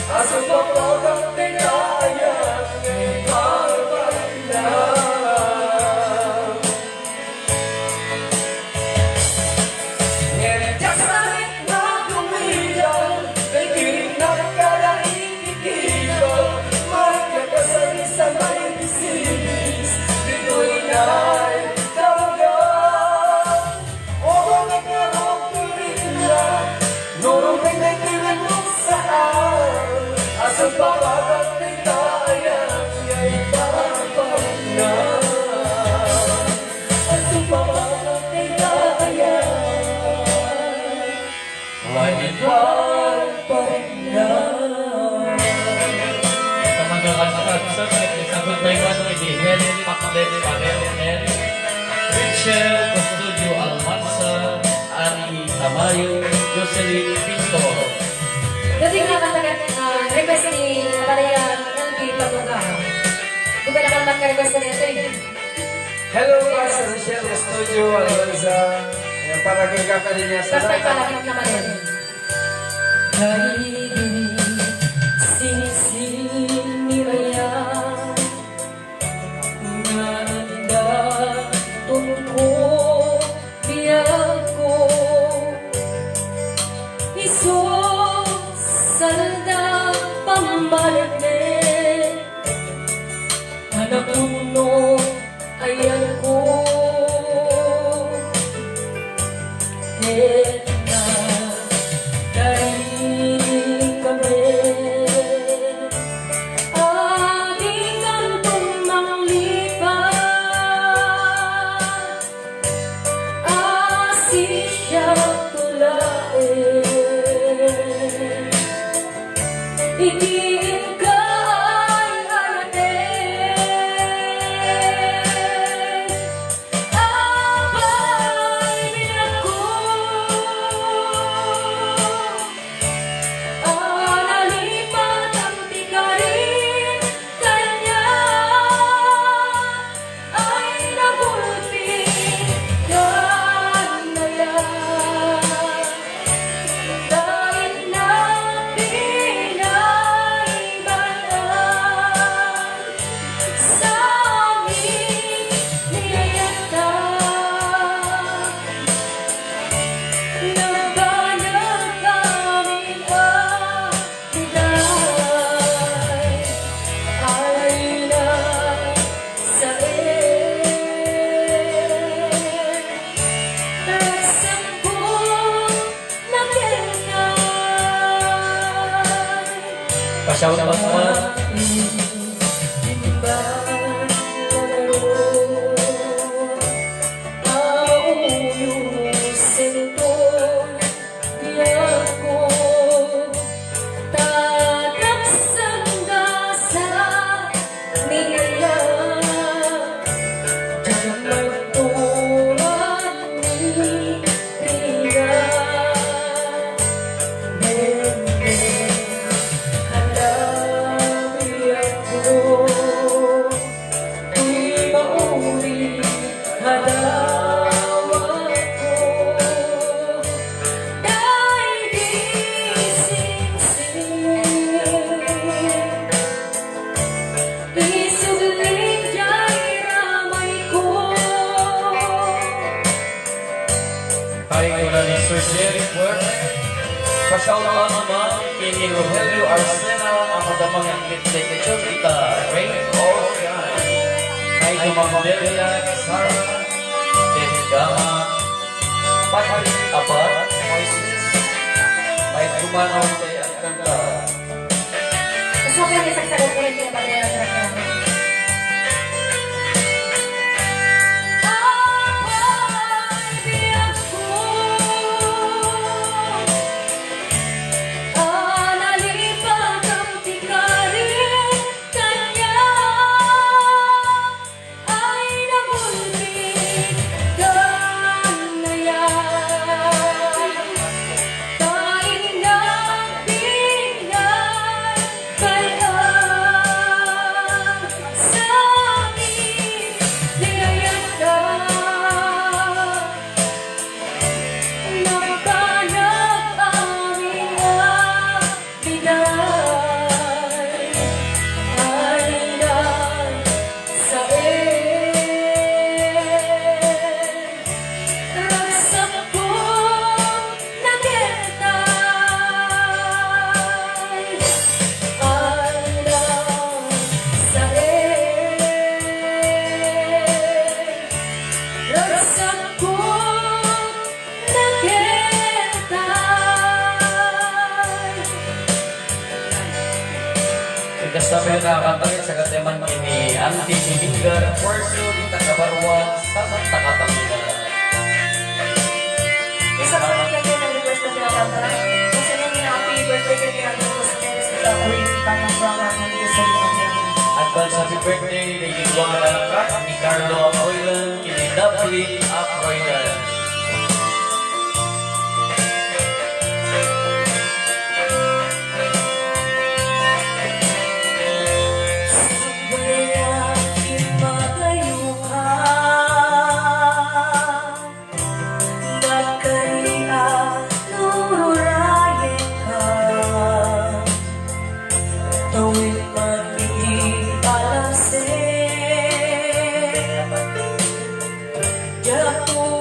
Asa pa pagkat pinayang May parapay na Sa papagat ni tayang ay parapag na Sa papagat ni tayang ay parapag na Sa mga kasakasas, sagot by one with the Helen Paklet Panel, Richard Custodio Almanza, Ari Tamayo, Jocelyn Pinto. Dating nakatagat request ni Kalayang LB Patunga. Kung ba naman magka-request na ito eh. Hello pa sa Michelle Studio Alonza para kay Kapalinya sa Basta ipalakit naman yun. Sinisiniwaya Nanda Tungko Biyak ko Iso Salda Pamarne Anak puno Ayan ko Kena Dari kami Aking kantong manglipat Asisya tulain Itigil ka ay harating Abay binako Nalipat ang tikarin Kanya ay nabulpin Kanaya Dahil na pinag Pa-shout out naman. Ay, kuna ni Sir Jerry Puerte. Pa-shout out naman kini Rogelio Arcena, ang madamang ang literature kita, Rain Ocean. Ay, Dumang Delia, Sara, Tehgama, Patrick Abad, Moises, may Dumanaw tayo ang kanta. Kasama niya sa sagot ko rin pinapagayan ng kanya. Kasama yung nakakatalit sa kateman kini Auntie Silingar, Porso, Dita Kabarwan, sa Takatanginan. Isa pa rin kayo nag-request na pinakanta. Kasi nung happy birthday kayo ginagawa ko sa mga sila ko yung pang-drama ng gusto nyo na Advance happy birthday, Lady Juana Kat, ni Carlo Apoylan, kini Dublin Apoylan. Oh,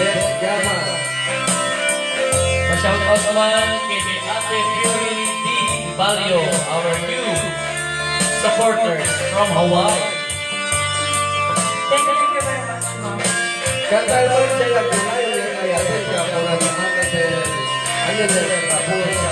Beth Gama. Pa-shout out naman kay Ate Fury D. Balio, our new supporters from Hawaii. Thank you very much, ma'am. Kantal mo siya yung kulay yung ayatin ka po na naman kasi ano na yung kapos sa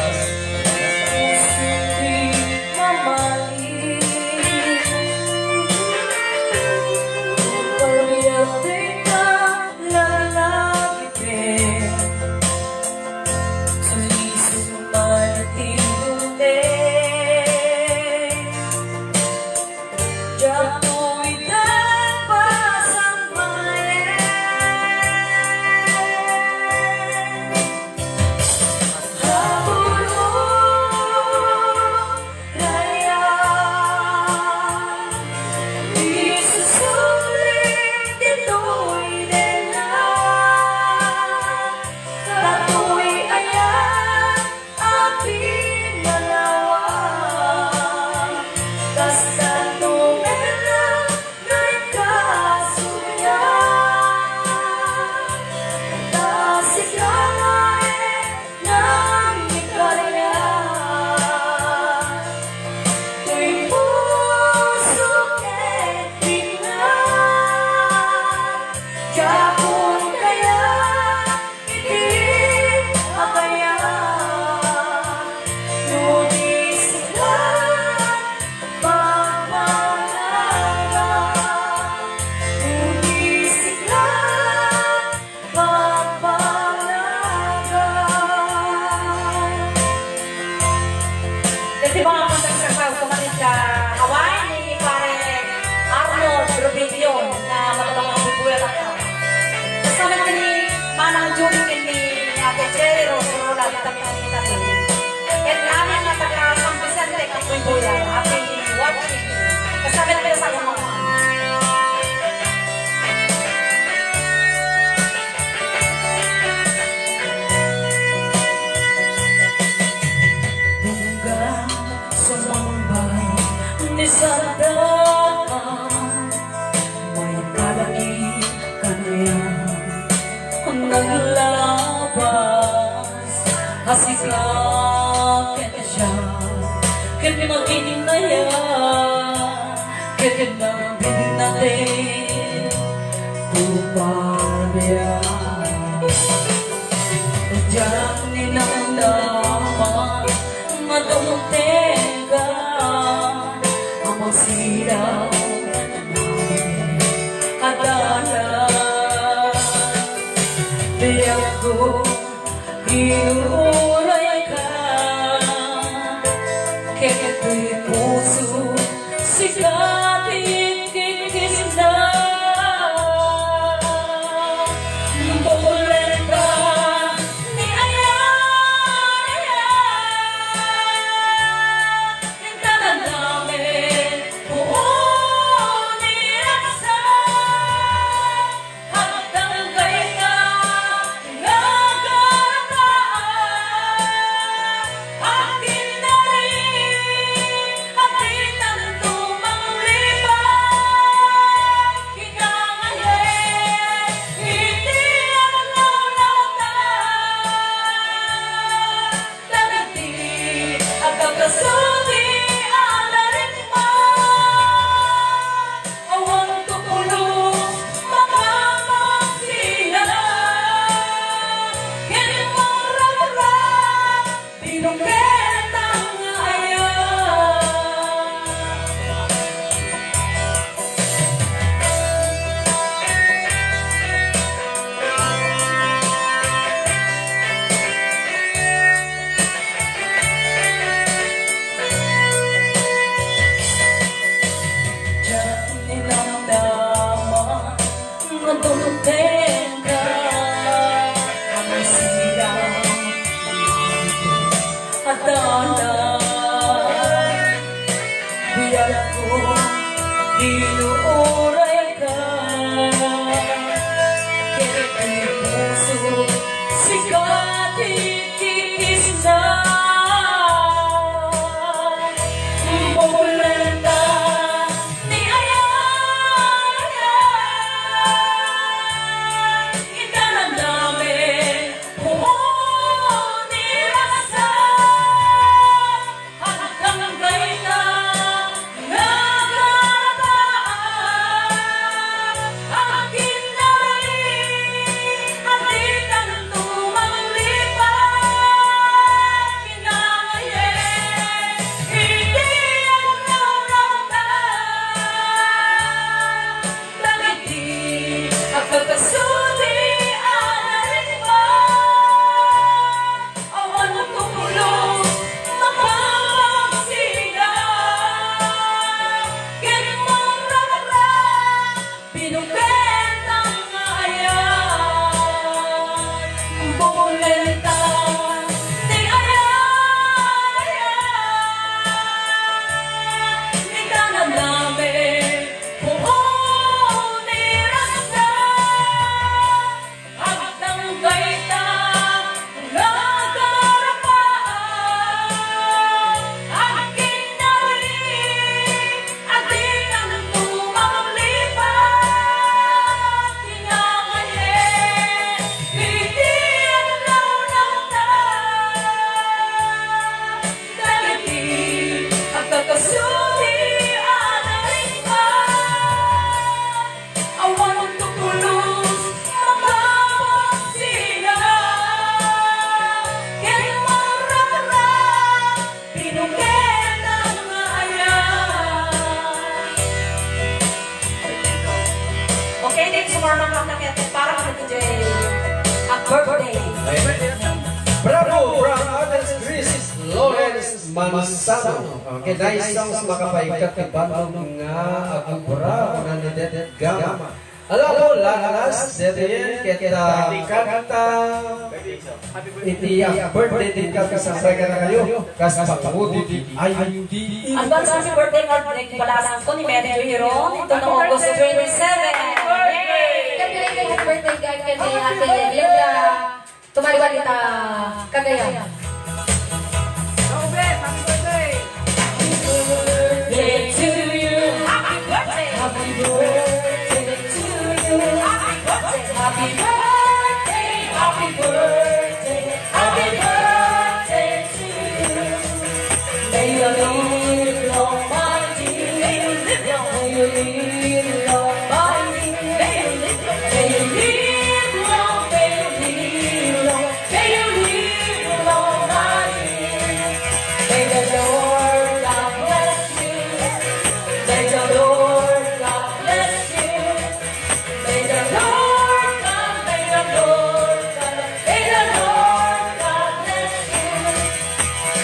Kasi mga kontak sa kumalit sa Hawaii ni pare Arnold Rubinio na matutong ang bubulat ako. Kasama naman ni Manang Judy ni Ate Cherry Rose Rola at kami ang kita ko. At namin na taga San Vicente ang bubulat. Happy watching. Kasama namin sa mga Sadaan, may palagi kanya ang naglabas. Hasikapin siya, kaya maginaya, kaya nabing natin upalya. Diyan ninamdaman, madumutega ang silaw namin adalan. Di ako inuulay ka, kaya ito'y puso sikapin kikis na. Bukulan ka ni Ayaya, yung tanan namin Akin na rin, atin ang tumangli. Mansano. Okay, nice songs makapaikat ni bandong nga agubra ko na nidet gama. Alam mo, lalas, dito kita kanta, iti birthday din ka kasabay ka na kayo, kas pangudi di IUD. Advance happy birthday nga nagpalasan ko ni Mary Jo Hiron. Ito na August 27. Yay! Happy birthday guys kay Ate Lydia. Tumaliwan kita Cagayan. Robert, happy birthday! Birthday to you. Happy birthday. Happy birthday to you. Happy birthday. Happy birthday. Happy birthday. Happy birthday to you. May you live long, my dear. May you live long. May you live long, my dear. May you live long. May you live long. May you live long. May you live long, my dear. May the Lord God bless you. May the Lord God bless you. May the Lord God, may the Lord God, may the Lord God bless you.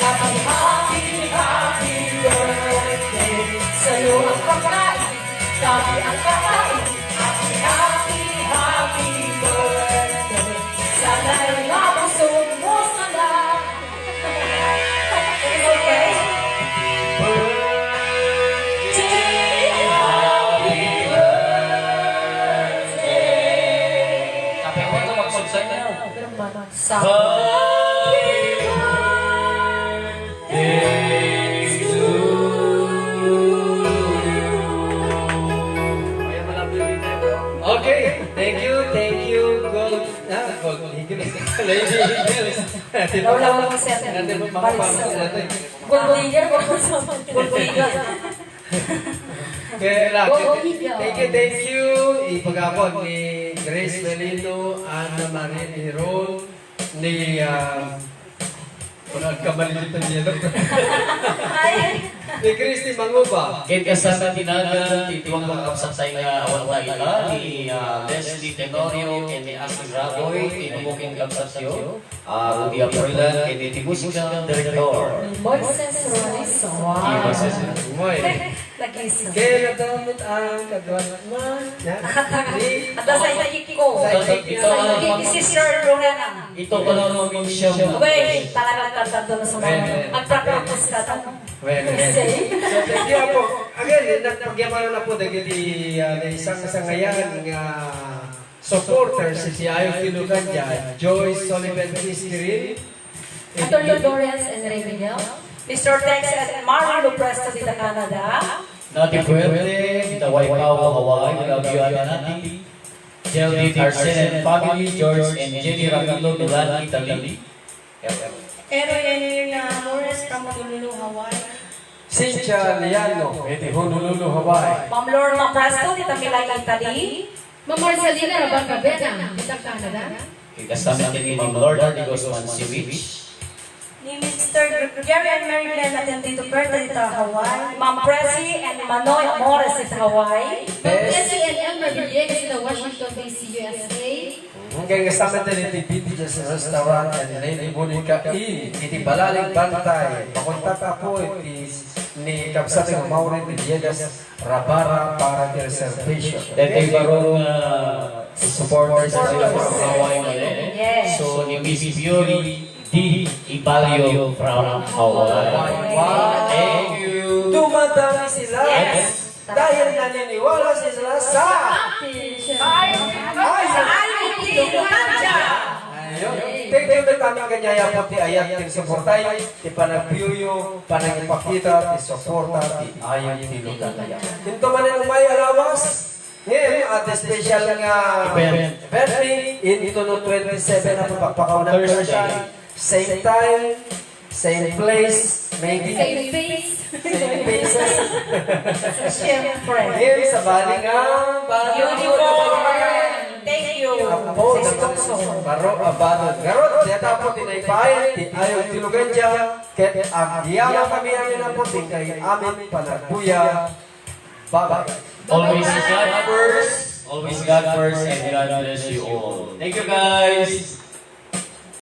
Happy, happy, happy birthday. Sa'yo ang pagkain, kami ang kakain. Happy, happy, happy birthday. Sana'y mabusog mo sana. Okay? Tapi ako ito mag-subside na. Sa Okay, thank you, Gold. Gold Eagles. Lady Eagles. Wala mo set. Natin mo makapamit natin. Bulbuligan, bulbuligan. Kaya Go Eagles. thank you. Ipagapon ni Grace Melino, Ana Marie Hiron, ni kamali dito niya. Ni Christy Manguba. Kaya kasama tinagan, titiwang makakapsasay nga awan tayo ni Leslie Tenorio, kaya ni Ashley Raboy, tinubuking kapsasyo, Rudy Aprilan, kaya ni Musika Director. Moises Roniso. Ibases. Moy. Nag-isa. Kaya natamit ang kagwan man. At sa iki ko. Si Sir Lorena. Ito ko lang namin siya. Wait, talagang kantado na sa mga. Magpaprakos ka ta. Well, so thank you po. Again, nagpagyaman na po dahil isang ngayon nga supporters si Ayo Tilukan dyan, Joyce Sullivan Kiskirin, Antonio Lawrence and Ray Miguel. Mr. Tex and Marlon Presto dito Canada. Nati Puerte, kita Waipao, Hawaii, Labiana Nati, Jeldy Arsen and family, George and Jenny Ramilo, Duran, Italy. Pero yan yung Morris from Honolulu, Hawaii. Cynthia Liano, iti Honolulu, Hawaii. Ma'am Lorna Presto dito Milay, Italy. Ma'am Marcelina Rabang Cabena, Bitang Canada. Kasama ni Ma'am Lorna de Guzman Siwich. Ni Mr. Jerry and Mary Glenn natin dito birthday dito Hawaii. Ma'am Presi and Manoy Amores dito Hawaii. Ma'am Jessie and Elmer Villegas in the Washington DC, USA. Hanggang kasama din iti Vintages Restaurant and Lady Monica E. Iti Balaling Bantay. Pakunta ka po iti ni Kapsateng Maureen Villegas Rabara para the reservation. Dati barong supporters sila from Hawaii. Yes. So, ni Miss Fiori D. Ibalio from Hawaii. Wow. Thank you. Dumadami sila. Yes. Dahil naniniwala sila sa ayun. Thank you na kami kanyaya po ti ayat ti suportay, ti panagbiyo, panagipakita, ti suporta, ti ayat ti lugar. Ito man ang may alawas, ngayon at special nga birthday, ito no 27 na pagpapakaw ng Thursday. Same time, same place, maybe Same face. same faces. Siyempre. Ngayon sa bali nga, Uniform. Thank you. Apo, Baro abadon. Garot, data po tinaypay, ti ayaw tilugan dyan, ket agyaman kami ang inaputing kay amin panagbuya. Bye-bye. Always God first. Always God first, and God bless you all. Thank you, guys.